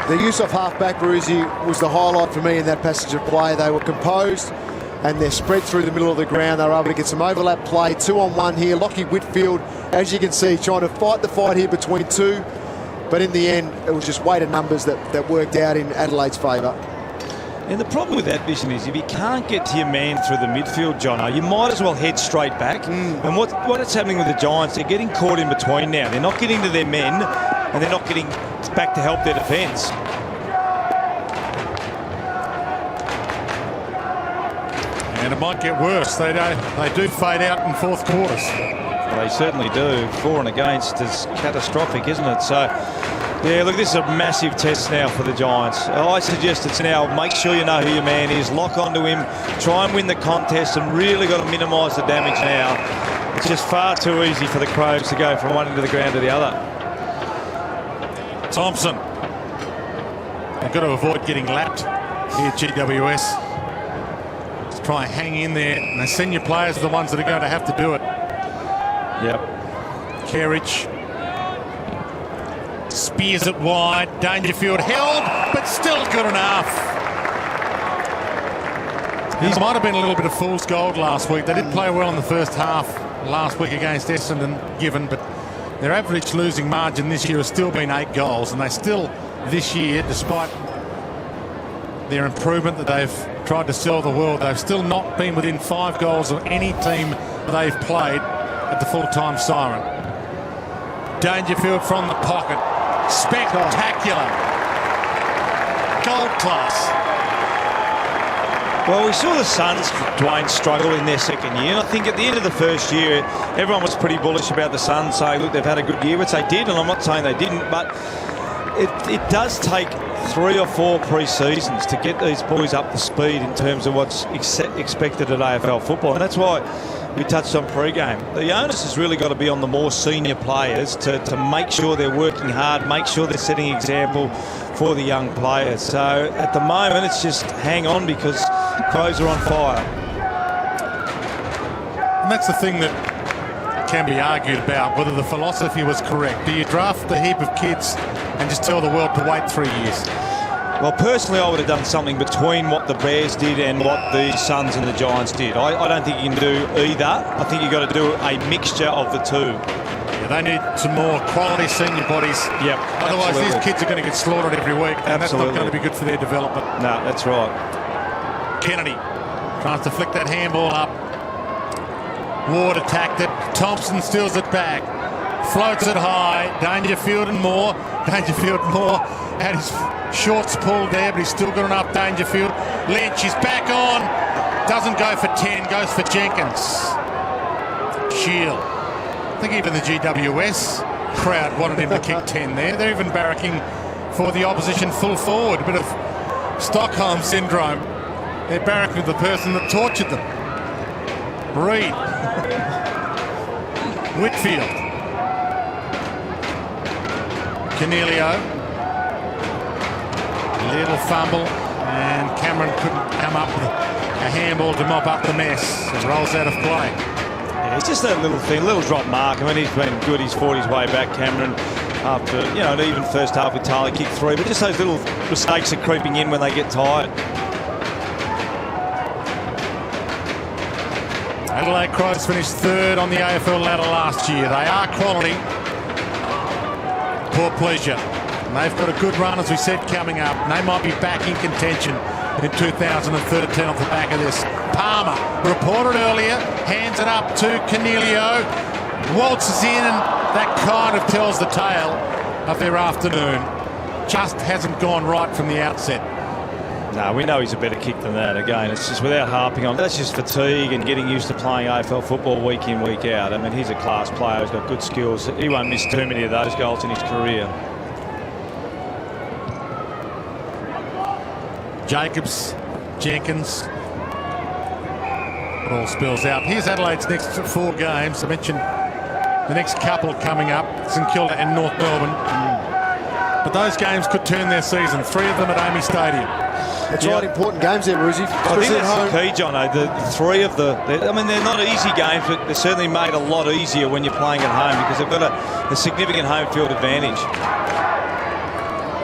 S3: The use of half-back, Baruzzi, was the highlight for me in that passage of play. They were composed and they're spread through the middle of the ground. They were able to get some overlap play, 2-on-1 here. Lockie Whitfield, as you can see, trying to fight the fight here between 2. But in the end, it was just weighted numbers that worked out in Adelaide's favour.
S1: And the problem with that vision is if you can't get to your man through the midfield, Jono, you might as well head straight back. And what's happening with the Giants, they're getting caught in between now. They're not getting to their men and they're not getting back to help their defence.
S2: And it might get worse. They do fade out in fourth quarters.
S1: They certainly do. For and against is catastrophic, isn't it? So, yeah, look, this is a massive test now for the Giants. I suggest it's now make sure you know who your man is, lock onto him, try and win the contest, and really got to minimise the damage now. It's just far too easy for the Crows to go from one end of the ground to the other.
S2: Thompson. They've got to avoid getting lapped here at GWS. Just try and hang in there. And the senior players are the ones that are going to have to do it.
S1: Yep.
S2: Carriage. Spears it wide. Dangerfield held, but still good enough. He might have been a little bit of fool's gold last week. They did play well in the first half last week against Essendon, given, but their average losing margin this year has still been 8 goals, and they still, this year, despite their improvement that they've tried to sell the world, they've still not been within 5 goals of any team they've played at the full-time siren. Dangerfield from the pocket. Spectacular. Gold class.
S1: Well, we saw the Suns, Dwayne, struggle in their second year. And I think at the end of the first year, everyone was pretty bullish about the Suns, saying, look, they've had a good year, which they did, and I'm not saying they didn't, but it does take 3 or 4 pre-seasons to get these boys up to speed in terms of what's expected at AFL football. And that's why we touched on pre-game. The onus has really got to be on the more senior players to make sure they're working hard, make sure they're setting example for the young players. So at the moment, it's just hang on because Crows are on fire.
S2: And that's the thing that can be argued about, whether the philosophy was correct. Do you draft a heap of kids and just tell the world to wait 3 years?
S1: Well, personally, I would have done something between what the Bears did and what the Suns and the Giants did. I don't think you can do either. I think you've got to do a mixture of the two.
S2: Yeah, they need some more quality senior bodies.
S1: Yep.
S2: Otherwise,
S1: absolutely.
S2: these kids are going to get slaughtered every week, and that's not going to be good for their development.
S1: No, that's right.
S2: Kennedy tries to flick that handball up. Ward attacked it. Thompson steals it back. Floats it high. Dangerfield and more. Dangerfield more. Had his shorts pulled there, but he's still got enough. Dangerfield. Lynch is back on. Doesn't go for 10. Goes for Jenkins. Shield. I think even the GWS crowd wanted him to kick 10 there. They're even barracking for the opposition full forward. A bit of Stockholm syndrome. They're barracking with the person that tortured them. Reed. Whitfield. Cornelio. Little fumble, and Cameron couldn't come up with a handball to mop up the mess. It rolls out of play.
S1: Yeah, it's just that little thing, little drop mark. I mean, he's been good. He's fought his way back, Cameron, after, even first half with Taylor kicked 3. But just those little mistakes are creeping in when they get tired.
S2: Adelaide Crows finished 3rd on the AFL ladder last year. They are quality. Poor pleasure. And they've got a good run, as we said, coming up. And they might be back in contention in 2013 off the back of this. Palmer, reported earlier, hands it up to Cornelio. Waltzes in, and that kind of tells the tale of their afternoon. Just hasn't gone right from the outset.
S1: No, we know he's a better kick than that. Again, it's just without harping on. That's just fatigue and getting used to playing AFL football week in, week out. I mean, he's a class player. He's got good skills. He won't miss too many of those goals in his career.
S2: Jacobs, Jenkins. It all spills out. Here's Adelaide's next 4 games. I mentioned the next couple coming up, St Kilda and North Melbourne. But those games could turn their season. 3 of them at Amy Stadium.
S3: That's right, important games there, Ruzzi.
S1: I think that's the key, Jono. The 3 of they're not easy games, but they're certainly made a lot easier when you're playing at home because they've got a significant home field advantage.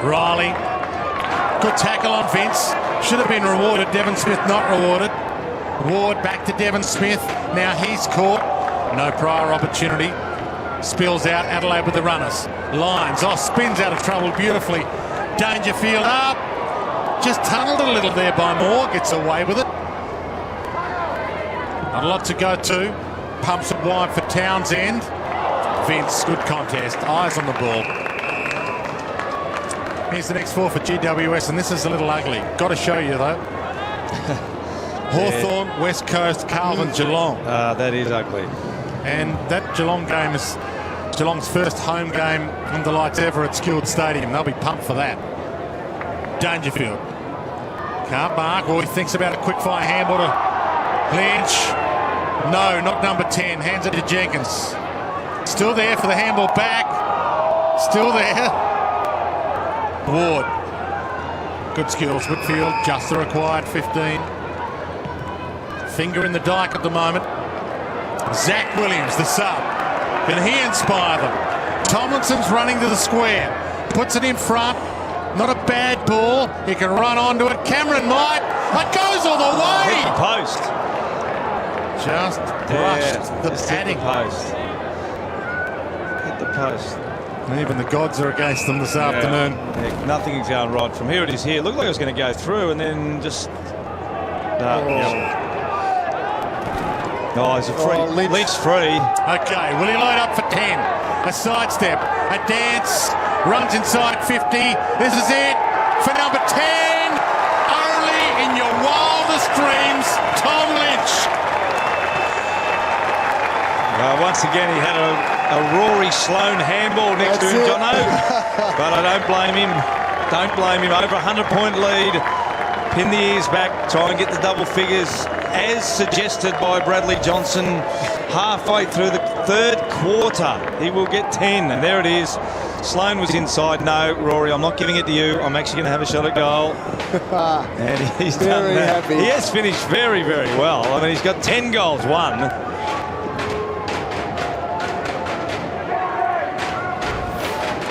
S2: Riley. Good tackle on Vince. Should have been rewarded. Devon Smith not rewarded. Ward back to Devon Smith. Now he's caught. No prior opportunity. Spills out, Adelaide with the runners. Lyons, spins out of trouble beautifully. Dangerfield up. Just tunnelled a little there by Moore. Gets away with it. Not a lot to go to. Pumps it wide for Townsend. Vince, good contest. Eyes on the ball. Here's the next 4 for GWS, and this is a little ugly. Got to show you, though. Hawthorn, West Coast, Carlton, Geelong.
S1: That is ugly.
S2: And that Geelong game is Geelong's first home game under lights ever at Skilled Stadium. They'll be pumped for that. Dangerfield. Can't mark, or he thinks about a quick-fire handball to Lynch. No, not number 10. Hands it to Jenkins. Still there for the handball back. Still there. Ward. Good skills. Whitfield, just the required 15. Finger in the dike at the moment. Zach Williams, the sub. Can he inspire them? Tomlinson's running to the square. Puts it in front. Not a bad ball. He can run onto it. Cameron might. It goes all the way.
S1: Hit the post.
S2: Just brushed the padding.
S1: Hit the post.
S2: Even the gods are against them this afternoon.
S1: Yeah, nothing's going right. From here it is here. Looked like it was going to go through and then just... it's a free. Lynch free.
S2: Okay, will he load up for 10? A sidestep, a dance, runs inside 50. This is it for number 10. Only in your wildest dreams, Tom Lynch.
S1: Once again, he had a Rory Sloane handball next to him, Jono. But I don't blame him. Don't blame him. Over 100-point lead. Pin the ears back. Try and get the double figures, as suggested by Bradley Johnson. Halfway through the third quarter, he will get 10. And there it is. Sloane was inside. No, Rory, I'm not giving it to you. I'm actually going to have a shot at goal. And he's done that.
S3: Happy.
S1: He has finished very, very well. I mean, he's got 10 goals, won.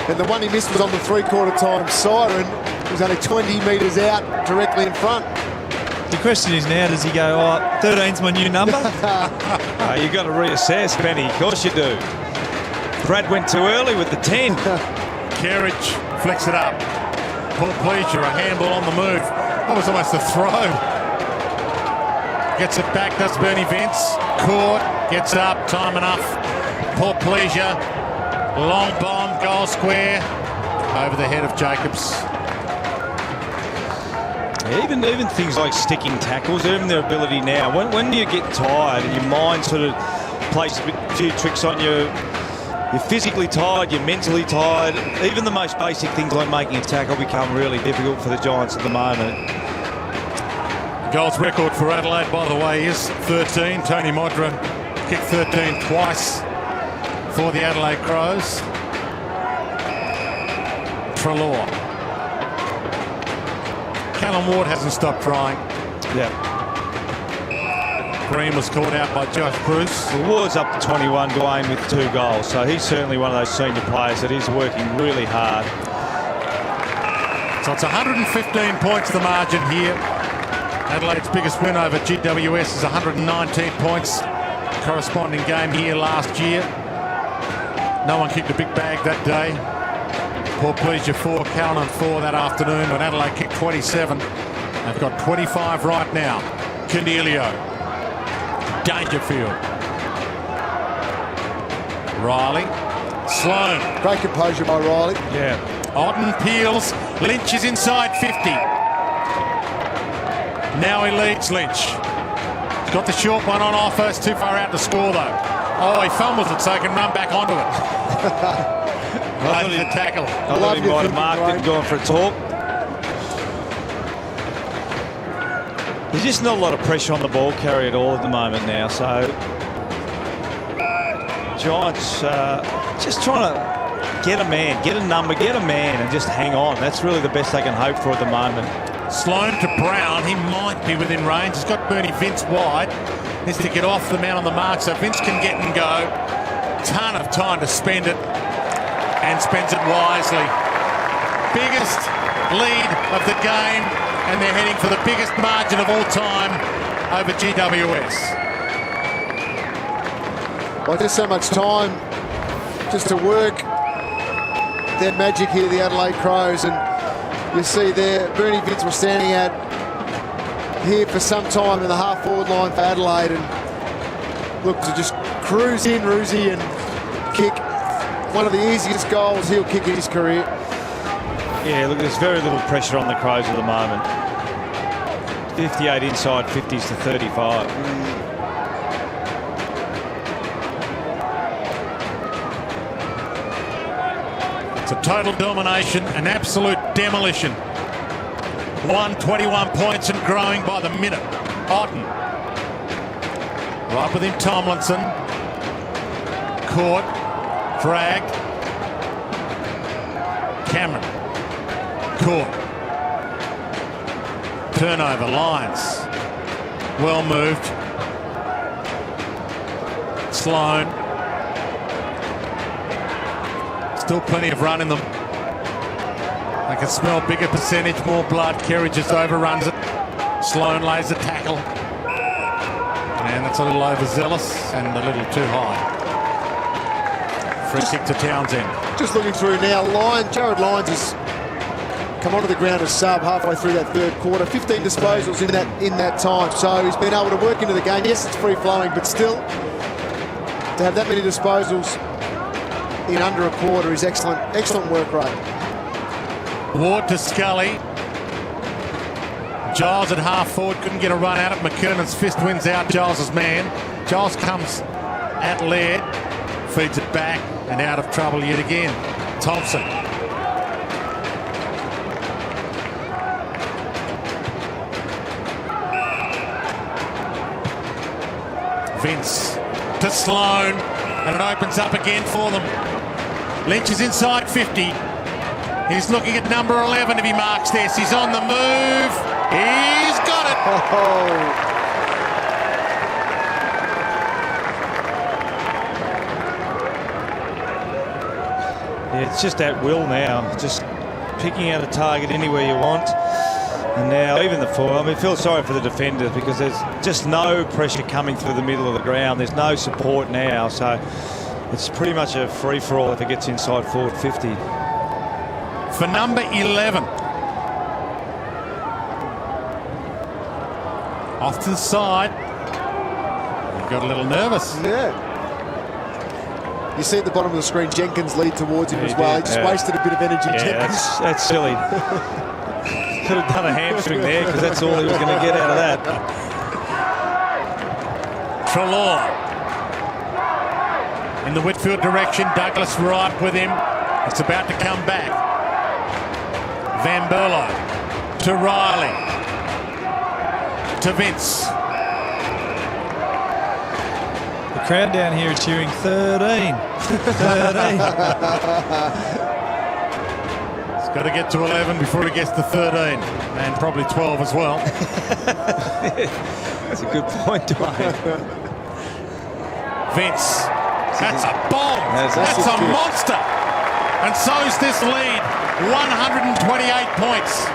S3: And the one he missed was on the three-quarter time siren. He was only 20 metres out, directly in front.
S4: The question is now, does he go, 13's my new number?
S1: You've got to reassess, Benny. Of course you do. Brad went too early with the 10.
S2: Kerridge flicks it up. Paul Pleasure, a handball on the move. That was almost a throw. Gets it back, does Bernie Vince. Court, gets up, time enough. Paul Pleasure, long bomb, goal square. Over the head of Jacobs.
S1: Even things like sticking tackles, even their ability now. When do you get tired and your mind sort of plays a few tricks on you? You're physically tired, you're mentally tired. Even the most basic things like making a tackle become really difficult for the Giants at the moment.
S2: Goals record for Adelaide, by the way, is 13. Tony Modra kicked 13 twice for the Adelaide Crows. Treloar. Callum Ward hasn't stopped trying.
S1: Yeah.
S2: Green was caught out by Josh Bruce.
S1: Well, Ward's up to 21, Dwayne, with 2 goals. So he's certainly one of those senior players that is working really hard.
S2: So it's 115 points the margin here. Adelaide's biggest win over GWS is 119 points. Corresponding game here last year. No one kicked a big bag that day. Paul Pleasure 4, Callan 4 that afternoon, when Adelaide kicked 27. They've got 25 right now. Cornelio. Dangerfield. Riley. Sloane.
S3: Great composure by Riley.
S2: Yeah. Otten peels. Lynch is inside 50. Now he leads Lynch. He's got the short one on offer. It's too far out to score though. Oh, he fumbles it so he can run back onto it.
S1: I thought
S2: the tackle.
S1: I thought he might have marked it and gone for a talk. There's just not a lot of pressure on the ball carrier at all at the moment now. So Giants just trying to get a man, get a number, get a man and just hang on. That's really the best they can hope for at the moment.
S2: Sloane to Brown. He might be within range. He's got Bernie Vince wide. Needs to get off the man on the mark so Vince can get and go. Ton of time to spend it. And spends it wisely. Biggest lead of the game, and they're heading for the biggest margin of all time over GWS.
S3: Well, just so much time just to work their magic here, the Adelaide Crows. And you see there, Bernie Vince was standing out here for some time in the half-forward line for Adelaide, and look to just cruise in, Roosie, and kick one of the easiest goals he'll kick in his career.
S1: Yeah, look, there's very little pressure on the Crows at the moment. 58 inside, 50s to 35.
S2: It's a total domination, an absolute demolition. 121 points and growing by the minute. Otten. Right with him, Tomlinson. Caught. Dragged. Cameron. Caught. Turnover, Lions. Well moved. Sloan. Still plenty of run in them. I can smell bigger percentage, more blood. Kerry just overruns it. Sloan lays the tackle. And that's a little overzealous and a little too high. Free kick to Townsend.
S3: Just looking through now, Jared Lyons has come onto the ground as sub halfway through that third quarter. 15 disposals in that time, so he's been able to work into the game. Yes, it's free flowing, but still to have that many disposals in under a quarter is excellent work rate.
S2: Ward to Scully. Giles at half forward, couldn't get a run at it. McKernan's fist wins out Giles' man. Giles comes at Laird, feeds it back, and out of trouble yet again. Thompson. Vince to Sloan, and it opens up again for them. Lynch is inside 50. He's looking at number 11 if he marks this. He's on the move. He's got it.
S1: Yeah, it's just at will now. Just picking out a target anywhere you want. And now even the forward, I mean, feel sorry for the defenders because there's just no pressure coming through the middle of the ground. There's no support now, so it's pretty much a free-for-all if it gets inside forward 50.
S2: For number 11. Off to the side. He got a little nervous.
S3: Yeah. You see at the bottom of the screen, Jenkins lead towards him as well. He just wasted a bit of energy.
S1: Yeah, that's silly. Could have done a hamstring there because that's all he was going to get out of that.
S2: Treloar. In the Whitfield direction, Douglas right with him. It's about to come back. Van Berlo to Riley. To Vince.
S4: The crowd down here is cheering 13. 13.
S2: He's got to get to 11 before he gets to 13. And probably 12 as well.
S1: That's a good point, Dwayne.
S2: Vince. That's a bomb. That's a monster. And so's this lead. 128 points.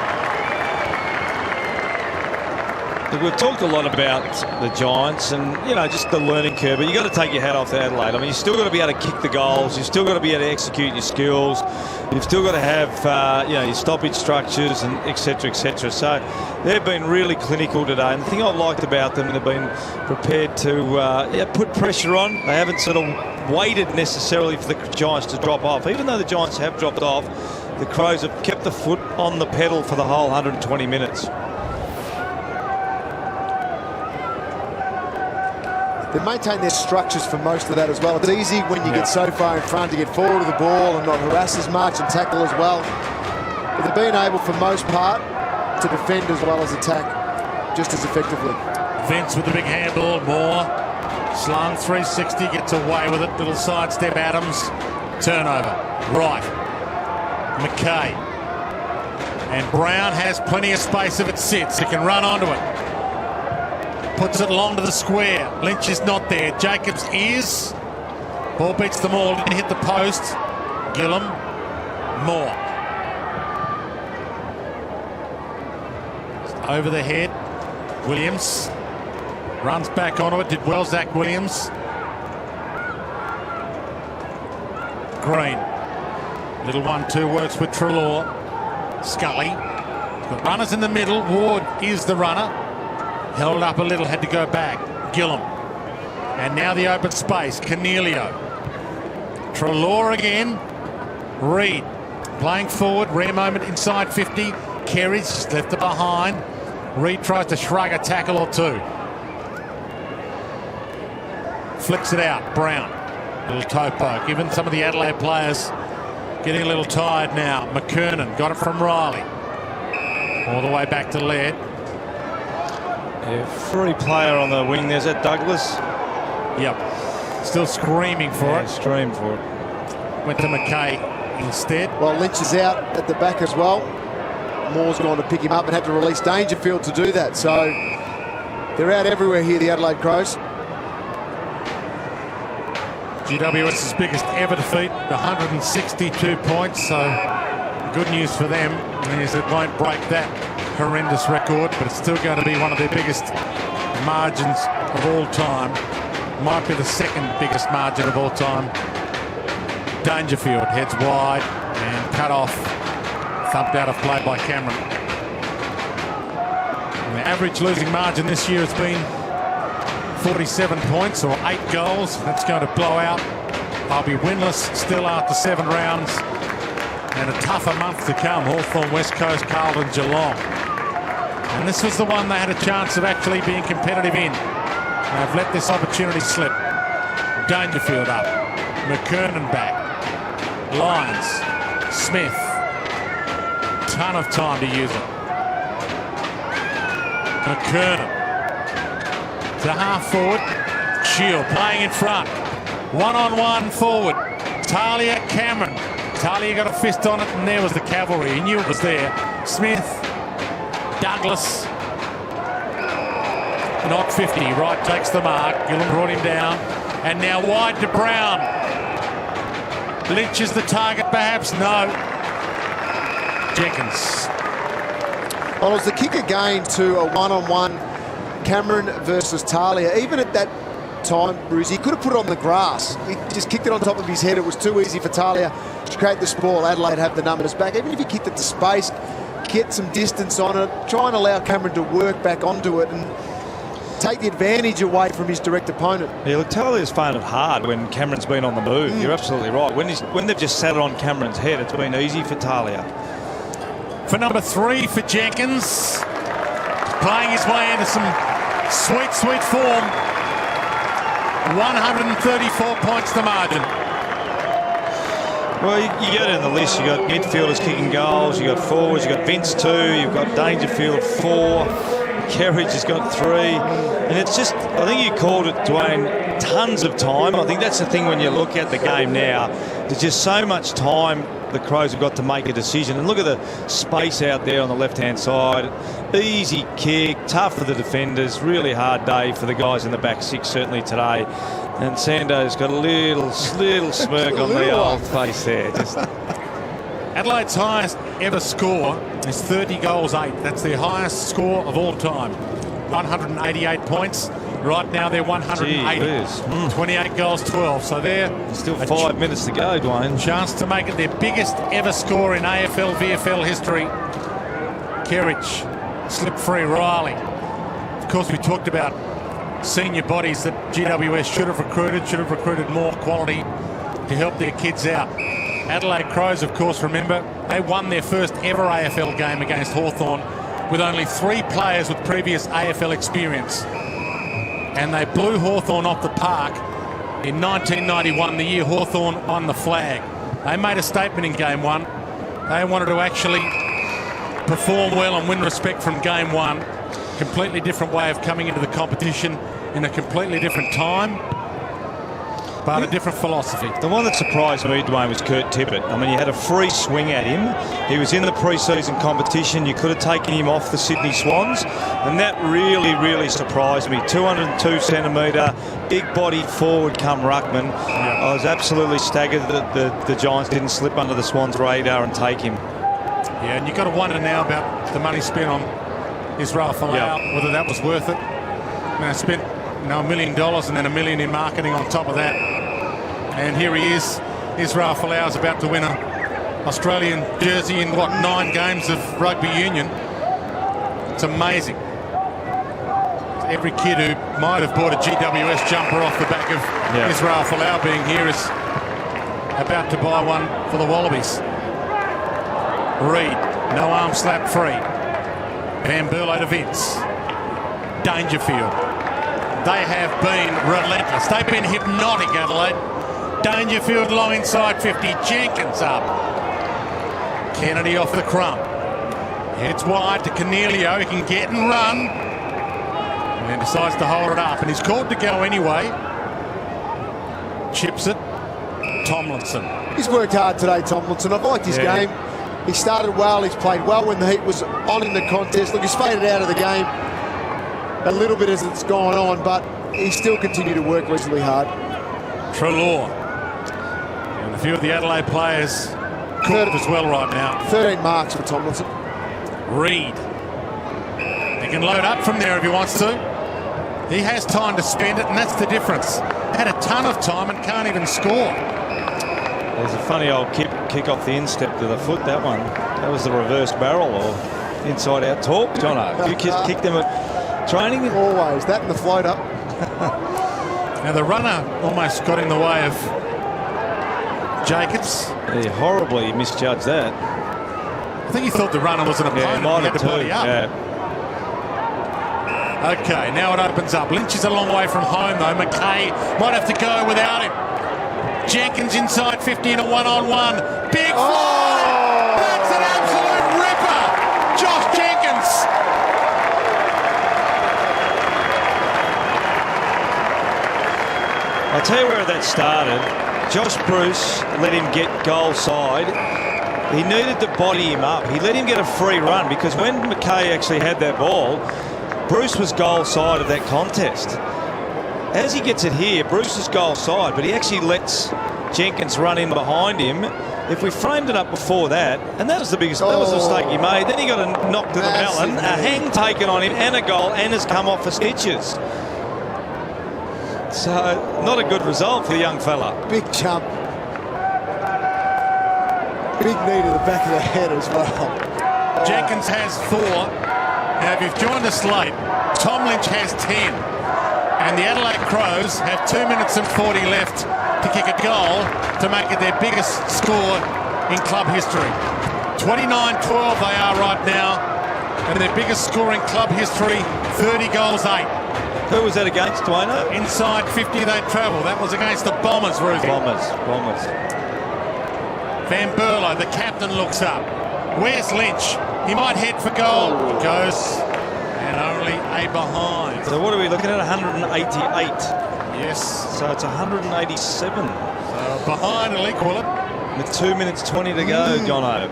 S1: We've talked a lot about the Giants and, you know, just the learning curve, but you've got to take your hat off to Adelaide. I mean, you've still got to be able to kick the goals. You've still got to be able to execute your skills. You've still got to have, you know, your stoppage structures and et cetera, et cetera. So they've been really clinical today. And the thing I've liked about them, they've been prepared to put pressure on. They haven't sort of waited necessarily for the Giants to drop off. Even though the Giants have dropped off, the Crows have kept the foot on the pedal for the whole 120 minutes.
S3: They maintain their structures for most of that as well. It's easy when you get so far in front to get forward of the ball and not harass as much and tackle as well. But they've been able, for most part, to defend as well as attack just as effectively.
S2: Vince with the big handball, Moore. Slung 360, gets away with it. Little sidestep, Adams. Turnover. Right. McKay. And Brown has plenty of space if it sits. He can run onto it. Puts it along to the square. Lynch is not there. Jacobs is. Ball beats them all. Didn't hit the post. Gillum. Moore. Just over the head. Williams. Runs back onto it. Did well, Zach Williams. Green. Little 1-2 works with Treloar. Scully. Got runners in the middle. Ward is the runner. Held up a little, had to go back. Gillum. And now the open space. Cornelio. Treloar again. Reed. Playing forward. Rare moment inside 50. Kerridge left it behind. Reed tries to shrug a tackle or two. Flicks it out. Brown. Little toe poke. Even some of the Adelaide players getting a little tired now. McKernan got it from Riley. All the way back to Laird.
S1: Yeah, free player on the wing. There's that Douglas.
S2: Yep. Still screaming for it.
S1: Scream for it.
S2: Went to McKay instead.
S3: Well, Lynch is out at the back as well. Moore's gone to pick him up and had to release Dangerfield to do that. So they're out everywhere here, the Adelaide Crows.
S2: GWS's biggest ever defeat, 162 points. So good news for them is it won't break that horrendous record, but it's still going to be one of their biggest margins of all time. Might be the second biggest margin of all time. Dangerfield heads wide and cut off. Thumped out of play by Cameron. And the average losing margin this year has been 47 points or 8 goals. That's going to blow out. They'll be winless still after 7 rounds. And a tougher month to come. Hawthorn, West Coast, Carlton, Geelong. And this was the one they had a chance of actually being competitive in. They've let this opportunity slip. Dangerfield up. McKernan back. Lyons. Smith. Ton of time to use it. McKernan. To half forward. Shield playing in front. One-on-one forward. Talia, Cameron. Talia got a fist on it, and there was the cavalry. He knew it was there. Smith. Douglas. Not 50. Wright takes the mark. Gillum brought him down. And now wide to Brown. Lynch is the target, perhaps. No. Jenkins.
S3: Well, it was the kick again to a one-on-one Cameron versus Talia. Even at that time, Bruce, he could have put it on the grass. He just kicked it on top of his head. It was too easy for Talia to create the sprawl. Adelaide have the numbers back. Even if he kicked it to space, get some distance on it, try and allow Cameron to work back onto it and take the advantage away from his direct opponent.
S1: Yeah, look, Talia's found it hard when Cameron's been on the move. You're absolutely right. When they've just sat it on Cameron's head, it's been easy for Talia.
S2: For number 3 for Jenkins. Playing his way into some sweet, sweet form. 134 points the margin.
S1: Well, you get in the list. You got midfielders kicking goals. You got forwards. You got Vince 2. You've got Dangerfield 4. Kerridge has got 3. And it's just, I think you called it, Dwayne, tons of time. I think that's the thing when you look at the game now. There's just so much time the Crows have got to make a decision. And look at the space out there on the left-hand side. Easy kick, tough for the defenders. Really hard day for the guys in the back 6, certainly today. And Sando's got a little smirk on the old face there. Just
S2: Adelaide's highest ever score is 30 goals 8. That's their highest score of all time. 188 points. Right now they're 180. 28 goals 12. So they're
S1: still 5 minutes to go, Dwayne.
S2: Chance to make it their biggest ever score in AFL VFL history. Kerridge, slip free. Riley. Of course, we talked about senior bodies that GWS should have recruited more quality to help their kids out. Adelaide Crows, of course, remember, they won their first ever AFL game against Hawthorn with only 3 players with previous AFL experience. And they blew Hawthorn off the park in 1991, the year Hawthorn won the flag. They made a statement in game 1. They wanted to actually perform well and win respect from game 1. Completely different way of coming into the competition in a completely different time, but a different philosophy.
S1: The one that surprised me, Dwayne, was Kurt Tippett. I mean, you had a free swing at him. He was in the pre-season competition. You could have taken him off the Sydney Swans, and that really surprised me. 202 centimetre, big body forward come ruckman.
S2: Yeah.
S1: I was absolutely staggered that the Giants didn't slip under the Swans' radar and take him.
S2: Yeah, and you've got to wonder now about the money spent on Israel Folau, whether that was worth it. I mean, I spent $1 million and then $1 million in marketing on top of that. And here he is Israel Folau's about to win an Australian jersey in, 9 games of rugby union. It's amazing. Every kid who might have bought a GWS jumper off the back of Israel Folau being here is about to buy one for the Wallabies. Reid, no arm slap free. Van Berlo to Vince. Dangerfield. They have been relentless. They've been hypnotic, Adelaide. Dangerfield long inside 50. Jenkins up. Kennedy off the crump. Heads wide to Cornelio. He can get and run. And then decides to hold it up. And he's called to go anyway. Chips it. Tomlinson.
S3: He's worked hard today, Tomlinson. I've liked his game. He started well. He's played well when the heat was on in the contest. Look, he's faded out of the game a little bit as it's gone on, but he still continued to work reasonably hard.
S2: Treloar. And a few of the Adelaide players cooked as well right now.
S3: 13 marks for Tomlinson.
S2: Reid. He can load up from there if he wants to. He has time to spend it, and that's the difference. Had a ton of time and can't even score.
S1: There's a funny old kick off the instep to the foot, that one. That was the reverse barrel or inside out torque, Jono. You kicked them at training?
S3: Always. That and the float up.
S2: Now the runner almost got in the way of Jacobs.
S1: He horribly misjudged that.
S2: I think he thought the runner was an opponent.
S1: Might
S2: he had
S1: have
S2: to body
S1: too.
S2: up. Okay, now it opens up. Lynch is a long way from home though. McKay might have to go without him. Jenkins inside 50 in a one-on-one. Big fly! That's an absolute ripper! Josh Jenkins!
S1: I'll tell you where that started. Josh Bruce let him get goal side. He needed to body him up. He let him get a free run because when McKay actually had that ball, Bruce was goal side of that contest. As he gets it here, Bruce is goal side, but he actually lets Jenkins run in behind him. If we framed it up before that, and that was the biggest, that was the mistake he made. Then he got a knock to the melon, a hang taken on him, and a goal, and has come off for stitches. So, not a good result for the young fella.
S3: Big jump. Big knee to the back of the head as well.
S2: Jenkins has 4. Now, if you've joined us late, Tom Lynch has 10. And the Adelaide Crows have 2 minutes and 40 left to kick a goal to make it their biggest score in club history. 29-12 they are right now. And their biggest score in club history, 30 goals, 8.
S1: Who was that against, Dwayno?
S2: Inside 50 they travel. That was against the Bombers, Ruthie.
S1: Bombers.
S2: Van Berlo, the captain, looks up. Where's Lynch? He might head for goal. He goes, and only a behind.
S1: So what are we looking at? 188.
S2: Yes.
S1: So it's 187.
S2: So behind will equal it.
S1: With 2 minutes 20 to go, Jono.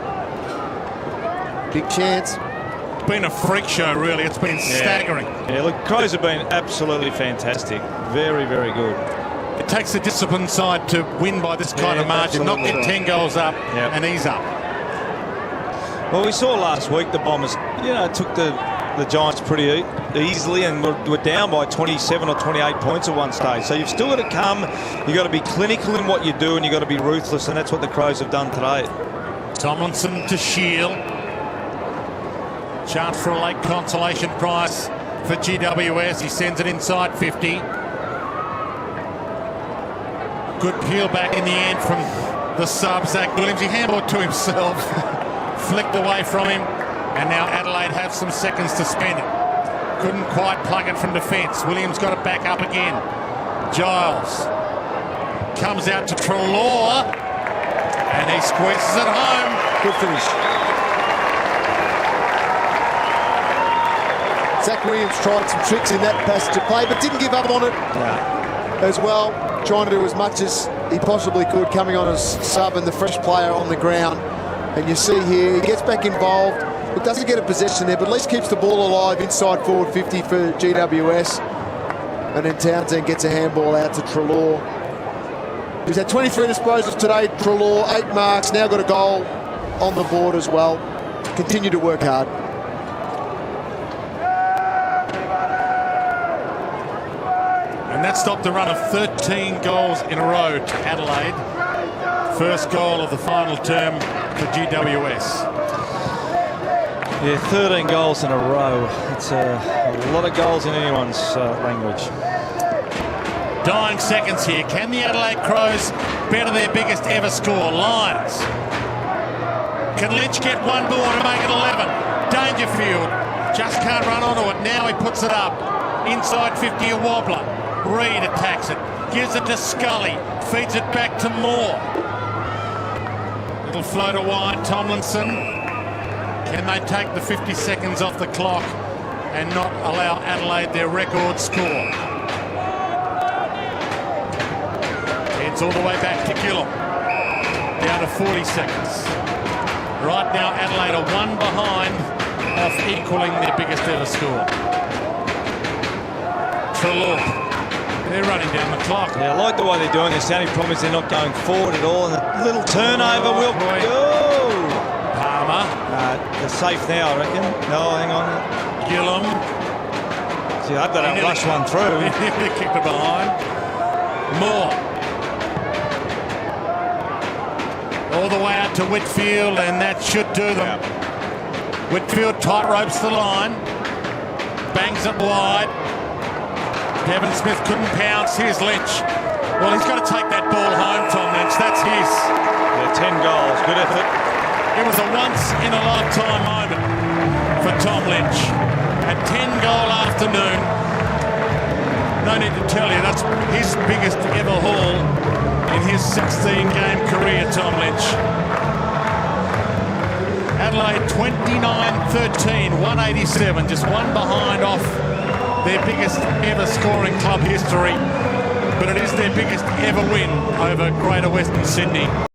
S3: Big chance.
S2: It's been a freak show, really. It's been staggering.
S1: Yeah, look, Crows have been absolutely fantastic. Very, very good.
S2: It takes the disciplined side to win by this kind of margin, not get 10 goals up and ease up.
S1: Well, we saw last week the Bombers, took the Giants pretty easily and were down by 27 or 28 points at one stage. So you've still got to come, you've got to be clinical in what you do, and you've got to be ruthless, and that's what the Crows have done today.
S2: Tomlinson to Shield. Chance for a late consolation prize for GWS. He sends it inside 50. Good peel back in the end from the sub, Zach Williams. He handled it to himself. Flicked away from him. And now Adelaide have some seconds to spend it. Couldn't quite plug it from defence. Williams got it back up again. Giles comes out to Treloar. And he squeezes it home.
S3: Good finish. Zach Williams tried some tricks in that passage of play, but didn't give up on it as well. Trying to do as much as he possibly could, coming on as sub and the fresh player on the ground. And you see here, he gets back involved. It doesn't get a possession there, but at least keeps the ball alive inside forward 50 for GWS. And then Townsend gets a handball out to Treloar. He's had 23 disposals today, Treloar, 8 marks, now got a goal on the board as well. Continue to work hard. And
S2: that stopped a run of 13 goals in a row to Adelaide. First goal of the final term for GWS.
S1: Yeah, 13 goals in a row. It's a lot of goals in anyone's language.
S2: Dying seconds here. Can the Adelaide Crows better their biggest ever score? Lions. Can Lynch get one more to make it 11? Dangerfield just can't run onto it. Now he puts it up. Inside 50, a wobbler. Reed attacks it. Gives it to Scully. Feeds it back to Moore. Little floater wide. Tomlinson. Can they take the 50 seconds off the clock and not allow Adelaide their record score? It's all the way back to Gillum. Down to 40 seconds. Right now, Adelaide are one behind off equaling their biggest ever score. Trelaw. They're running down the clock.
S1: Yeah, I like the way they're doing this. The only problem is they're not going forward at all. And a little turnover will go.
S2: Palmer.
S1: They're safe now, I reckon. No, hang on.
S2: Gillum.
S1: See, I hope they don't rush one through.
S2: They kicked it behind. Moore. All the way out to Whitfield, and that should do them.
S1: Yeah.
S2: Whitfield tight ropes the line. Bangs it wide. Devon Smith couldn't pounce. Here's Lynch. Well, he's got to take that ball home, Tom Lynch. That's his.
S1: Yeah, 10 goals. Good effort.
S2: It was a once-in-a-lifetime moment for Tom Lynch. A 10-goal afternoon. No need to tell you, that's his biggest ever haul in his 16-game career, Tom Lynch. Adelaide 29-13, 187, just one behind off their biggest ever scoring club history, but it is their biggest ever win over Greater Western Sydney.